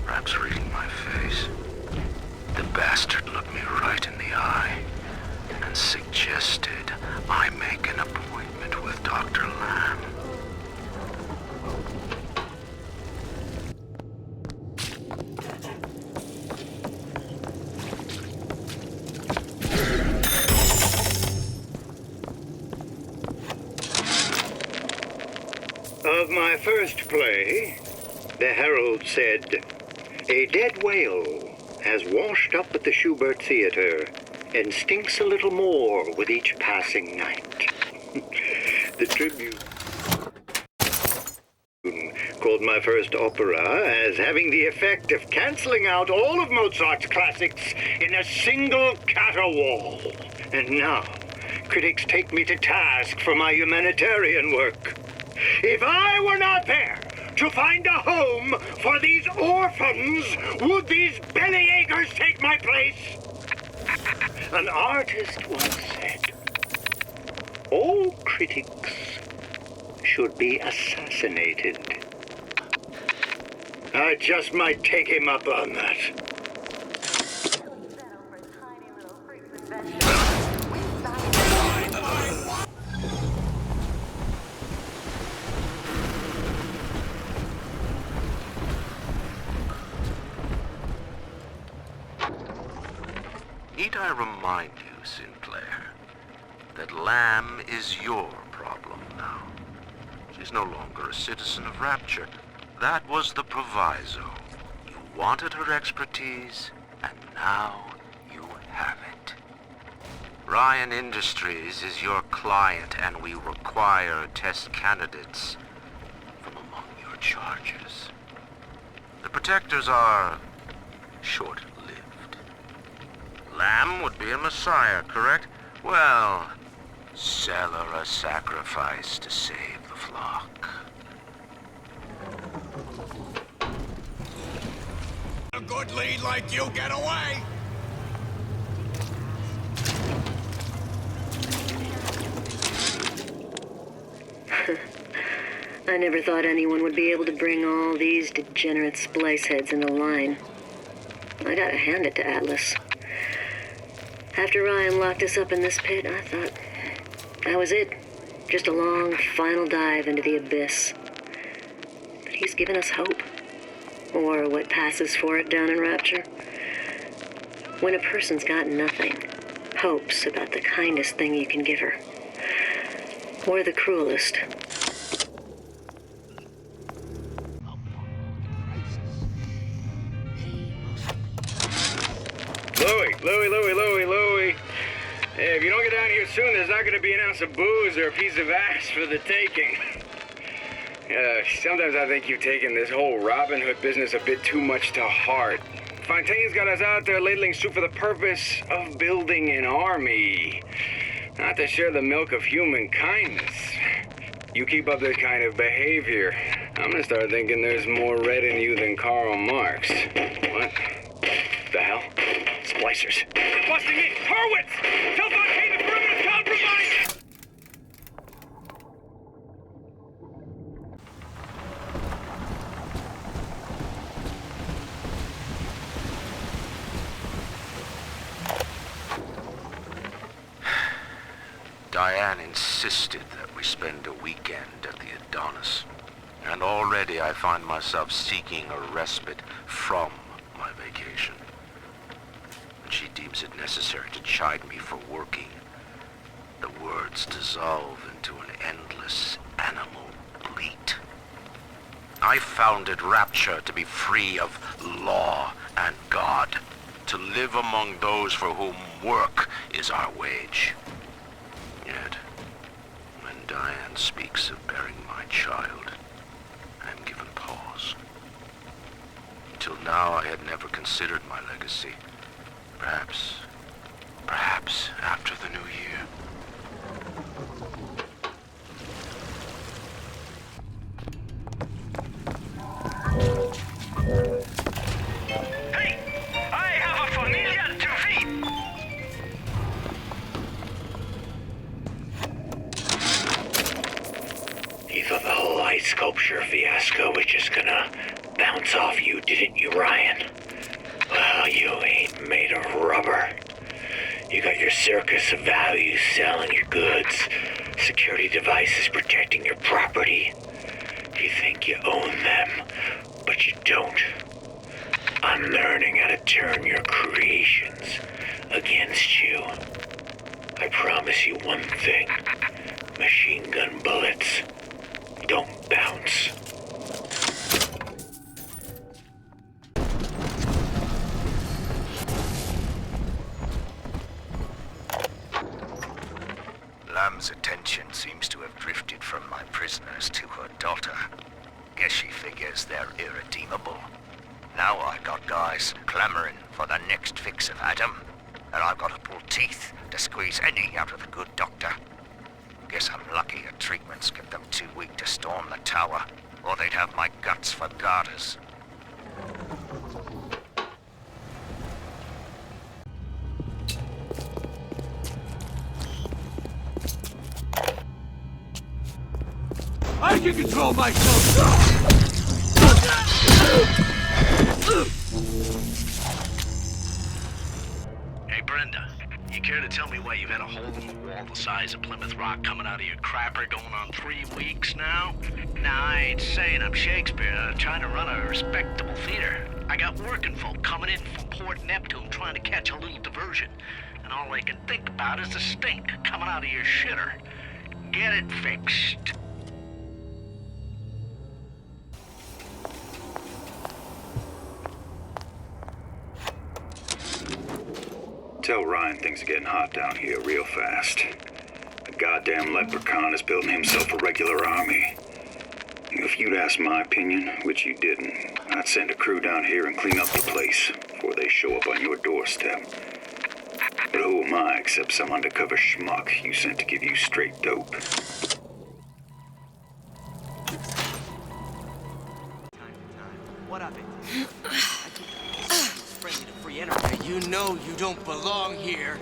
perhaps reading my face. The bastard looked me right in the eye and suggested I make an appointment with Dr. Lamb. Of my first play, the Herald said, "A dead whale has washed up at the Schubert Theater and stinks a little more with each passing night." The Tribune called my first opera as having the effect of canceling out all of Mozart's classics in a single caterwaul. And now, critics take me to task for my humanitarian work. If I were not there to find a home for these orphans, would these bellyachers take my place? An artist once said, all critics should be assassinated. I just might take him up on that. Need I remind you, Sinclair, that Lamb is your problem now? She's no longer a citizen of Rapture. That was the proviso. You wanted her expertise, and now you have it. Ryan Industries is your client, and we require test candidates from among your charges. The protectors are short-lived. Lamb would be a messiah, correct? Well, sell her a sacrifice to save the flock. A good lead like you get away! I never thought anyone would be able to bring all these degenerate splice heads into line. I gotta hand it to Atlas. After Ryan locked us up in this pit, I thought that was it. Just a long, final dive into the abyss. But he's given us hope. Or what passes for it down in Rapture. When a person's got nothing, hope's about the kindest thing you can give her. Or the cruelest. Louie. Hey, if you don't get down here soon, there's not going to be an ounce of booze or a piece of ass for the taking. Sometimes I think you've taken this whole Robin Hood business a bit too much to heart. Fontaine's got us out there ladling soup for the purpose of building an army, not to share the milk of human kindness. You keep up this kind of behavior, I'm gonna start thinking there's more red in you than Karl Marx. What the hell? Splicers. They're busting in! Hurwitz! Tell Fontaine the perimeter's compromised! Diane insisted that we spend a weekend at the Adonis, and already I find myself seeking a respite from my vacation. When she deems it necessary to chide me for working, the words dissolve into an endless animal bleat. I founded Rapture to be free of law and God, to live among those for whom work is our wage. Yet, when Diane speaks of bearing my child, I am given pause. Till now I had never considered my legacy. Perhaps Perhaps after the new year. Hey! I have a familia to feed! You thought the whole ice sculpture fiasco was just gonna bounce off you, didn't you, Ryan? Well, you ain't made of rubber. You got your circus of values selling your goods, security devices protecting your property. You think you own them, but you don't. I'm learning how to turn your creations against you. I promise you one thing. Machine gun bullets don't bounce. Lamb's attention seems to have drifted from my prisoners to her daughter. Guess she figures they're irredeemable. Now I got guys clamoring for the next fix of Adam, and I've got to pull teeth to squeeze any out of the good doctor. Guess I'm lucky her treatments kept them too weak to storm the tower, or they'd have my guts for garters. I can control myself! Hey, Brenda, you care to tell me why you've had a hole in the wall the size of Plymouth Rock coming out of your crapper going on 3 weeks now? Now, I ain't saying I'm Shakespeare. I'm trying to run a respectable theater. I got working folk coming in from Port Neptune trying to catch a little diversion. And all they can think about is the stink coming out of your shitter. Get it fixed. Tell Ryan things are getting hot down here real fast. The goddamn leprechaun is building himself a regular army. If you'd asked my opinion, which you didn't, I'd send a crew down here and clean up the place before they show up on your doorstep. But who am I except some undercover schmuck you sent to give you straight dope? What of it? Free energy. You know you don't belong here.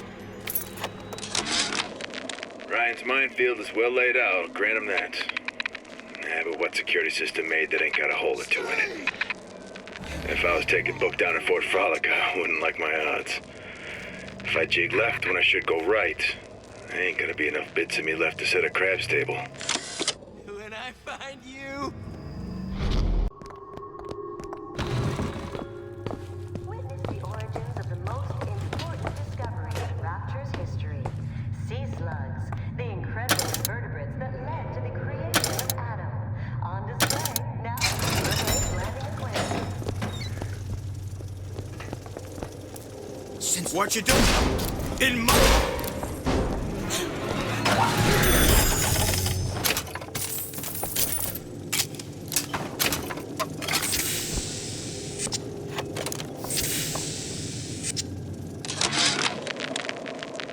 Ryan's minefield is well laid out, I'll grant him that. Yeah, but what security system made that ain't got a hole or two in it? If I was taking book down at Fort Frolic, I wouldn't like my odds. If I jig left when I should go right, there ain't gonna be enough bits of me left to set a crab's table. When I find you... Witness the origins of the most important discovery in Rapture's history. Sea slugs, the incredible invertebrates that led to the creation of Adam. On display now at Landing Aquarium. Since what you doing? In my...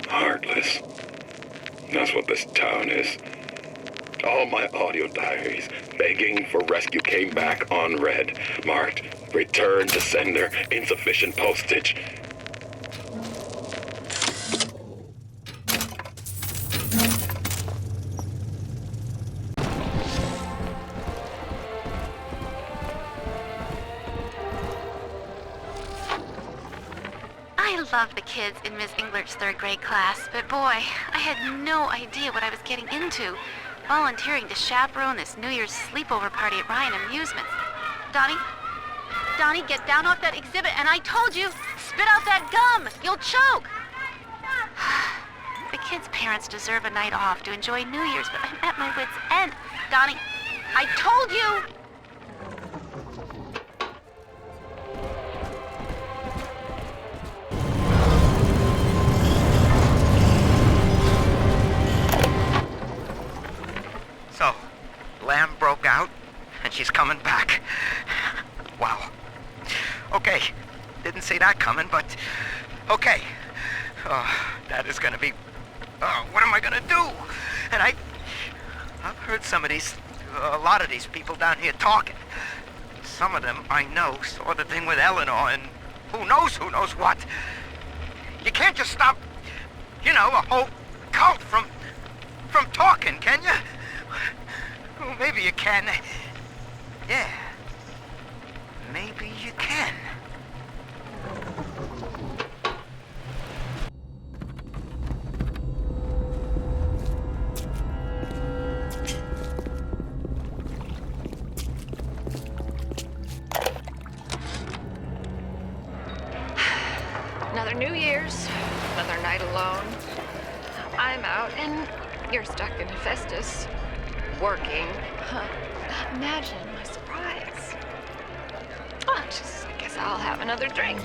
Heartless. That's what this town is. All my audio diaries begging for rescue came back unread, marked return to sender, insufficient postage. I love the kids in Miss Englert's third grade class, but boy, I had no idea what I was getting into. Volunteering to chaperone this New Year's sleepover party at Ryan Amusements. Donnie, get down off that exhibit, and I told you, spit out that gum! You'll choke! The kids' parents deserve a night off to enjoy New Year's, but I'm at my wit's end. Donnie, I told you! So, Lamb broke out, and she's coming back. Wow. Okay, didn't see that coming, but okay. Oh, that is gonna be... Oh, what am I gonna do? And I've heard a lot of these people down here talking. Some of them I know saw the thing with Eleanor, and who knows what. You can't just stop, a whole cult from talking, can you? Well, maybe you can. Yeah. Maybe you can. Another New Year's, another night alone. I'm out, and you're stuck in Hephaestus, working. Huh. Imagine my surprise. Oh, I guess I'll have another drink.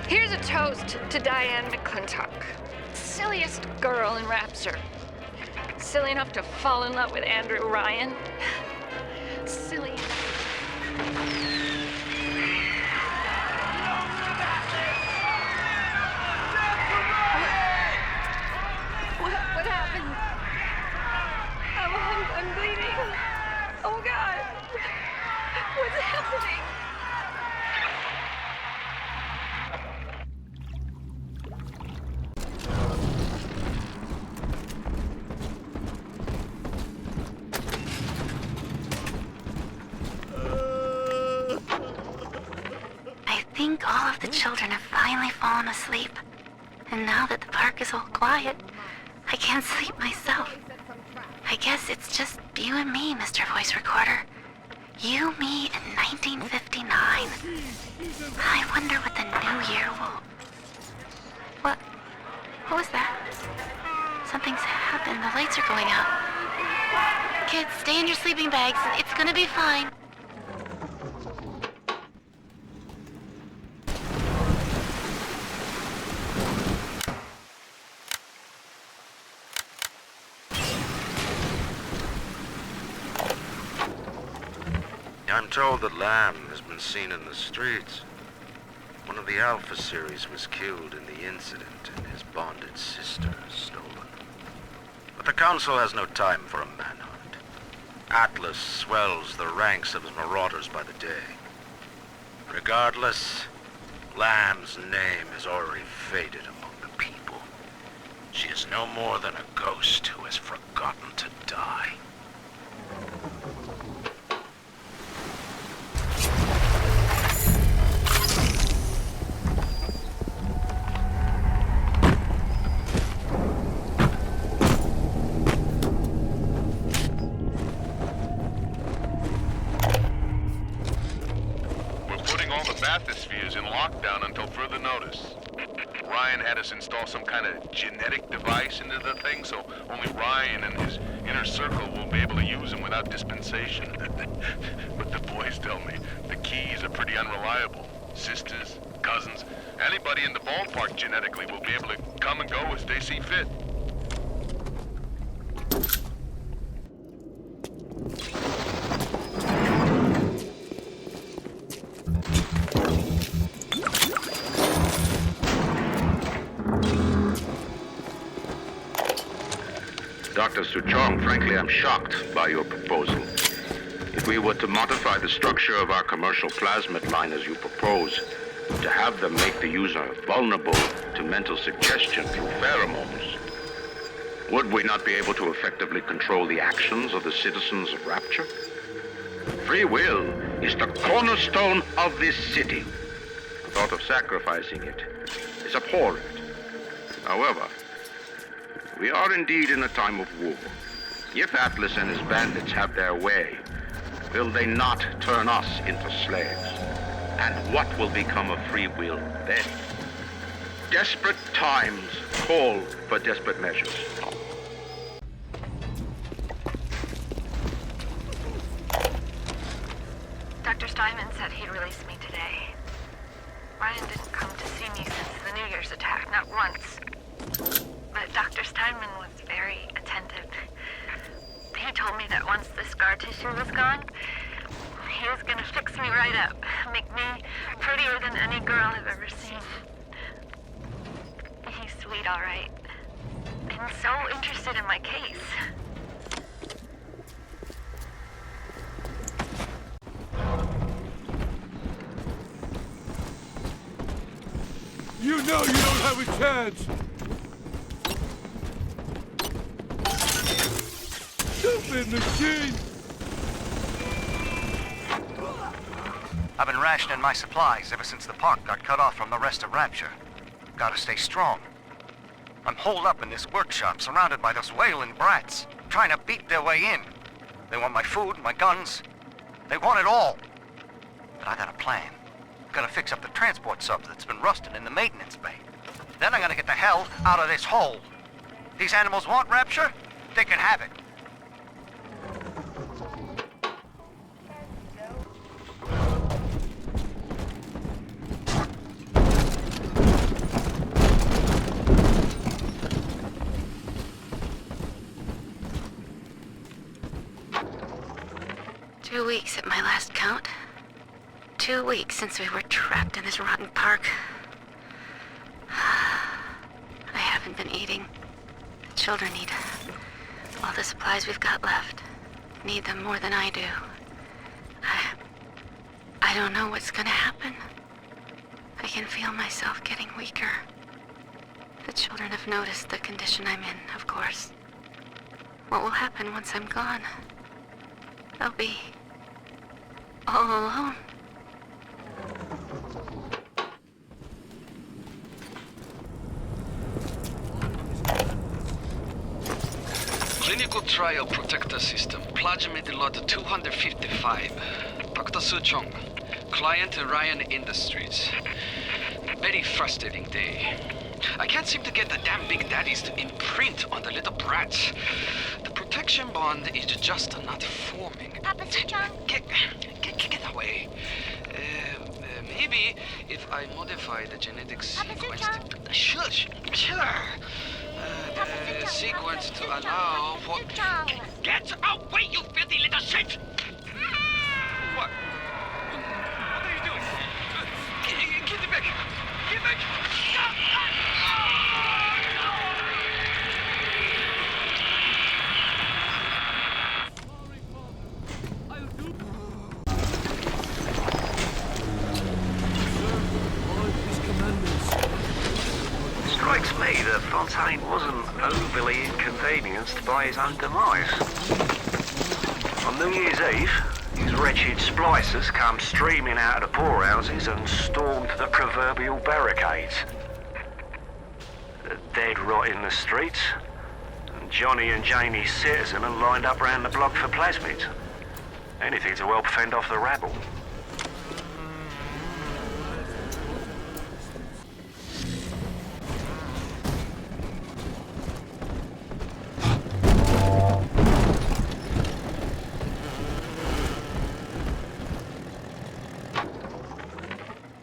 Here's a toast to Diane McClintock, silliest girl in Rapture. Silly enough to fall in love with Andrew Ryan. Silly. What happened? I'm bleeding. Oh, God. What's happening? I think all of the children have finally fallen asleep. And now that the park is all quiet, I can't sleep myself. I guess it's just you and me, Mr. Voice Recorder. You, me, and 1959. I wonder what the new year will... What was that? Something's happened. The lights are going out. Kids, stay in your sleeping bags. It's gonna be fine. I'm told that Lamb has been seen in the streets. One of the Alpha series was killed in the incident, and his bonded sister is stolen. But the Council has no time for a manhunt. Atlas swells the ranks of his marauders by the day. Regardless, Lamb's name is already faded among the people. She is no more than a ghost who has forgotten to die. Bathyspheres in lockdown until further notice. Ryan had us install some kind of genetic device into the thing, so only Ryan and his inner circle will be able to use them without dispensation. But the boys tell me the keys are pretty unreliable. Sisters, cousins, anybody in the ballpark genetically will be able to come and go as they see fit. Dr. Suchong, frankly, I'm shocked by your proposal. If we were to modify the structure of our commercial plasmid line as you propose, to have them make the user vulnerable to mental suggestion through pheromones, would we not be able to effectively control the actions of the citizens of Rapture? Free will is the cornerstone of this city. The thought of sacrificing it is abhorrent. However, we are indeed in a time of war. If Atlas and his bandits have their way, will they not turn us into slaves? And what will become of free will then? Desperate times call for desperate measures. Dr. Steinman said he'd release me today. Ryan didn't come to see me since the New Year's attack, not once. But Dr. Steinman was very attentive. He told me that once the scar tissue was gone, he was gonna fix me right up, make me prettier than any girl I've ever seen. worried, all right. And so interested in my case. You know you don't have a chance! Stupid machine! I've been rationing my supplies ever since the park got cut off from the rest of Rapture. Gotta stay strong. I'm holed up in this workshop, surrounded by those wailing brats, trying to beat their way in. They want my food, my guns. They want it all. But I got a plan. Gotta fix up the transport sub that's been rusting in the maintenance bay. Then I'm gonna get the hell out of this hole. These animals want Rapture? They can have it. 2 weeks at my last count. 2 weeks since we were trapped in this rotten park. I haven't been eating. The children need all the supplies we've got left. Need them more than I do. I don't know what's gonna happen. I can feel myself getting weaker. The children have noticed the condition I'm in, of course. What will happen once I'm gone? They'll be all alone. Clinical Trial Protector System, Plasmid Lot 255. Dr. Suchong, client Ryan Industries. Very frustrating day. I can't seem to get the damn big daddies to imprint on the little brats. The protection bond is just not forming. Papa Suchong? Get away. Maybe if I modify the genetic sequence... Shush! Sure! The sequence to allow for... Get away, you filthy little shit! What? What are you doing? Get it back! Get back! Strikes me that Fontaine wasn't overly inconvenienced by his own demise. On New Year's Eve, his wretched splicers come streaming out of the poorhouses and stormed the proverbial barricades. The dead rot in the streets, and Johnny and Jamie's citizen are lined up round the block for plasmids. Anything to help fend off the rabble.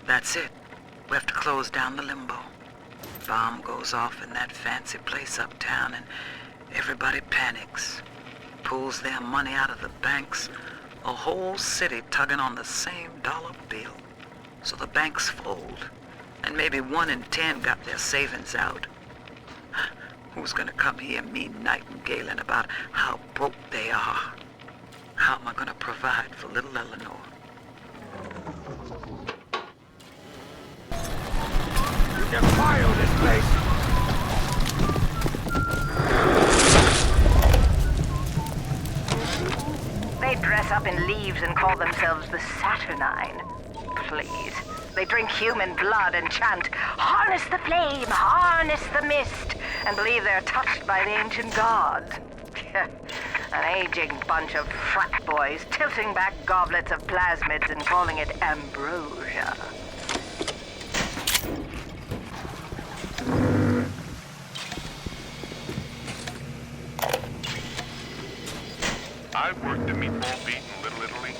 That's it. We have to close down the limbo. Bomb goes off in that fancy place uptown and everybody panics. Pulls their money out of the banks. A whole city tugging on the same dollar bill. So the banks fold. And maybe 1 in 10 got their savings out. Who's gonna come here me nightingaling about how broke they are? How am I gonna provide for little Eleanor? You can fire this place! They dress up in leaves and call themselves the Saturnine. Please. They drink human blood and chant, "Harness the flame, harness the mist," and believe they're touched by the ancient gods. An aging bunch of frat boys tilting back goblets of plasmids and calling it ambrosia. I worked the meatball beat in Little Italy,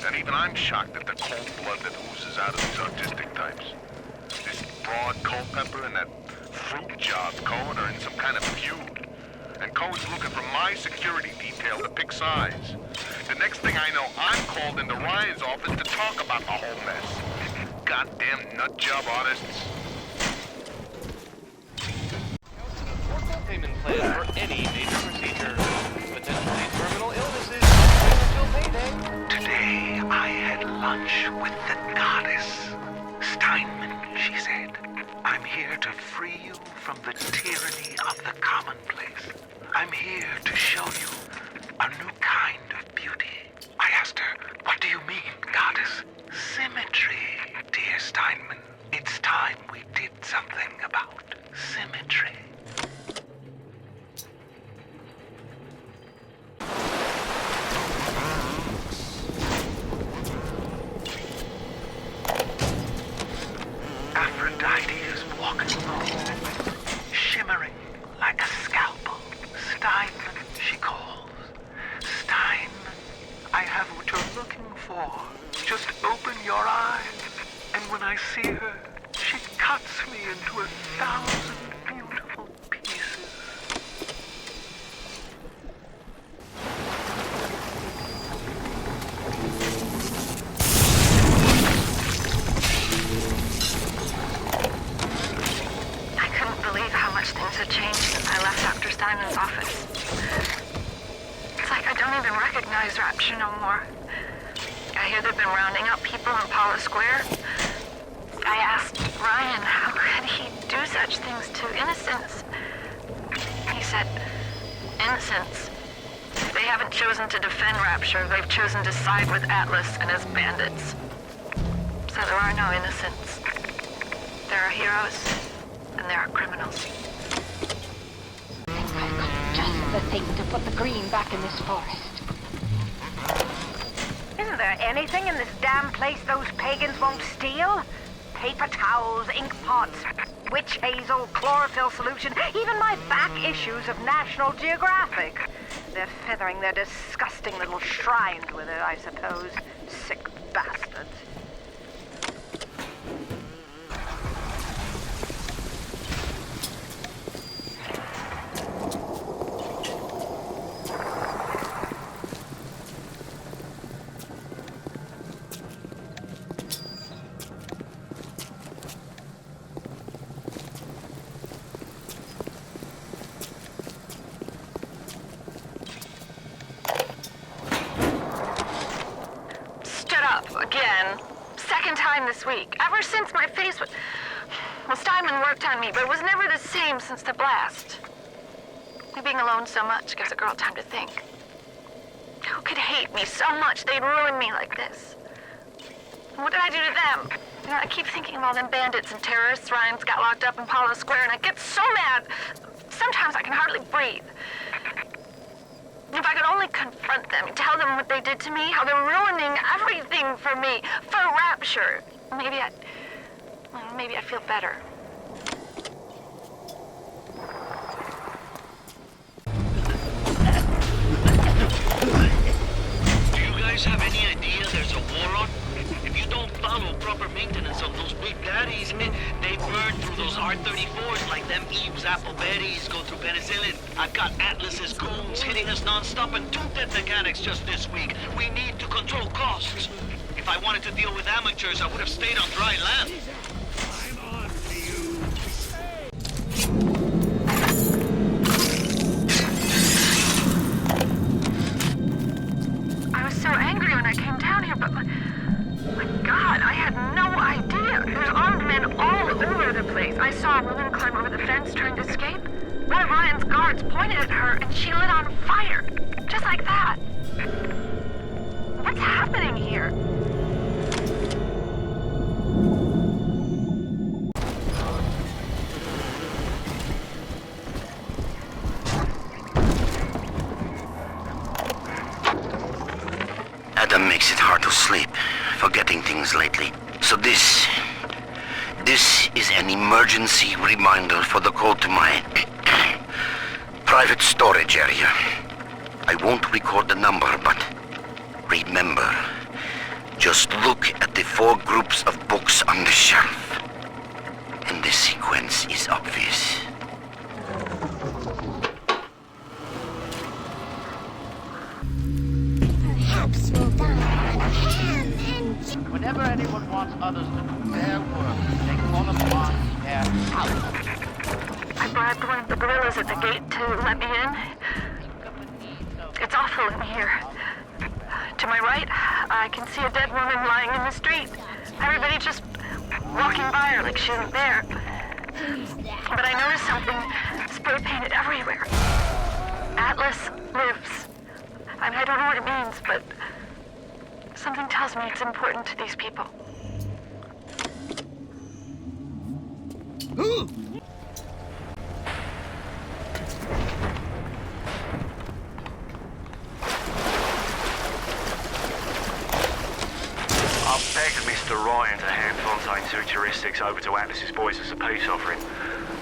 and even I'm shocked at the cold blood that oozes out of these autistic types. This broad Culpepper and that fruit job Cohen are in some kind of feud. And Cohen's looking for my security detail to pick sides. The next thing I know, I'm called into Ryan's office to talk about the whole mess. Goddamn nut job artists. here to free you from the tyranny of the commonplace. I'm here to show you a new kind of beauty. I asked her, "What do you mean, goddess?" "Symmetry, dear Steinman. It's time we did something about symmetry." Aphrodite is walking home, shimmering like a scalpel. Steinman, she calls. Steinman, I have what you're looking for. Just open your eyes, and when I see her, she cuts me into 1,000 beautiful pieces. I couldn't believe how much things had changed since I left Dr. Steinman's office. It's like I don't even recognize Rapture no more. I hear they've been rounding up people in Paula Square. I asked Ryan how could he do such things to innocents. He said, innocents. They haven't chosen to defend Rapture. They've chosen to side with Atlas and his bandits. So there are no innocents. There are heroes, and there are criminals. I think I've got just the thing to put the green back in this forest. Isn't there anything in this damn place those pagans won't steal? Paper towels, ink pots, witch hazel, chlorophyll solution, even my back issues of National Geographic. They're feathering their disgusting little shrines with it, I suppose. Sick bastards. Again. Second time this week. Ever since my face was... Well, Steinman worked on me, but it was never the same since the blast. Being alone so much gives a girl time to think. Who could hate me so much they'd ruin me like this? What did I do to them? You know, I keep thinking of all them bandits and terrorists Ryan's got locked up in Paula Square, and I get so mad. Sometimes I can hardly breathe. If I could only confront them, tell them what they did to me, how they're ruining everything for me, for Rapture, maybe I'd feel better. Do you guys have any idea there's a war on? If you don't follow proper maintenance of those big daddies, they burn through those R-34s like them Eve's apple berries go through penicillin. I've got Atlas's goons hitting us non-stop and 2 dead mechanics just this week. We need to control costs. If I wanted to deal with amateurs, I would have stayed on dry land. I'm on to you. I was so angry when I came down here, but my God, I had no idea. There's armed men all over the place. I saw a woman climb over the fence trying to escape. One of Ryan's guards pointed at her and she lit on fire. Just like that. What's happening here? Adam makes it hard to sleep, forgetting things lately. So this is an emergency reminder for the code to my private storage area. I won't record the number, but remember, just look at the 4 groups of books on the shelf, and the sequence is obvious. Perhaps we'll die on a ham and... Whenever anyone wants others to do their work, they call upon their house. I bribed one of the gorillas at the gate to let me in. It's awful in here. To my right, I can see a dead woman lying in the street. Everybody just walking by her like she isn't there. But I noticed something spray painted everywhere. Atlas lives. I mean, I don't know what it means, but something tells me it's important to these people. I've begged Mr. Ryan to hand Fontaine's heuristics over to Atlas's boys as a peace offering.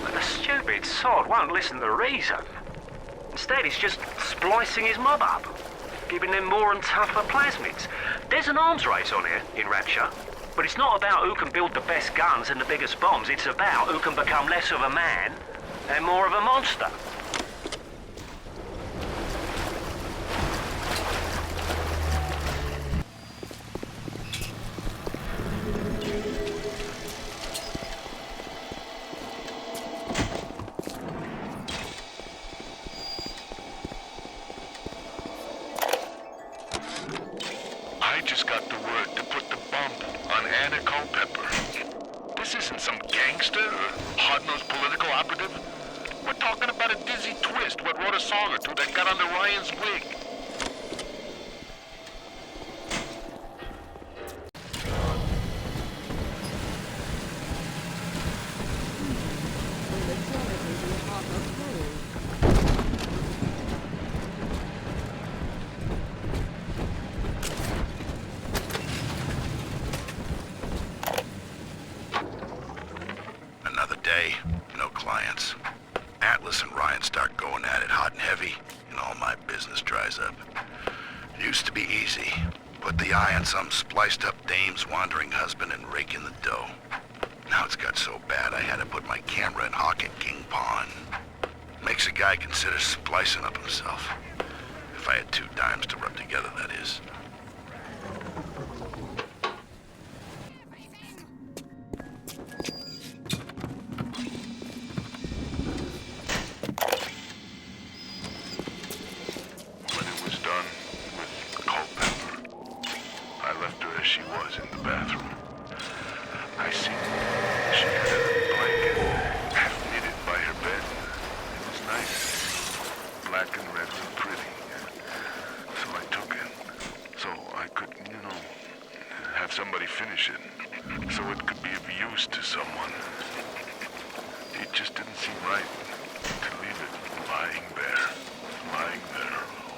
But the stupid sod won't listen to reason. Instead, he's just splicing his mob up, giving them more and tougher plasmids. There's an arms race on here in Rapture, but it's not about who can build the best guns and the biggest bombs. It's about who can become less of a man and more of a monster. I just got the word to put the bump on Anna Culpepper. This isn't some gangster or hard-nosed political operative. We're talking about a dizzy twist what wrote a song or two that got under Ryan's wig. Another day, no clients. Atlas and Ryan start going at it hot and heavy, and all my business dries up. It used to be easy. Put the eye on some spliced-up dame's wandering husband and rake in the dough. Now it's got so bad I had to put my camera in Hawk and King Pawn. Makes a guy consider splicing up himself. If I had 2 dimes to rub together, that is. When it was done with Culpepper, I left her as she was in the bathroom. I seen she had a blanket half knitted by her bed. It was nice, black and red and pretty. So I took it, so I could, have somebody finish it, so it could be of use to someone. It just didn't seem right to leave it lying there,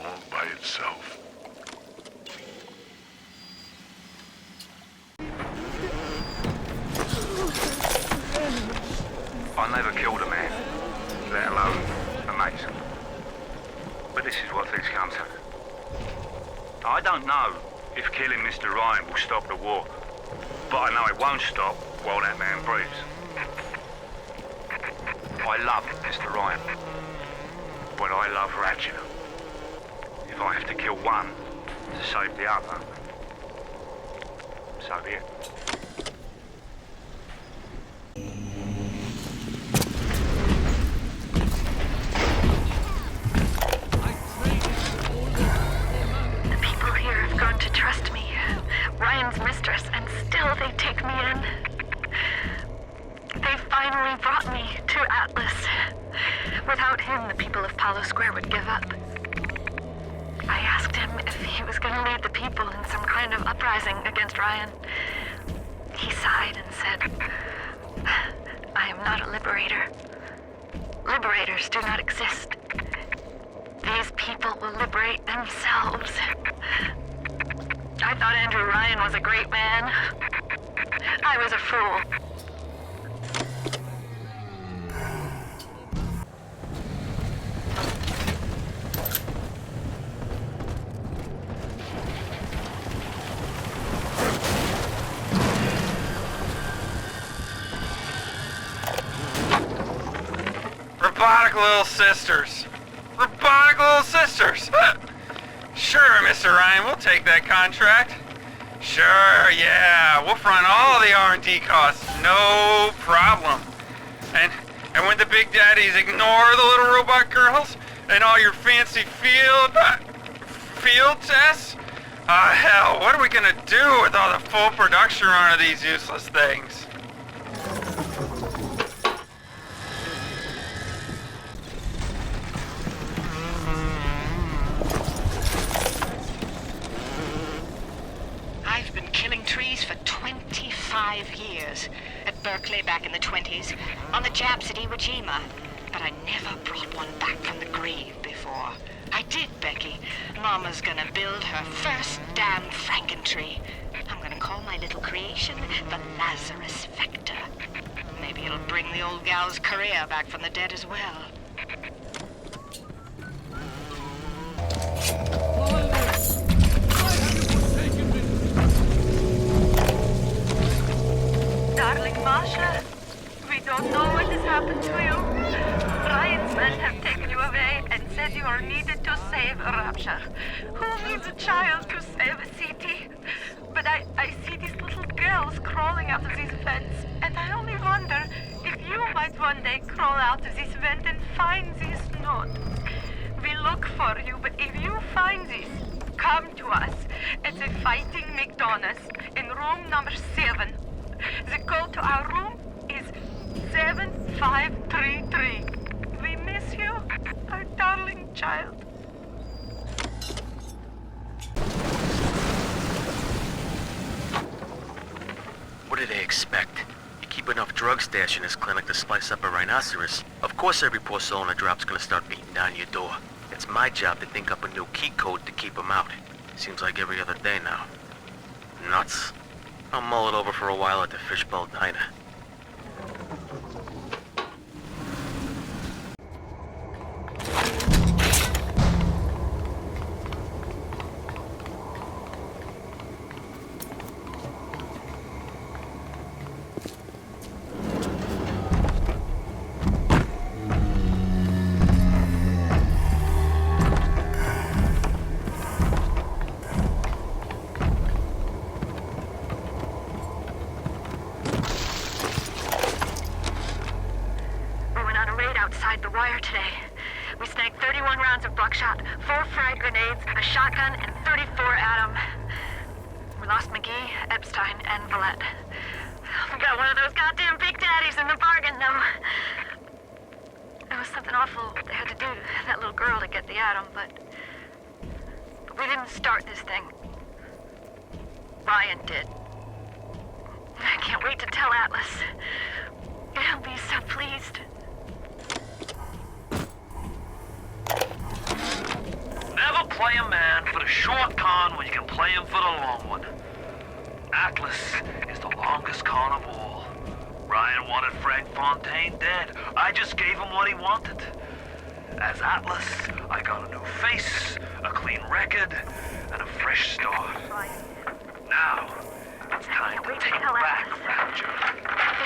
all by itself. I never killed a man, let alone a Mason. But this is what things come to. I don't know if killing Mr. Ryan will stop the war, but I know it won't stop while that man breathes. I love Mr. Ryan, but I love Ratchet. If I have to kill one to save the other, so be it. The people here have grown to trust me. Ryan's mistress, and still they take me in. They finally brought me to Atlas. Without him, the people of Palo Square would give up. I asked him if he was going to lead the people in some kind of uprising against Ryan. He sighed and said, "I am not a liberator. Liberators do not exist. These people will liberate themselves." I thought Andrew Ryan was a great man. I was a fool. Robotic little sisters. Robotic little sisters. Sure, Mr. Ryan, we'll take that contract. Sure, yeah, we'll front all the R&D costs, no problem. And when the big daddies ignore the little robot girls and all your fancy field tests, hell, what are we gonna do with all the full production run of these useless things? Berkeley back in the 20s, on the Japs at Iwo Jima. But I never brought one back from the grave before. I did, Becky. Mama's gonna build her first damn Frankentree. I'm gonna call my little creation the Lazarus Vector. Maybe it'll bring the old gal's career back from the dead as well. Darling Masha, we don't know what has happened to you. Ryan's men have taken you away and said you are needed to save Rapture. Who needs a child to save a city? But I see these little girls crawling out of these vents, and I only wonder if you might one day crawl out of this vent and find this note. We look for you, but if you find this, come to us at the Fighting McDonald's in room number 7. The code to our room is 7533. We miss you, our darling child. What do they expect? You keep enough drug stash in this clinic to slice up a rhinoceros. Of course every poor soul in the drop's gonna start beating down your door. It's my job to think up a new key code to keep them out. Seems like every other day now. Nuts. I'll mull it over for a while at the Fishbowl Diner. outside the wire today. We snagged 31 rounds of buckshot, 4 frag grenades, a shotgun, and 34 atom. We lost McGee, Epstein, and Vallette. We got one of those goddamn big daddies in the bargain, though. There was something awful they had to do to that little girl to get the atom, but we didn't start this thing. Ryan did. I can't wait to tell Atlas. He'll be so pleased. Never play a man for the short con when you can play him for the long one. Atlas is the longest con of all. Ryan wanted Frank Fontaine dead. I just gave him what he wanted. As Atlas, I got a new face, a clean record, and a fresh start. Now, it's time to take back Rapture.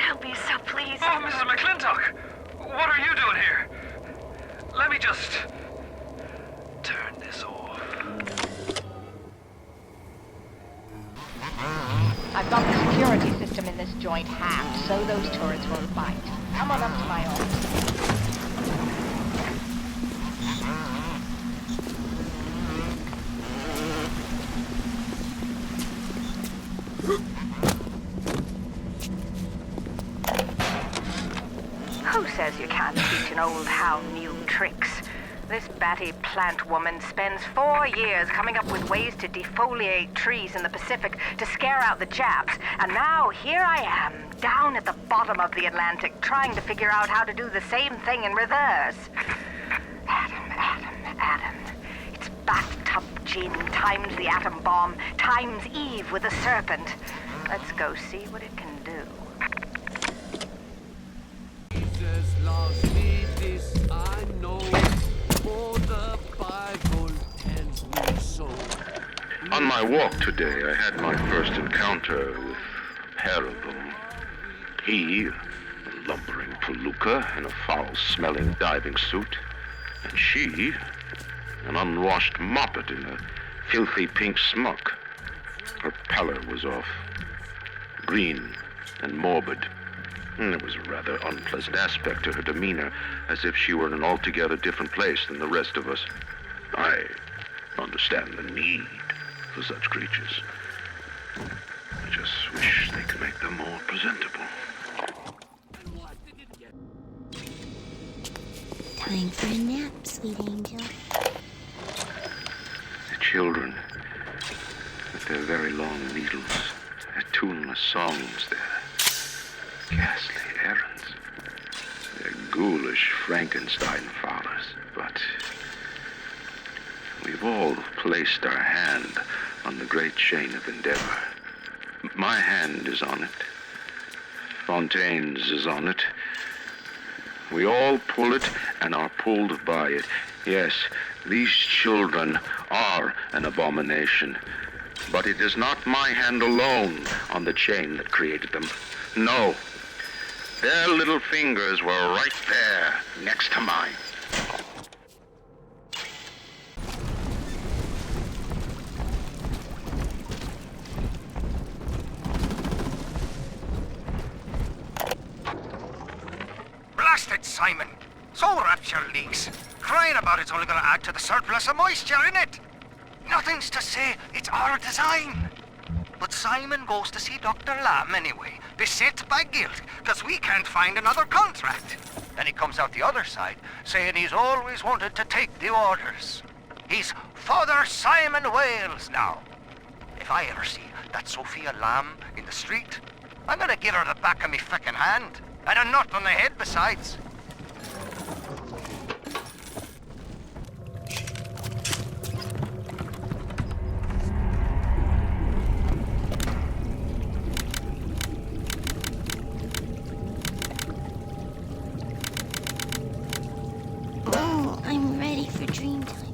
He'll be so pleased. Oh, Mrs. McClintock! What are you doing here? Let me just turn this off. I've got the security system in this joint hacked, so those turrets won't bite. Come on up to my office. Who says you can't teach an old hound new tricks? This batty plant woman spends 4 years coming up with ways to defoliate trees in the Pacific to scare out the Japs, and now here I am, down at the bottom of the Atlantic, trying to figure out how to do the same thing in reverse. Adam. It's bathtub gin times the atom bomb times Eve with a serpent. Let's go see what it can do. Jesus loves me, this I know, for the Bible tells me so. On my walk today, I had my first encounter with a pair of them. He, a lumbering palooka in a foul-smelling diving suit, and she, an unwashed moppet in a filthy pink smock. Her pallor was off, green and morbid. There was a rather unpleasant aspect to her demeanor, as if she were in an altogether different place than the rest of us. I understand the need for such creatures. I just wish they could make them more presentable. Time for a nap, sweet angel. The children, with their very long needles, their tuneless songs, their ghastly errands. They're ghoulish Frankenstein fathers, but we've all placed our hand on the great chain of endeavor. My hand is on it. Fontaine's is on it. We all pull it and are pulled by it. Yes, these children are an abomination. But it is not my hand alone on the chain that created them. No. Their little fingers were right there, next to mine. Blasted Simon! So Rapture leaks. Crying about it's only gonna add to the surplus of moisture, innit? Nothing's to say, it's our design. But Simon goes to see Dr. Lamb anyway, beset by guilt, because we can't find another contract. Then he comes out the other side, saying he's always wanted to take the orders. He's Father Simon Wales now. If I ever see that Sophia Lamb in the street, I'm gonna give her the back of me feckin' hand, and a nut on the head besides. Oh, I'm ready for dream time.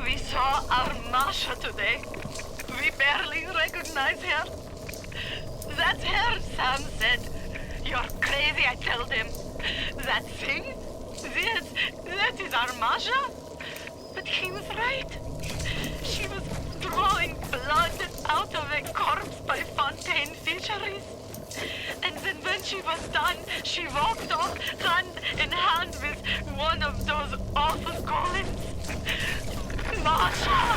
We saw our Masha today. We barely recognize her. That's her, Sam said. You're crazy, I told him. That thing? That is our Masha? But he was right. She was drawing blood out of a corpse by Fontaine Fisheries. And then when she was done, she walked off hand in hand with one of those awful golems. Masha!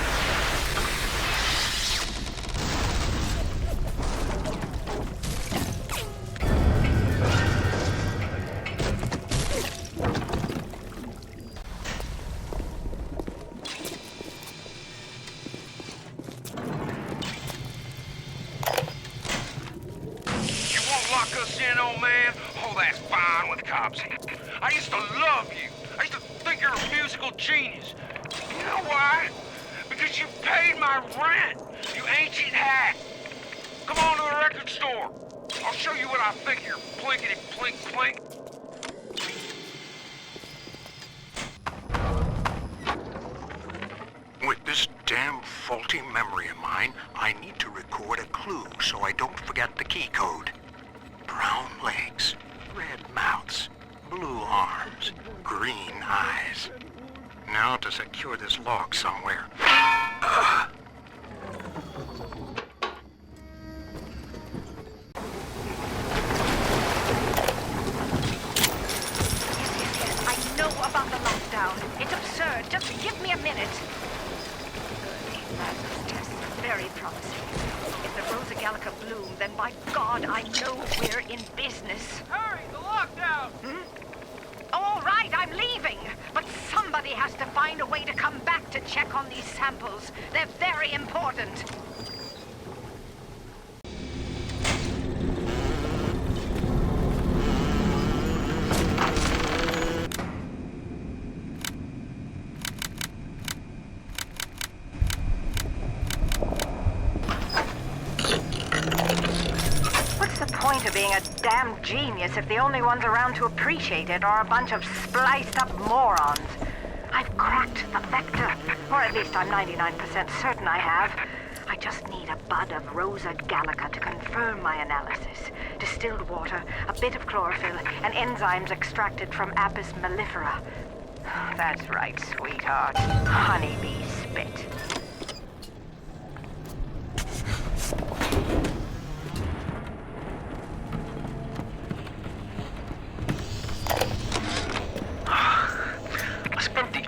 Lock us in, old man? Oh, that's fine with cops. I used to love you. I used to think you're a musical genius. You know why? Because you paid my rent, you ancient hack. Come on to the record store. I'll show you what I think you're plinkety-plink plink. With this damn faulty memory of mine, I need to record a clue so I don't forget the key code. Brown legs, red mouths, blue arms, green eyes. Now to secure this log somewhere. I know about the lockdown. It's absurd. Just give me a minute. Lazarus tests are very promising. If the Rosa Gallica bloom, then by God, I know we're in business. Hurry, the lockdown! All right, I'm leaving. But somebody has to find a way to come back to check on these samples. They're very important. Point of being a damn genius if the only ones around to appreciate it are a bunch of spliced up morons. I've cracked the vector, or at least I'm 99% certain I have. I just need a bud of Rosa Gallica to confirm my analysis. Distilled water, a bit of chlorophyll, and enzymes extracted from Apis mellifera. That's right, sweetheart. Honeybee spit.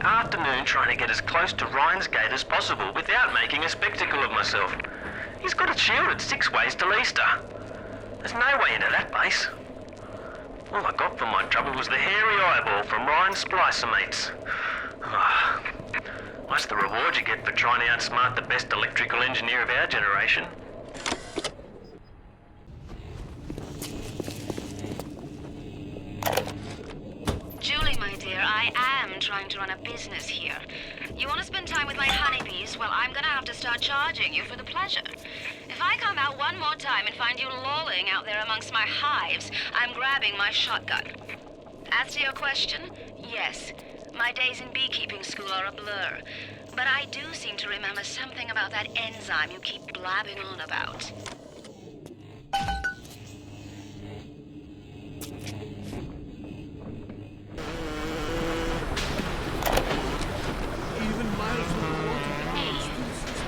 Afternoon trying to get as close to Ryan's gate as possible without making a spectacle of myself. He's got it shielded 6 ways till Easter. There's no way into that base. All I got for my trouble was the hairy eyeball from Ryan's splicer mates. That's the reward you get for trying to outsmart the best electrical engineer of our generation. Julie, my dear, I am trying to run a business here. You want to spend time with my honeybees? Well, I'm gonna have to start charging you for the pleasure. If I come out one more time and find you lolling out there amongst my hives, I'm grabbing my shotgun. As to your question, yes, my days in beekeeping school are a blur. But I do seem to remember something about that enzyme you keep blabbing on about.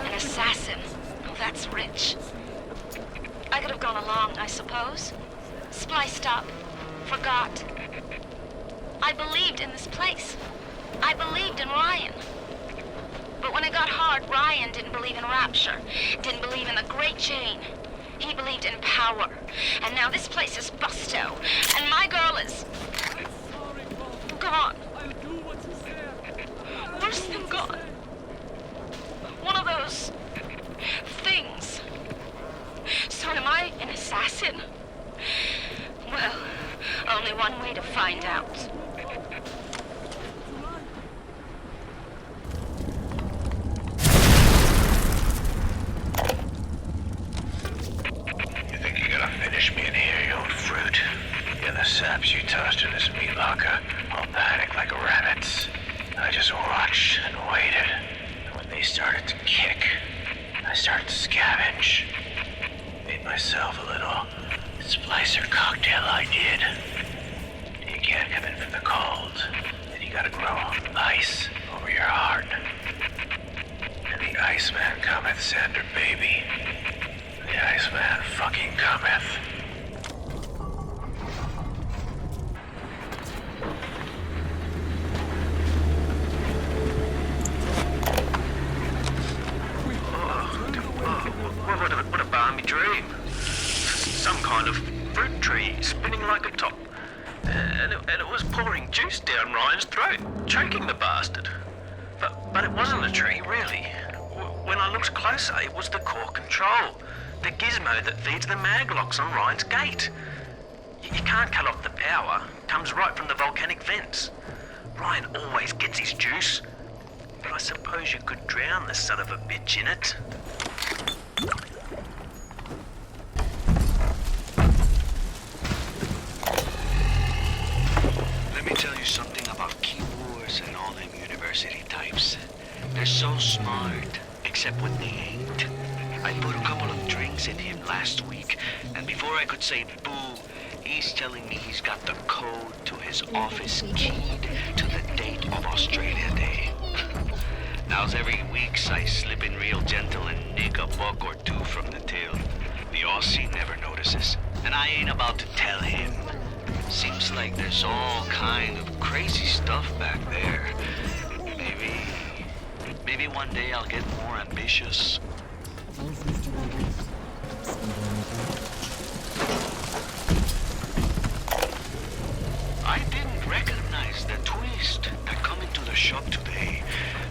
An assassin. Oh, that's rich. I could have gone along, I suppose. Spliced up. Forgot. I believed in this place. I believed in Ryan. But when it got hard, Ryan didn't believe in rapture. Didn't believe in the Great Chain. He believed in power. And now this place is busto. And my girl is... gone. Worse than gone. One of those... things. So am I an assassin? Well, only one way to find out. You think you're gonna finish me in here, you old fruit? You're the saps you tossed in this meat locker, all panicked like rabbits. I just watched and waited. And when they started to kick, I started to scavenge. Made myself a little splicer cocktail I did. You can't come in from the cold. And you gotta grow ice over your heart. And the Iceman cometh, Sander, baby. The Iceman fucking cometh. What a balmy dream. Some kind of fruit tree spinning like a top. And it was pouring juice down Ryan's throat, choking the bastard. But it wasn't a tree, really. When I looked closer, it was the core control. The gizmo that feeds the maglocks on Ryan's gate. You can't cut off the power. It comes right from the volcanic vents. Ryan always gets his juice. But I suppose you could drown the son of a bitch in it. Let me tell you something about keyboards and all them university types. They're so smart, except when they ain't. I put a couple of drinks in him last week, and before I could say boo, he's telling me he's got the code to his office keyed to the date of Australia Day. Now's every week I slip in real gentle and nick a buck or two from the till. The Aussie never notices, and I ain't about to tell him. Seems like there's all kind of crazy stuff back there. Maybe one day I'll get more ambitious. I didn't recognize the twist that come into the shop today.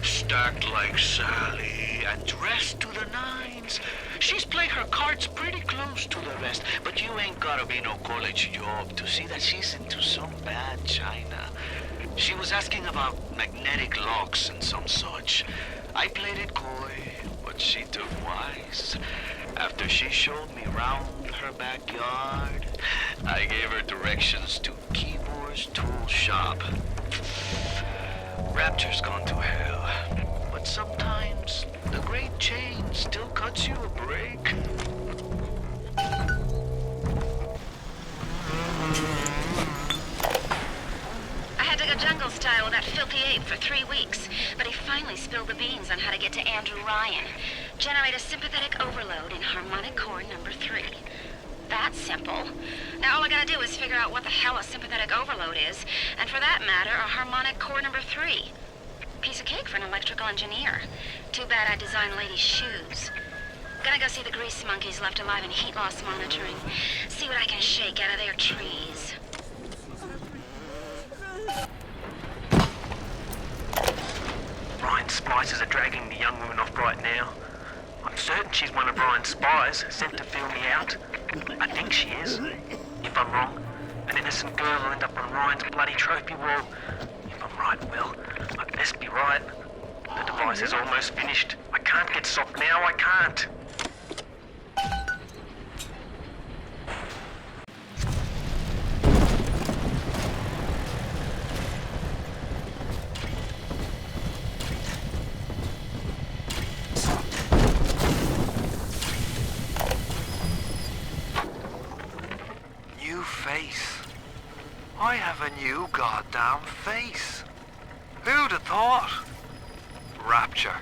Stacked like Sally and dressed to the nines. She's played her cards pretty close to the rest, but you ain't gotta be no college job to see that she's into some bad china. She was asking about magnetic locks and some such. I played it coy, but she took wise. After she showed me round her backyard, I gave her directions to Keyboard's tool shop. Rapture's gone to hell, but sometimes the Great Chain still cuts you a break. I had to go jungle style with that filthy ape for 3 weeks, but he finally spilled the beans on how to get to Andrew Ryan. Generate a sympathetic overload in harmonic core number 3. That's simple. Now all I gotta do is figure out what the hell a sympathetic overload is, and for that matter, a harmonic core number 3. Piece of cake for an electrical engineer. Too bad I designed ladies' shoes. Gonna go see the grease monkeys left alive in heat loss monitoring. See what I can shake out of their trees. Ryan splicers are dragging the young woman off right now. I'm certain she's one of Ryan's spies, sent to fill me out. I think she is. If I'm wrong, an innocent girl will end up on Ryan's bloody trophy wall. If I'm right, well, I best be right. The device is almost finished. I can't get soft now, I can't. I have a new goddamn face. Who'd have thought? Rapture.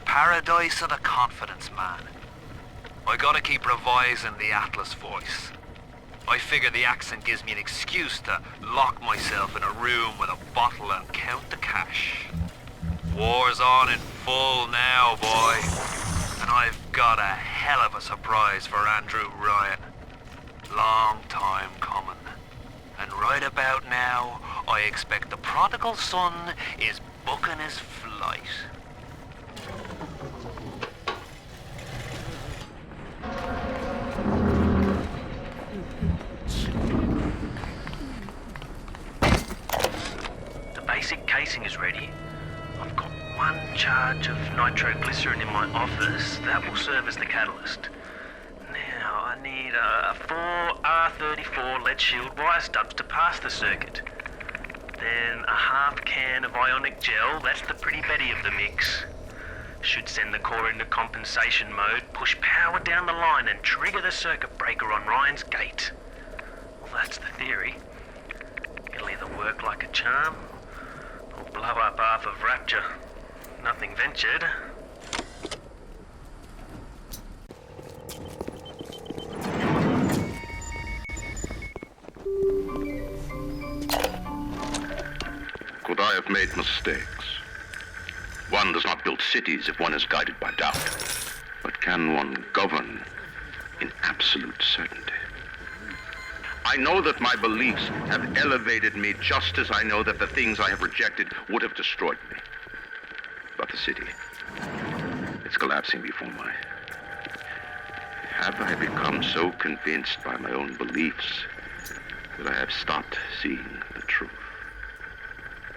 Paradise of the confidence man. I gotta keep revising the Atlas voice. I figure the accent gives me an excuse to lock myself in a room with a bottle and count the cash. War's on in full now, boy. And I've got a hell of a surprise for Andrew Ryan. Long time coming. And right about now, I expect the prodigal son is booking his flight. The basic casing is ready. I've got one charge of nitroglycerin in my office. That will serve as the catalyst. Now, I need 4 R34 lead shield wire stubs to pass the circuit. Then a half can of ionic gel, that's the pretty Betty of the mix. Should send the core into compensation mode, push power down the line and trigger the circuit breaker on Ryan's gate. Well, that's the theory. It'll either work like a charm, or blow up half of Rapture. Nothing ventured. Could I have made mistakes? One does not build cities if one is guided by doubt. But can one govern in absolute certainty? I know that my beliefs have elevated me just as I know that the things I have rejected would have destroyed me. But the city, it's collapsing before my... Have I become so convinced by my own beliefs that I have stopped seeing the truth?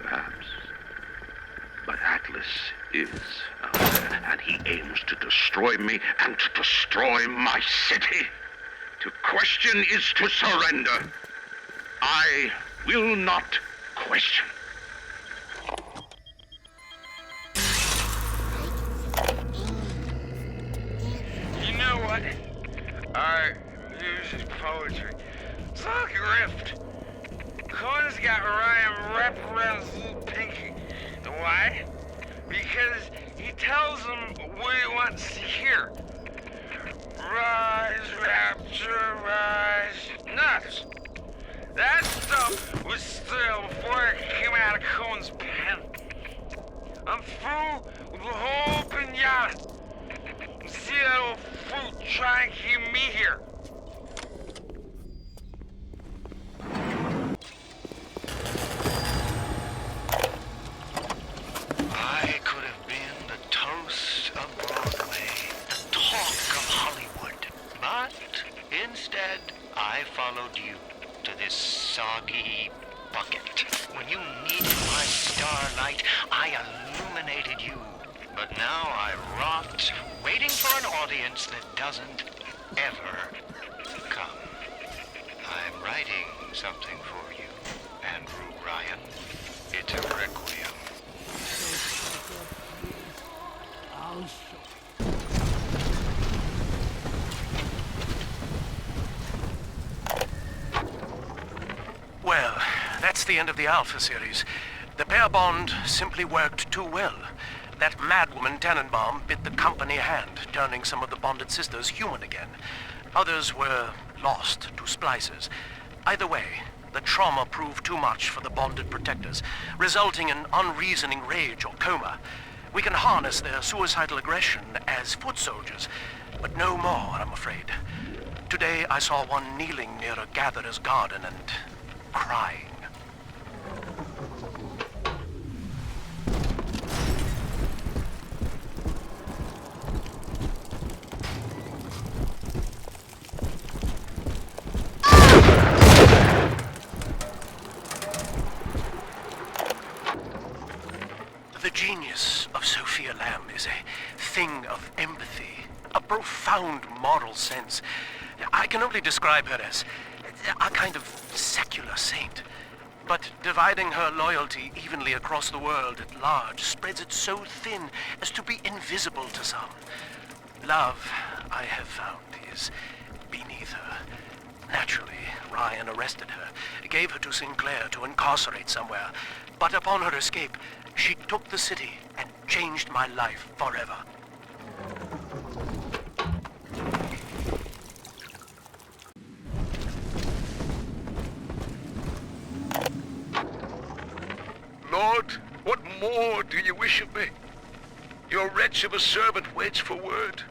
Perhaps. But Atlas is out there, and he aims to destroy me and to destroy my city. To question is to surrender. I will not question. You know what? Art, music, poetry. It's all grift. Cohen's got Ryan wrapped around his little pinky. And why? Because he tells him what he wants to hear. Rise, Rapture, rise. Nuts. That stuff was stale before it came out of Cohen's pen. I'm through with the whole pinata. See that old fruit try and keep me here. I could have been the toast of Broadway, the talk of Hollywood. But instead, I followed you to this soggy bucket. When you needed my starlight, I illuminated you. But now I rot, waiting for an audience that doesn't ever come. I'm writing something for you, Andrew Ryan. It's a requiem. Well, that's the end of the Alpha series. The pair bond simply worked too well. That madwoman Tannenbaum bit the company hand, turning some of the bonded sisters human again. Others were lost to splicers. Either way, the trauma proved too much for the bonded protectors, resulting in unreasoning rage or coma. We can harness their suicidal aggression as foot soldiers, but no more, I'm afraid. Today I saw one kneeling near a gatherer's garden and crying. profound moral sense. I can only describe her as a kind of secular saint. But dividing her loyalty evenly across the world at large spreads it so thin as to be invisible to some. Love, I have found, is beneath her. Naturally, Ryan arrested her, gave her to Sinclair to incarcerate somewhere. But upon her escape, she took the city and changed my life forever. Lord, what more do you wish of me? Your wretch of a servant waits for word.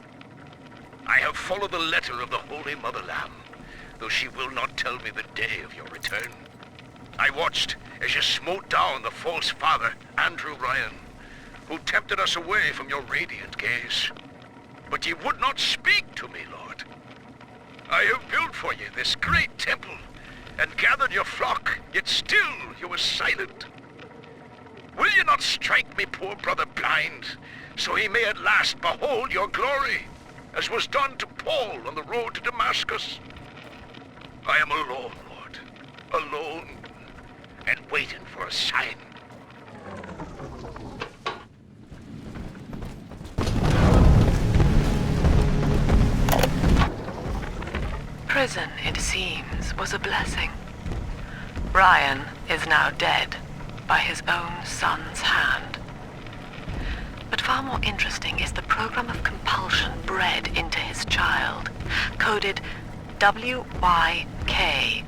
I have followed the letter of the Holy Mother Lamb, though she will not tell me the day of your return. I watched as you smote down the false father, Andrew Ryan, who tempted us away from your radiant gaze. But ye would not speak to me, Lord. I have built for you this great temple, and gathered your flock, yet still you were silent. Will you not strike me poor brother blind, so he may at last behold your glory, as was done to Paul on the road to Damascus? I am alone, Lord, alone, and waiting for a sign. Prison, it seems, was a blessing. Ryan is now dead by his own son's hand. But far more interesting is the program of compulsion bred into his child, coded WYK.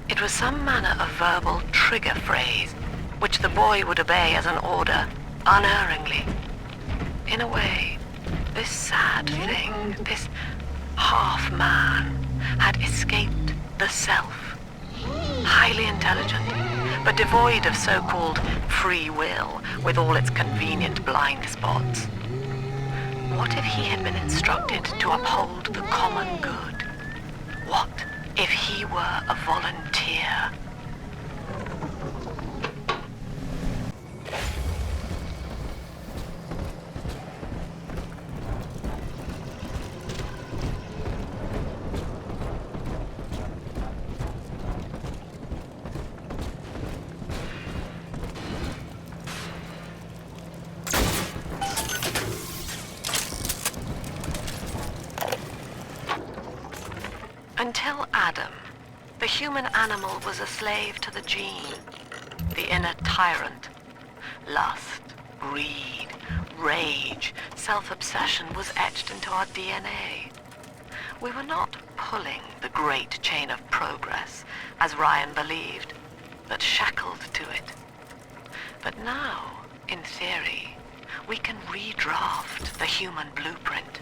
It was some manner of verbal trigger phrase, which the boy would obey as an order, unerringly. In a way, this sad thing, this half-man, had escaped the self. Highly intelligent, but devoid of so-called free will, with all its convenient blind spots. What if he had been instructed to uphold the common good? What if he were a volunteer? Until Adam, the human animal was a slave to the gene, the inner tyrant. Lust, greed, rage, self-obsession was etched into our DNA. We were not pulling the great chain of progress, as Ryan believed, but shackled to it. But now, in theory, we can redraft the human blueprint.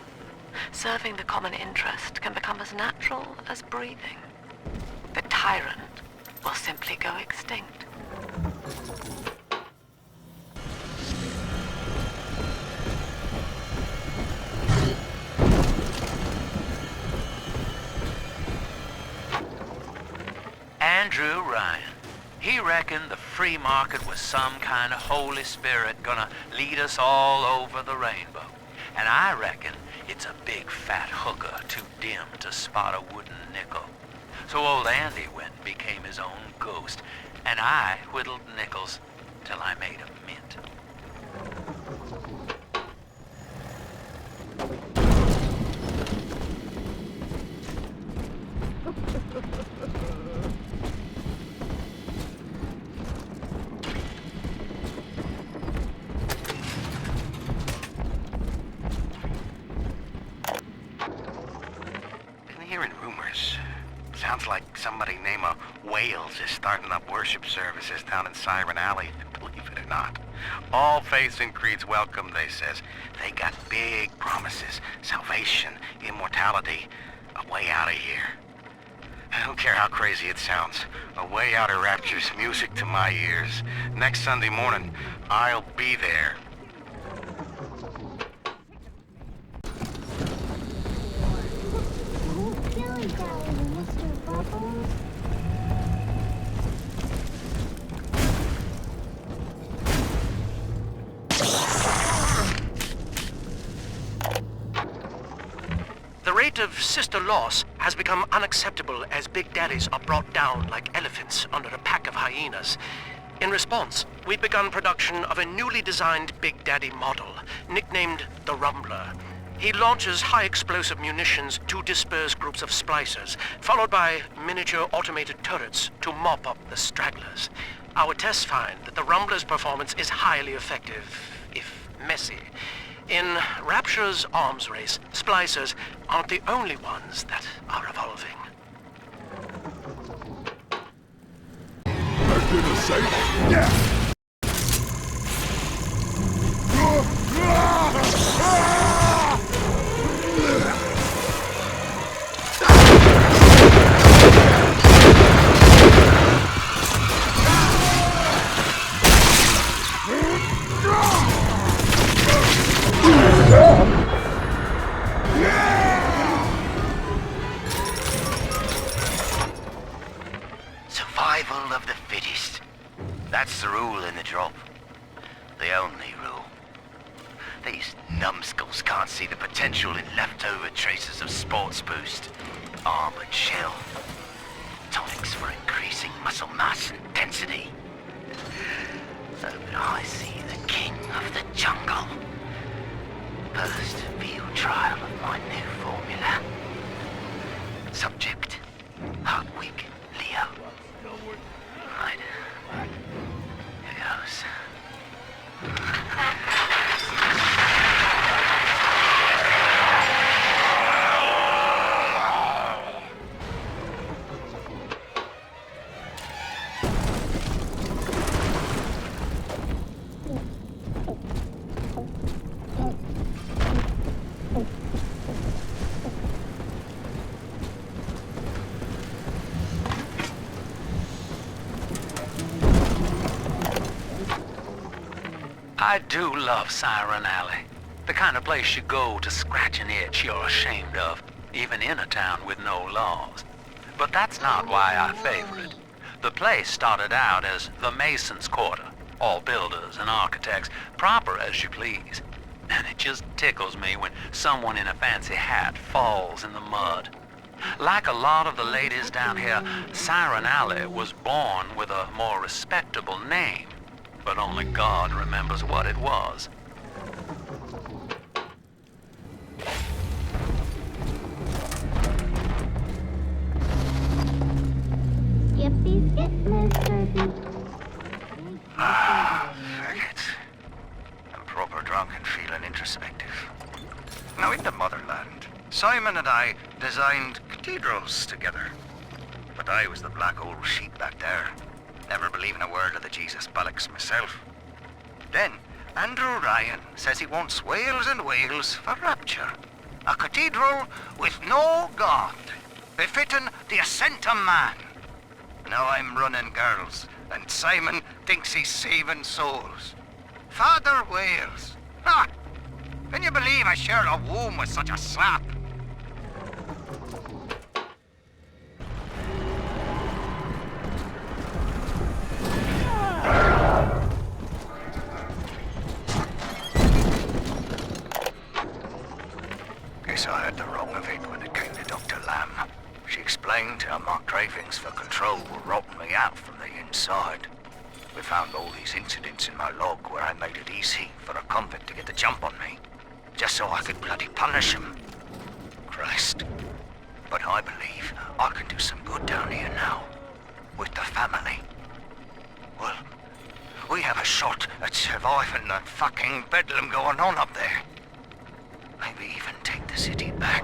Serving the common interest can become as natural as breathing. The tyrant will simply go extinct. Andrew Ryan. He reckoned the free market was some kind of Holy Spirit gonna lead us all over the rainbow. And I reckon it's a big fat hooker too dim to spot a wooden nickel. So old Andy went and became his own ghost, and I whittled nickels till I made a mint. Hearing rumors. Sounds like somebody named Wales is starting up worship services down in Siren Alley, believe it or not. All faiths and creeds welcome, they says. They got big promises, salvation, immortality, a way out of here. I don't care how crazy it sounds. A way out of rapture's music to my ears. Next Sunday morning, I'll be there. concept of sister loss has become unacceptable as Big Daddies are brought down like elephants under a pack of hyenas. In response, we've begun production of a newly designed Big Daddy model, nicknamed the Rumbler. He launches high-explosive munitions to disperse groups of splicers, followed by miniature automated turrets to mop up the stragglers. Our tests find that the Rumbler's performance is highly effective, if messy. In Rapture's arms race, splicers aren't the only ones that are evolving. Back in the safe? Yeah! Survival of the fittest. That's the rule in the drop. The only rule. These numbskulls can't see the potential in leftover traces of sports boost, armored shell, tonics for increasing muscle mass and density. But I see the king of the jungle. First field trial of my new formula. Subject, Hardwick Leo. Right. Here goes. I do love Siren Alley. The kind of place you go to scratch an itch you're ashamed of, even in a town with no laws. But that's not why I favor it. The place started out as the Mason's Quarter, all builders and architects, proper as you please. And it just tickles me when someone in a fancy hat falls in the mud. Like a lot of the ladies down here, Siren Alley was born with a more respectable name. But only God remembers what it was. Faggots. I'm proper drunk and feeling introspective. Now in the motherland, Simon and I designed cathedrals together. But I was the black old sheep back there. Never believing a word of the Jesus bollocks myself. Then, Andrew Ryan says he wants whales and whales for Rapture. A cathedral with no God, befitting the ascent of man. Now I'm running girls, and Simon thinks he's saving souls. Father Wales. Ha! Can you believe I shared a womb with such a sap? Guess I had the wrong of it when it came to Dr. Lamb. She explained how my cravings for control were rotting me out from the inside. We found all these incidents in my log where I made it easy for a convict to get the jump on me, just so I could bloody punish him. Christ. But I believe I can do some good down here now, with the family. Well, we have a shot at surviving the fucking bedlam going on up there. Maybe even take the city back.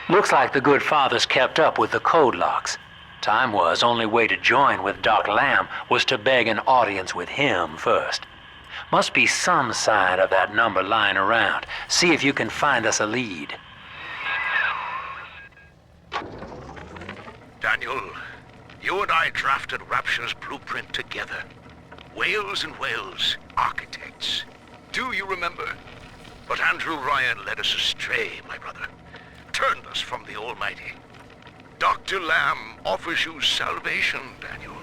Looks like the good father's kept up with the code locks. Time was, only way to join with Doc Lamb was to beg an audience with him first. Must be some sign of that number lying around. See if you can find us a lead. Daniel, you and I drafted Rapture's blueprint together. Whales and whales, architects. Do you remember? But Andrew Ryan led us astray, my brother. Turned us from the Almighty. Dr. Lamb offers you salvation, Daniel.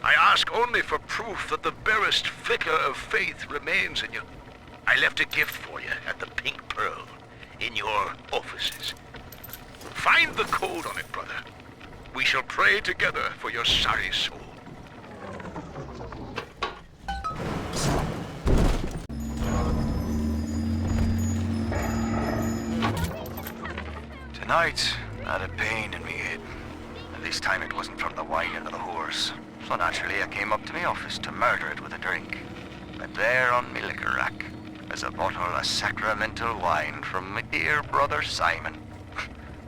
I ask only for proof that the barest flicker of faith remains in you. I left a gift for you at the Pink Pearl, in your offices. Find the code on it, brother. We shall pray together for your sorry soul. Tonight, I had a pain in me head. And this time it wasn't from the wine or the horse. So naturally I came up to my office to murder it with a drink. But there on my liquor rack is a bottle of sacramental wine from my dear brother Simon.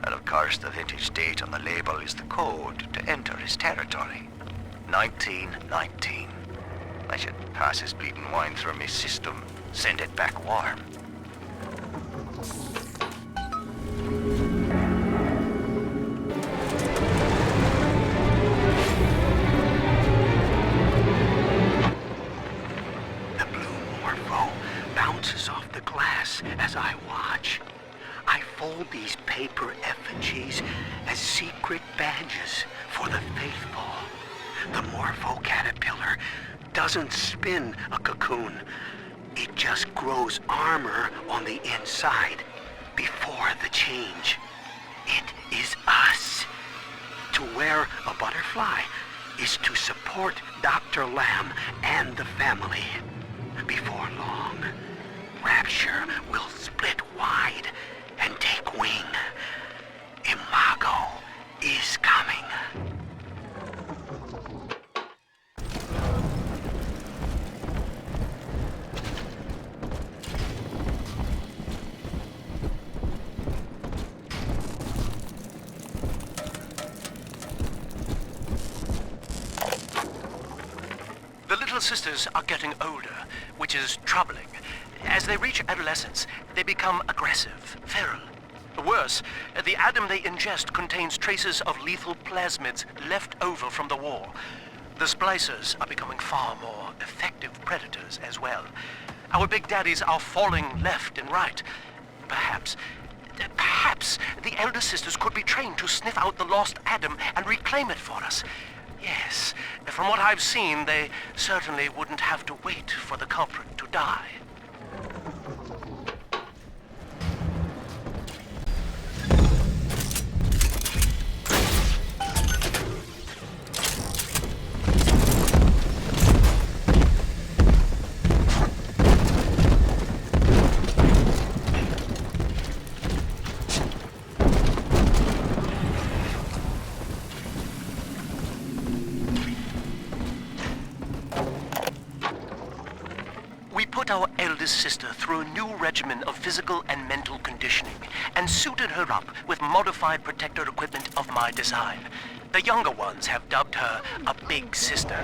And of course the vintage date on the label is the code to enter his territory. 1919. I should pass his bleeding wine through my system, send it back warm. Bounces off the glass as I watch. I fold these paper effigies as secret badges for the faithful. The Morpho caterpillar doesn't spin a cocoon. It just grows armor on the inside before the change. It is us. To wear a butterfly is to support Dr. Lamb and the family. Before long, Rapture will split wide and take wing. Imago is coming. The Little Sisters are getting older, which is troubling. As they reach adolescence, they become aggressive, feral. Worse, the Adam they ingest contains traces of lethal plasmids left over from the war. The splicers are becoming far more effective predators as well. Our big daddies are falling left and right. Perhaps the elder sisters could be trained to sniff out the lost Adam and reclaim it for us. Yes, from what I've seen, they certainly wouldn't have to wait for the culprit to die. Our eldest sister through a new regimen of physical and mental conditioning and suited her up with modified protector equipment of my design. The younger ones have dubbed her a big sister.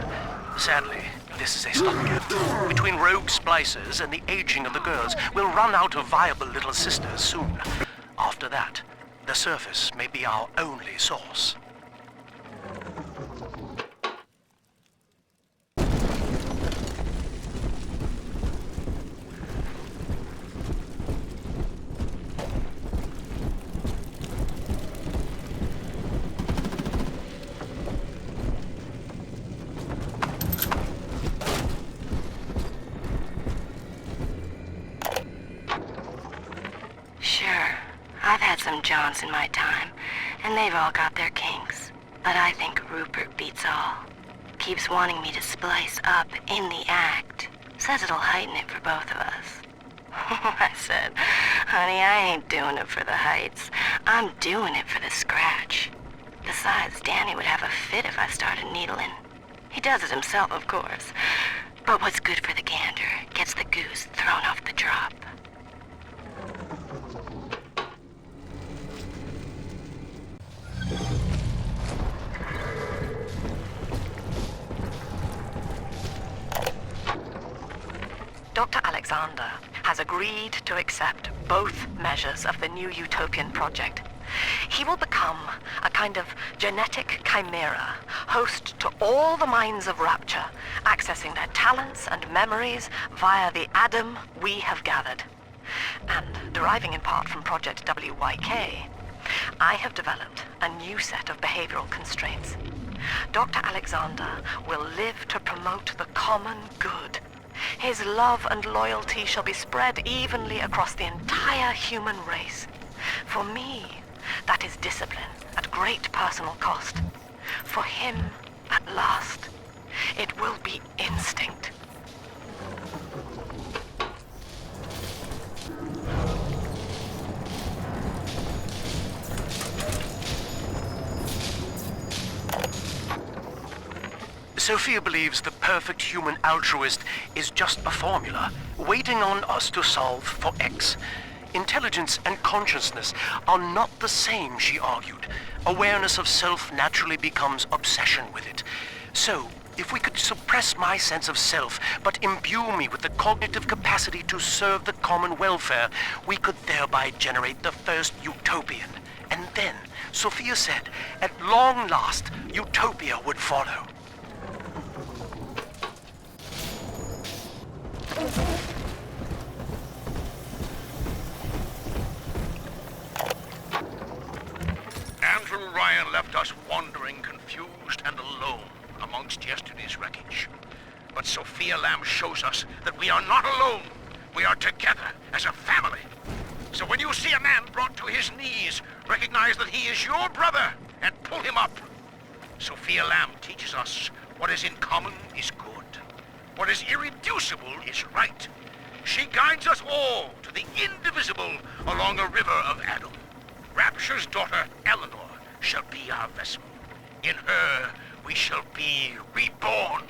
Sadly, this is a stopgap. Between rogue splicers and the aging of the girls, we'll run out of viable little sisters soon. After that, the surface may be our only source. Some Johns in my time, and they've all got their kinks. But I think Rupert beats all. Keeps wanting me to splice up in the act. Says it'll heighten it for both of us. I said, honey, I ain't doing it for the heights. I'm doing it for the scratch. Besides, Danny would have a fit if I started needling. He does it himself, of course. But what's good for the gander gets the goose thrown off the drop. Dr. Alexander has agreed to accept both measures of the new utopian project. He will become a kind of genetic chimera, host to all the minds of Rapture, accessing their talents and memories via the Adam we have gathered. And deriving in part from Project WYK, I have developed a new set of behavioral constraints. Dr. Alexander will live to promote the common good. His love and loyalty shall be spread evenly across the entire human race. For me, that is discipline at great personal cost. For him, at last, it will be instinct. Sophia believes the perfect human altruist is just a formula, waiting on us to solve for X. Intelligence and consciousness are not the same, she argued. Awareness of self naturally becomes obsession with it. So, if we could suppress my sense of self, but imbue me with the cognitive capacity to serve the common welfare, we could thereby generate the first utopian. And then, Sophia said, at long last, utopia would follow. Andrew Ryan left us wandering, confused, and alone amongst yesterday's wreckage. But Sophia Lamb shows us that we are not alone. We are together as a family. So when you see a man brought to his knees, recognize that he is your brother and pull him up. Sophia Lamb teaches us what is in common is good. What is irreducible is right. She guides us all to the indivisible along a river of Adam. Rapture's daughter, Eleanor, shall be our vessel. In her, we shall be reborn.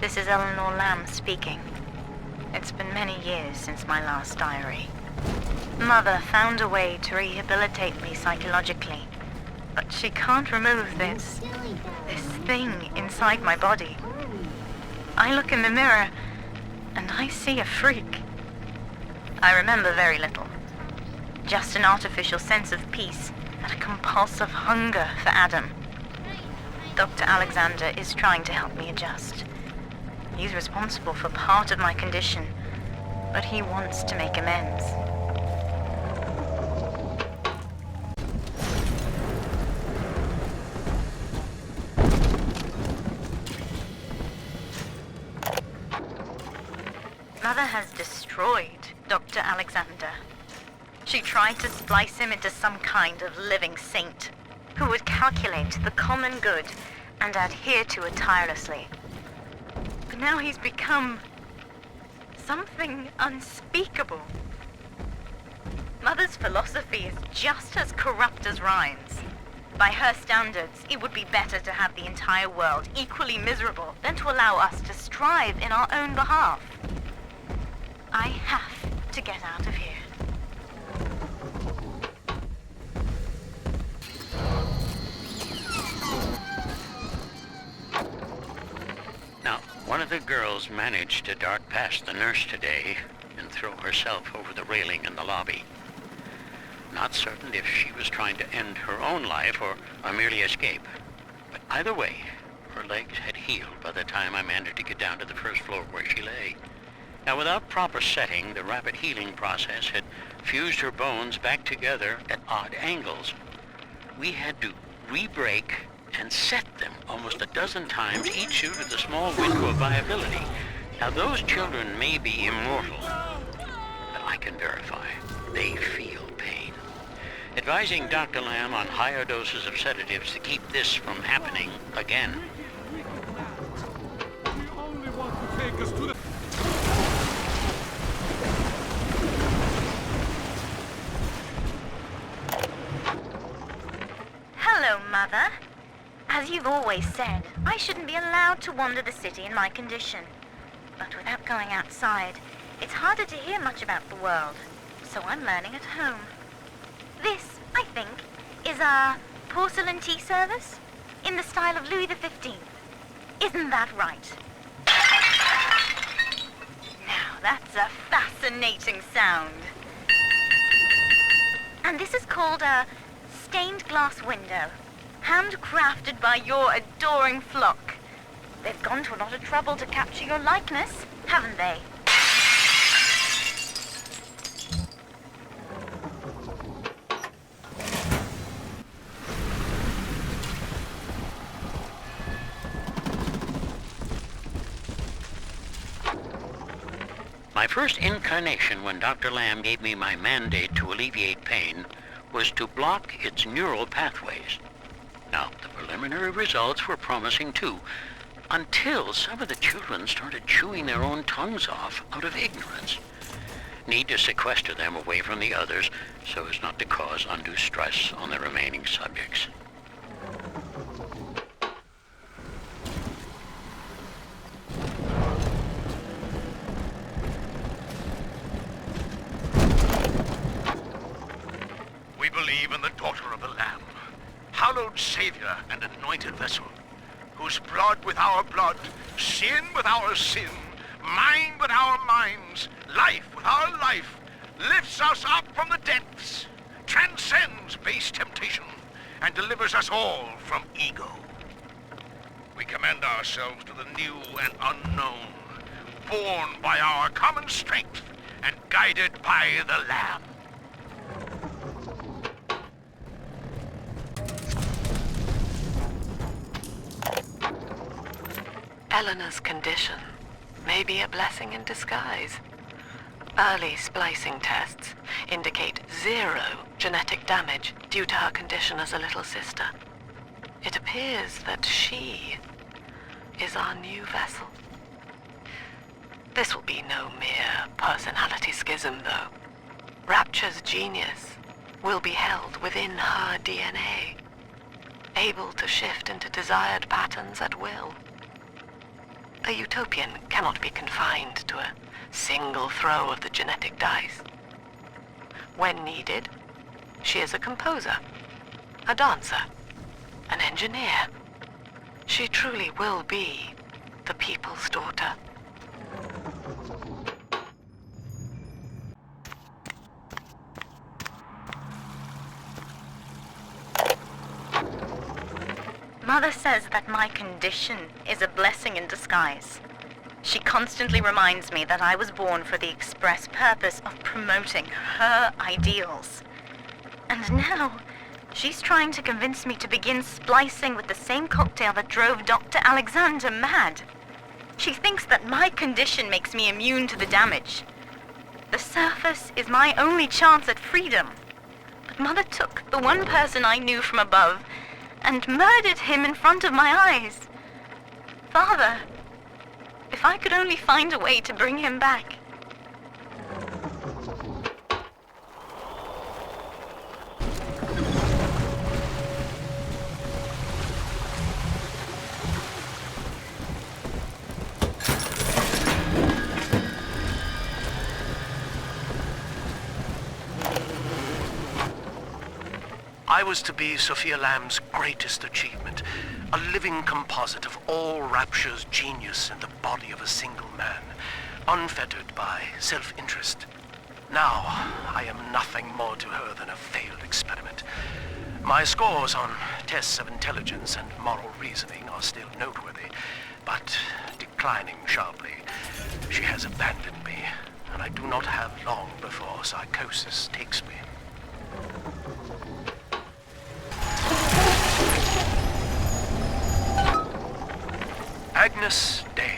This is Eleanor Lamb speaking. It's been many years since my last diary. Mother found a way to rehabilitate me psychologically, but she can't remove this thing inside my body. I look in the mirror, and I see a freak. I remember very little. Just an artificial sense of peace and a compulsive hunger for Adam. Dr. Alexander is trying to help me adjust. He's responsible for part of my condition, but he wants to make amends. Mother has destroyed Dr. Alexander. She tried to splice him into some kind of living saint who would calculate the common good and adhere to it tirelessly. But now he's become something unspeakable. Mother's philosophy is just as corrupt as Ryan's. By her standards, it would be better to have the entire world equally miserable than to allow us to strive in our own behalf. I have to get out of here. Now, one of the girls managed to dart past the nurse today and throw herself over the railing in the lobby. Not certain if she was trying to end her own life or merely escape. But either way, her legs had healed by the time I managed to get down to the first floor where she lay. Now, without proper setting, the rapid healing process had fused her bones back together at odd angles. We had to re-break and set them almost a dozen times, each due to the small window of viability. Now, those children may be immortal, but I can verify they feel pain. Advising Dr. Lamb on higher doses of sedatives to keep this from happening again. We only want to take us to the... Hello, Mother. As you've always said, I shouldn't be allowed to wander the city in my condition. But without going outside, it's harder to hear much about the world, so I'm learning at home. This, I think, is a porcelain tea service in the style of Louis XV. Isn't that right? Now, that's a fascinating sound. And this is called a stained glass window, handcrafted by your adoring flock. They've gone to a lot of trouble to capture your likeness. haven't they? My first incarnation when Dr. Lamb gave me my mandate to alleviate pain was to block its neural pathways. Now, the preliminary results were promising too, until some of the children started chewing their own tongues off out of ignorance. Need to sequester them away from the others so as not to cause undue stress on the remaining subjects. We believe in the daughter of the Lamb, hallowed Savior and anointed vessel, whose blood with our blood, sin with our sin, mind with our minds, life with our life, lifts us up from the depths, transcends base temptation, and delivers us all from ego. We commend ourselves to the new and unknown, born by our common strength and guided by the Lamb. Eleanor's condition may be a blessing in disguise. Early splicing tests indicate 0 genetic damage due to her condition as a little sister. It appears that she is our new vessel. This will be no mere personality schism, though. Rapture's genius will be held within her DNA, able to shift into desired patterns at will. A utopian cannot be confined to a single throw of the genetic dice. When needed, she is a composer, a dancer, an engineer. She truly will be the people's daughter. Mother says that my condition is a blessing in disguise. She constantly reminds me that I was born for the express purpose of promoting her ideals. And now, she's trying to convince me to begin splicing with the same cocktail that drove Dr. Alexander mad. She thinks that my condition makes me immune to the damage. The surface is my only chance at freedom. But Mother took the one person I knew from above and murdered him in front of my eyes. Father, if I could only find a way to bring him back. I was to be Sophia Lamb's greatest achievement, a living composite of all Rapture's genius in the body of a single man, unfettered by self-interest. Now, I am nothing more to her than a failed experiment. My scores on tests of intelligence and moral reasoning are still noteworthy, but declining sharply. She has abandoned me, and I do not have long before psychosis takes me. Agnes Day.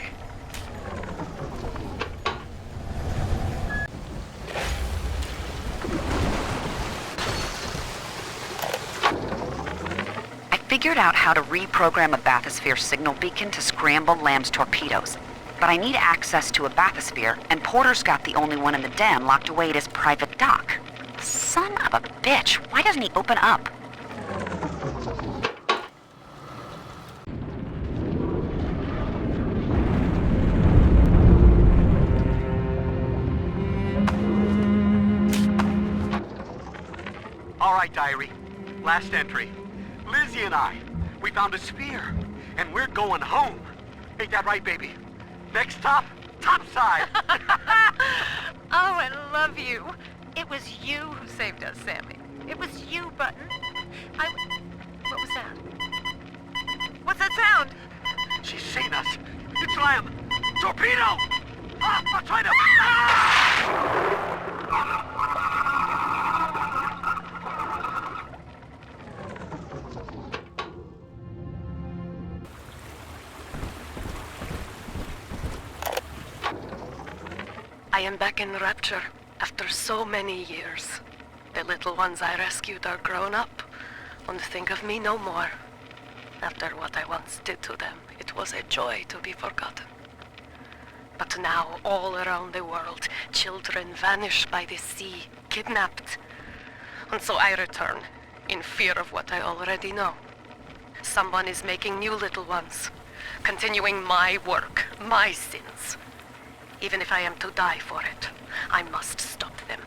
I figured out how to reprogram a bathysphere signal beacon to scramble Lamb's torpedoes. But I need access to a bathysphere, and Porter's got the only one in the den locked away at his private dock. Son of a bitch, why doesn't he open up? All right, Diary. Last entry. Lizzie and I, we found a sphere, and we're going home. Ain't that right, baby? Next stop, topside. Oh, I love you. It was you who saved us, Sammy. It was you, Button. What was that? What's that sound? She's seen us. It's Lamb. Torpedo! Try to... I am back in Rapture after so many years. The little ones I rescued are grown up and think of me no more. After what I once did to them, it was a joy to be forgotten. But now, all around the world, children vanish by the sea, kidnapped. And so I return, in fear of what I already know. Someone is making new little ones, continuing my work, my sins. Even if I am to die for it, I must stop them.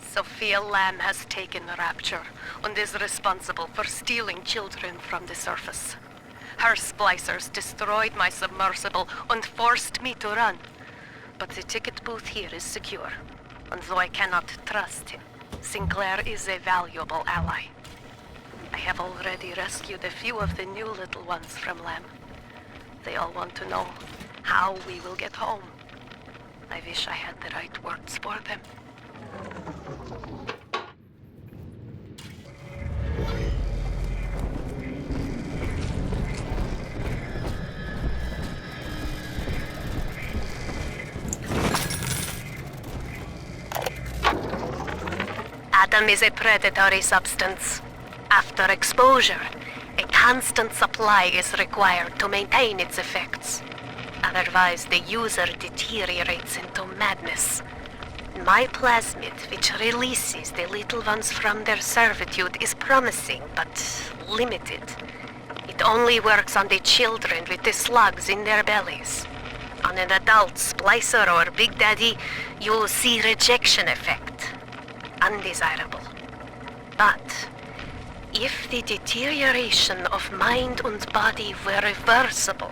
Sophia Lamb has taken Rapture and is responsible for stealing children from the surface. Her splicers destroyed my submersible and forced me to run. But the ticket booth here is secure, and though I cannot trust him, Sinclair is a valuable ally. I have already rescued a few of the new little ones from Lamb. They all want to know how we will get home. I wish I had the right words for them. Adam is a predatory substance. After exposure, a constant supply is required to maintain its effects. Otherwise, the user deteriorates into madness. My plasmid, which releases the little ones from their servitude, is promising, but limited. It only works on the children with the slugs in their bellies. On an adult splicer or Big Daddy, you'll see rejection effect. Undesirable. But if the deterioration of mind and body were reversible,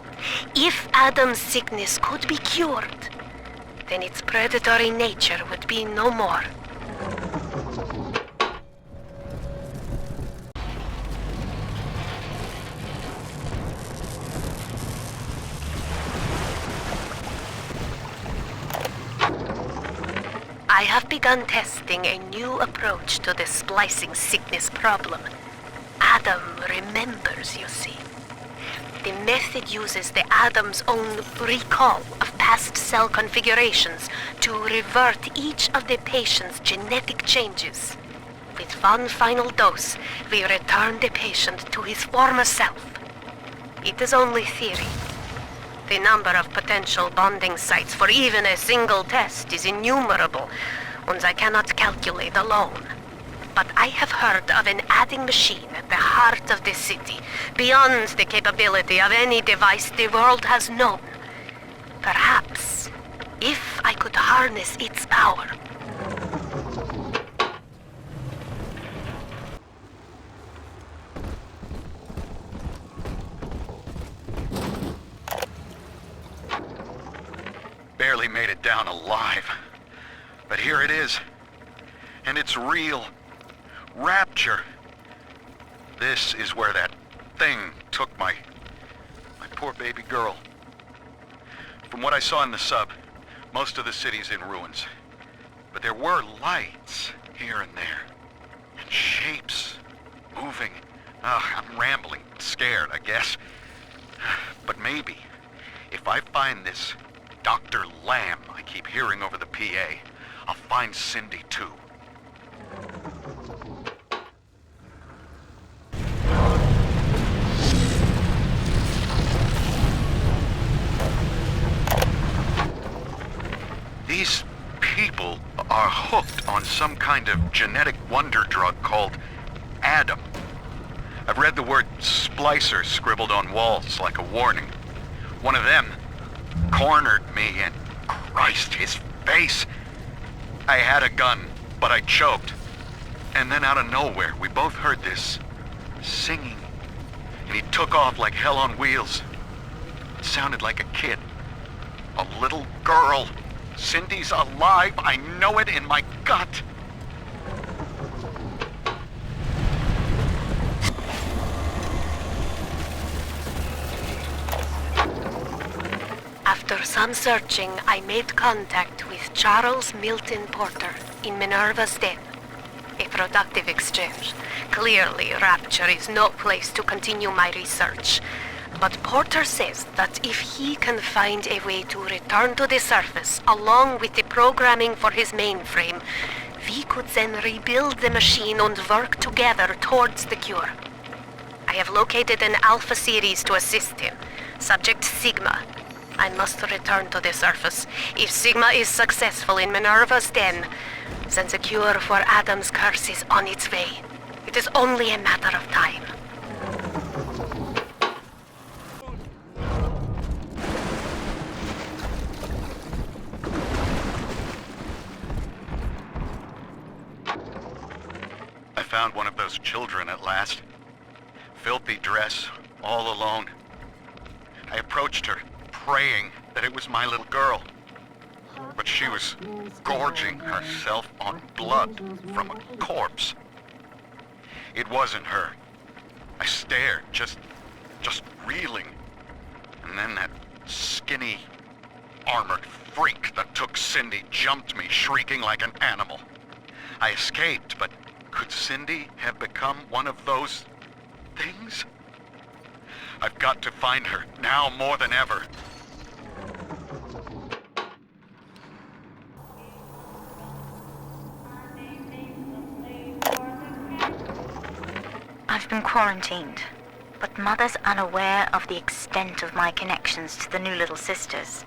if Adam's sickness could be cured, then its predatory nature would be no more. I have begun testing a new approach to the splicing sickness problem. Adam remembers, you see. The method uses the Adam's own recall of past cell configurations to revert each of the patient's genetic changes. With one final dose, we return the patient to his former self. It is only theory. The number of potential bonding sites for even a single test is innumerable, and I cannot calculate alone. But I have heard of an adding machine at the heart of the city, beyond the capability of any device the world has known. Perhaps, if I could harness its power. Barely made it down alive. But here it is. And it's real. Rapture. This is where that thing took my poor baby girl. From what I saw in the sub, most of the city's in ruins. But there were lights here and there. And shapes moving. I'm rambling, scared, I guess. But maybe, if I find this Dr. Lamb I keep hearing over the PA, I'll find Cindy too. These people are hooked on some kind of genetic wonder drug called Adam. I've read the word splicer scribbled on walls like a warning. One of them cornered me and Christ, his face. I had a gun, but I choked. And then out of nowhere, we both heard this singing. And he took off like hell on wheels. It sounded like a kid. A little girl. Cindy's alive. I know it in my gut. After some searching, I made contact with Charles Milton Porter in Minerva's Den. A productive exchange. Clearly, Rapture is no place to continue my research. But Porter says that if he can find a way to return to the surface along with the programming for his mainframe, we could then rebuild the machine and work together towards the cure. I have located an Alpha series to assist him. Subject Sigma. I must return to the surface. If Sigma is successful in Minerva's Den, then the cure for Adam's curse is on its way. It is only a matter of time. I found one of those children at last. Filthy dress, all alone. I approached her, praying that it was my little girl. But she was gorging herself on blood from a corpse. It wasn't her. I stared, just reeling. And then that skinny, armored freak that took Cindy jumped me, shrieking like an animal. I escaped, but could Cindy have become one of those things? I've got to find her, now more than ever. I've been quarantined, but Mother's unaware of the extent of my connections to the new little sisters.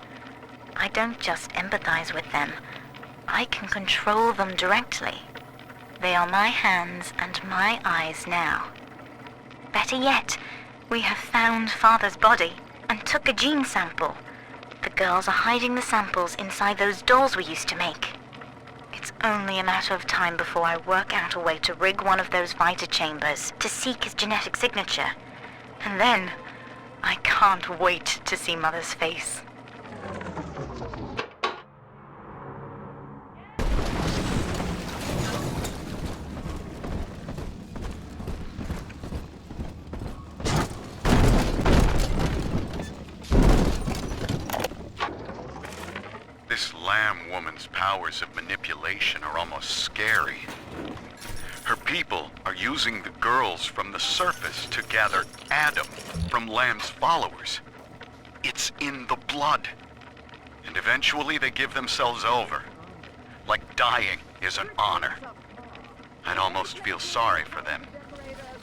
I don't just empathize with them. I can control them directly. They are my hands and my eyes now. Better yet, we have found Father's body and took a gene sample. The girls are hiding the samples inside those dolls we used to make. It's only a matter of time before I work out a way to rig one of those Vita chambers to seek his genetic signature. And then, I can't wait to see Mother's face. This Lamb woman's powers of manipulation are almost scary. Her people are using the girls from the surface to gather Adam from Lamb's followers. It's in the blood. And eventually they give themselves over. Like dying is an honor. I'd almost feel sorry for them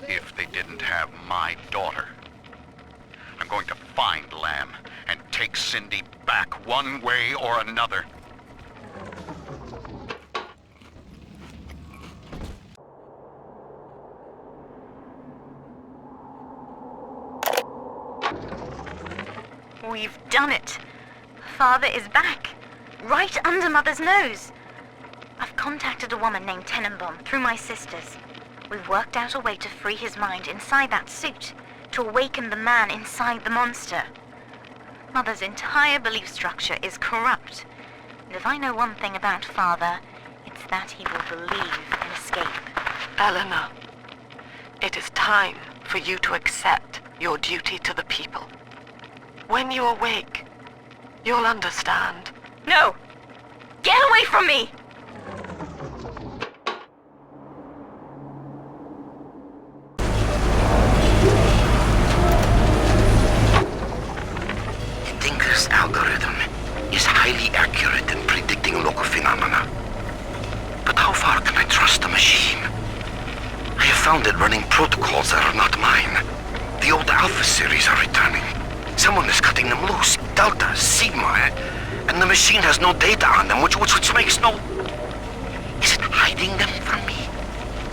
if they didn't have my daughter. I'm going to find Lamb and take Cindy back one way or another. We've done it. Father is back. Right under Mother's nose. I've contacted a woman named Tenenbaum through my sisters. We've worked out a way to free his mind inside that suit, to awaken the man inside the monster. Mother's entire belief structure is corrupt. And if I know one thing about Father, it's that he will believe in escape. Eleanor, it is time for you to accept your duty to the people. When you awake, you'll understand. No! Get away from me! The Tinker's algorithm is highly accurate in predicting local phenomena. But how far can I trust the machine? I have found it running protocols that are not mine. The old Alpha series are returning. Someone is cutting them loose. Delta, Sigma, and the machine has no data on them, which makes no... Is it hiding them from me?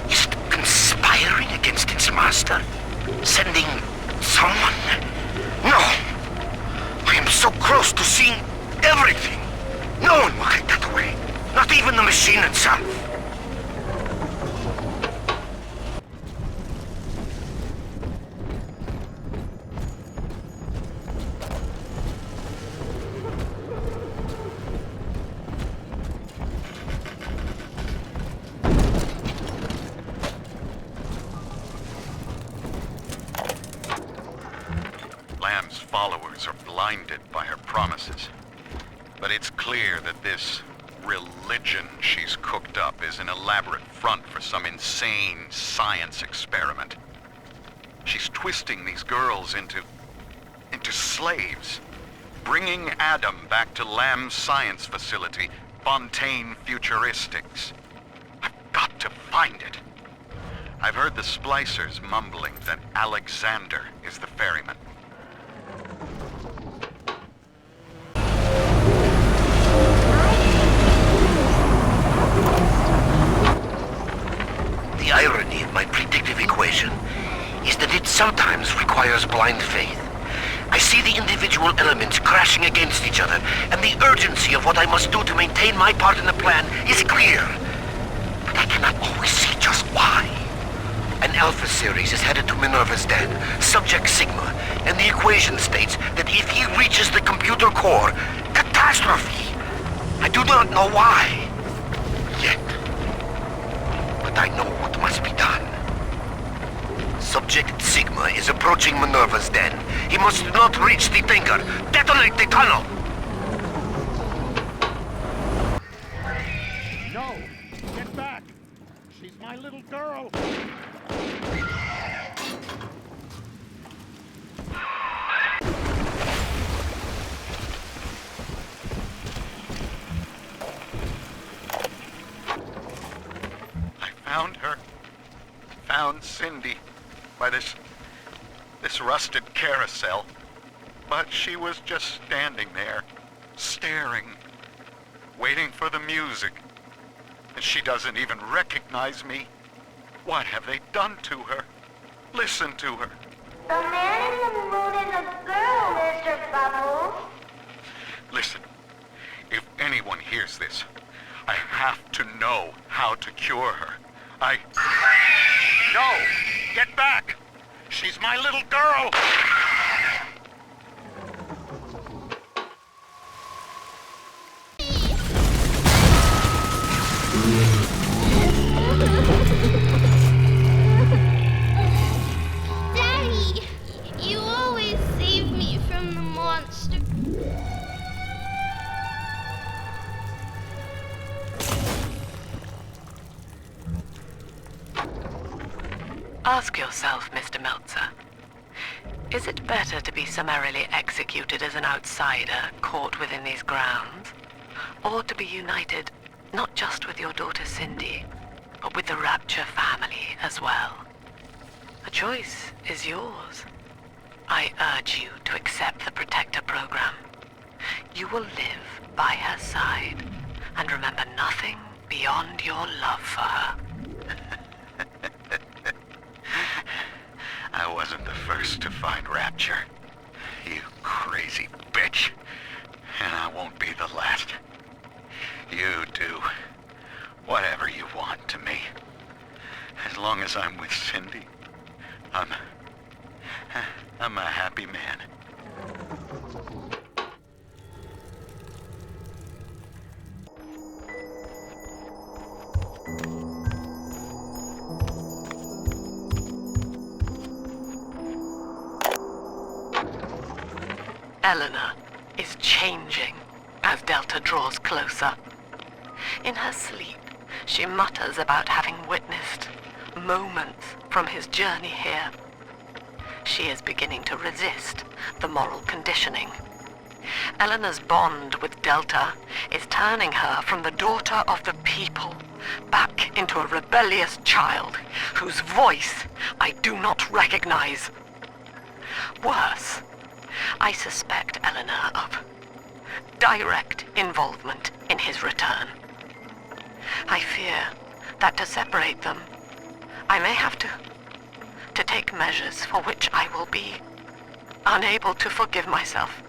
Is it conspiring against its master? Sending someone? No! I am so close to seeing everything. No one will get that away. Not even the machine itself. followers are blinded by her promises. But it's clear that this religion she's cooked up is an elaborate front for some insane science experiment. She's twisting these girls into slaves, bringing Adam back to Lamb's science facility, Fontaine Futuristics. I've got to find it. I've heard the splicers mumbling that Alexander is the ferryman. The irony of my predictive equation is that it sometimes requires blind faith. I see the individual elements crashing against each other, and the urgency of what I must do to maintain my part in the plan is clear. But I cannot always see just why. An Alpha series is headed to Minerva's den, subject Sigma, and the equation states that if he reaches the computer core, catastrophe! I do not know why, yet. But I know what must be done. Subject Sigma is approaching Minerva's den. He must not reach the thinker. Detonate the tunnel! No! Get back! She's my little girl! Found her. Found Cindy by this rusted carousel. But she was just standing there, staring, waiting for the music. And she doesn't even recognize me. What have they done to her? Listen to her. The man in the moon is a girl, Mr. Bubbles. Listen, if anyone hears this, I have to know how to cure her. No! Get back! She's my little girl! Daddy, you always save me from the monster. Ask yourself, Mr. Meltzer, is it better to be summarily executed as an outsider caught within these grounds, or to be united not just with your daughter Cindy, but with the Rapture family as well? The choice is yours. I urge you to accept the Protector program. You will live by her side and remember nothing beyond your love for her. I wasn't the first to find Rapture, you crazy bitch. And I won't be the last. You do whatever you want to me. As long as I'm with Cindy, I'm a happy man. Eleanor is changing as Delta draws closer. In her sleep, she mutters about having witnessed moments from his journey here. She is beginning to resist the moral conditioning. Eleanor's bond with Delta is turning her from the daughter of the people back into a rebellious child whose voice I do not recognize. Worse, I suspect Eleanor of direct involvement in his return. I fear that to separate them, I may have to take measures for which I will be unable to forgive myself.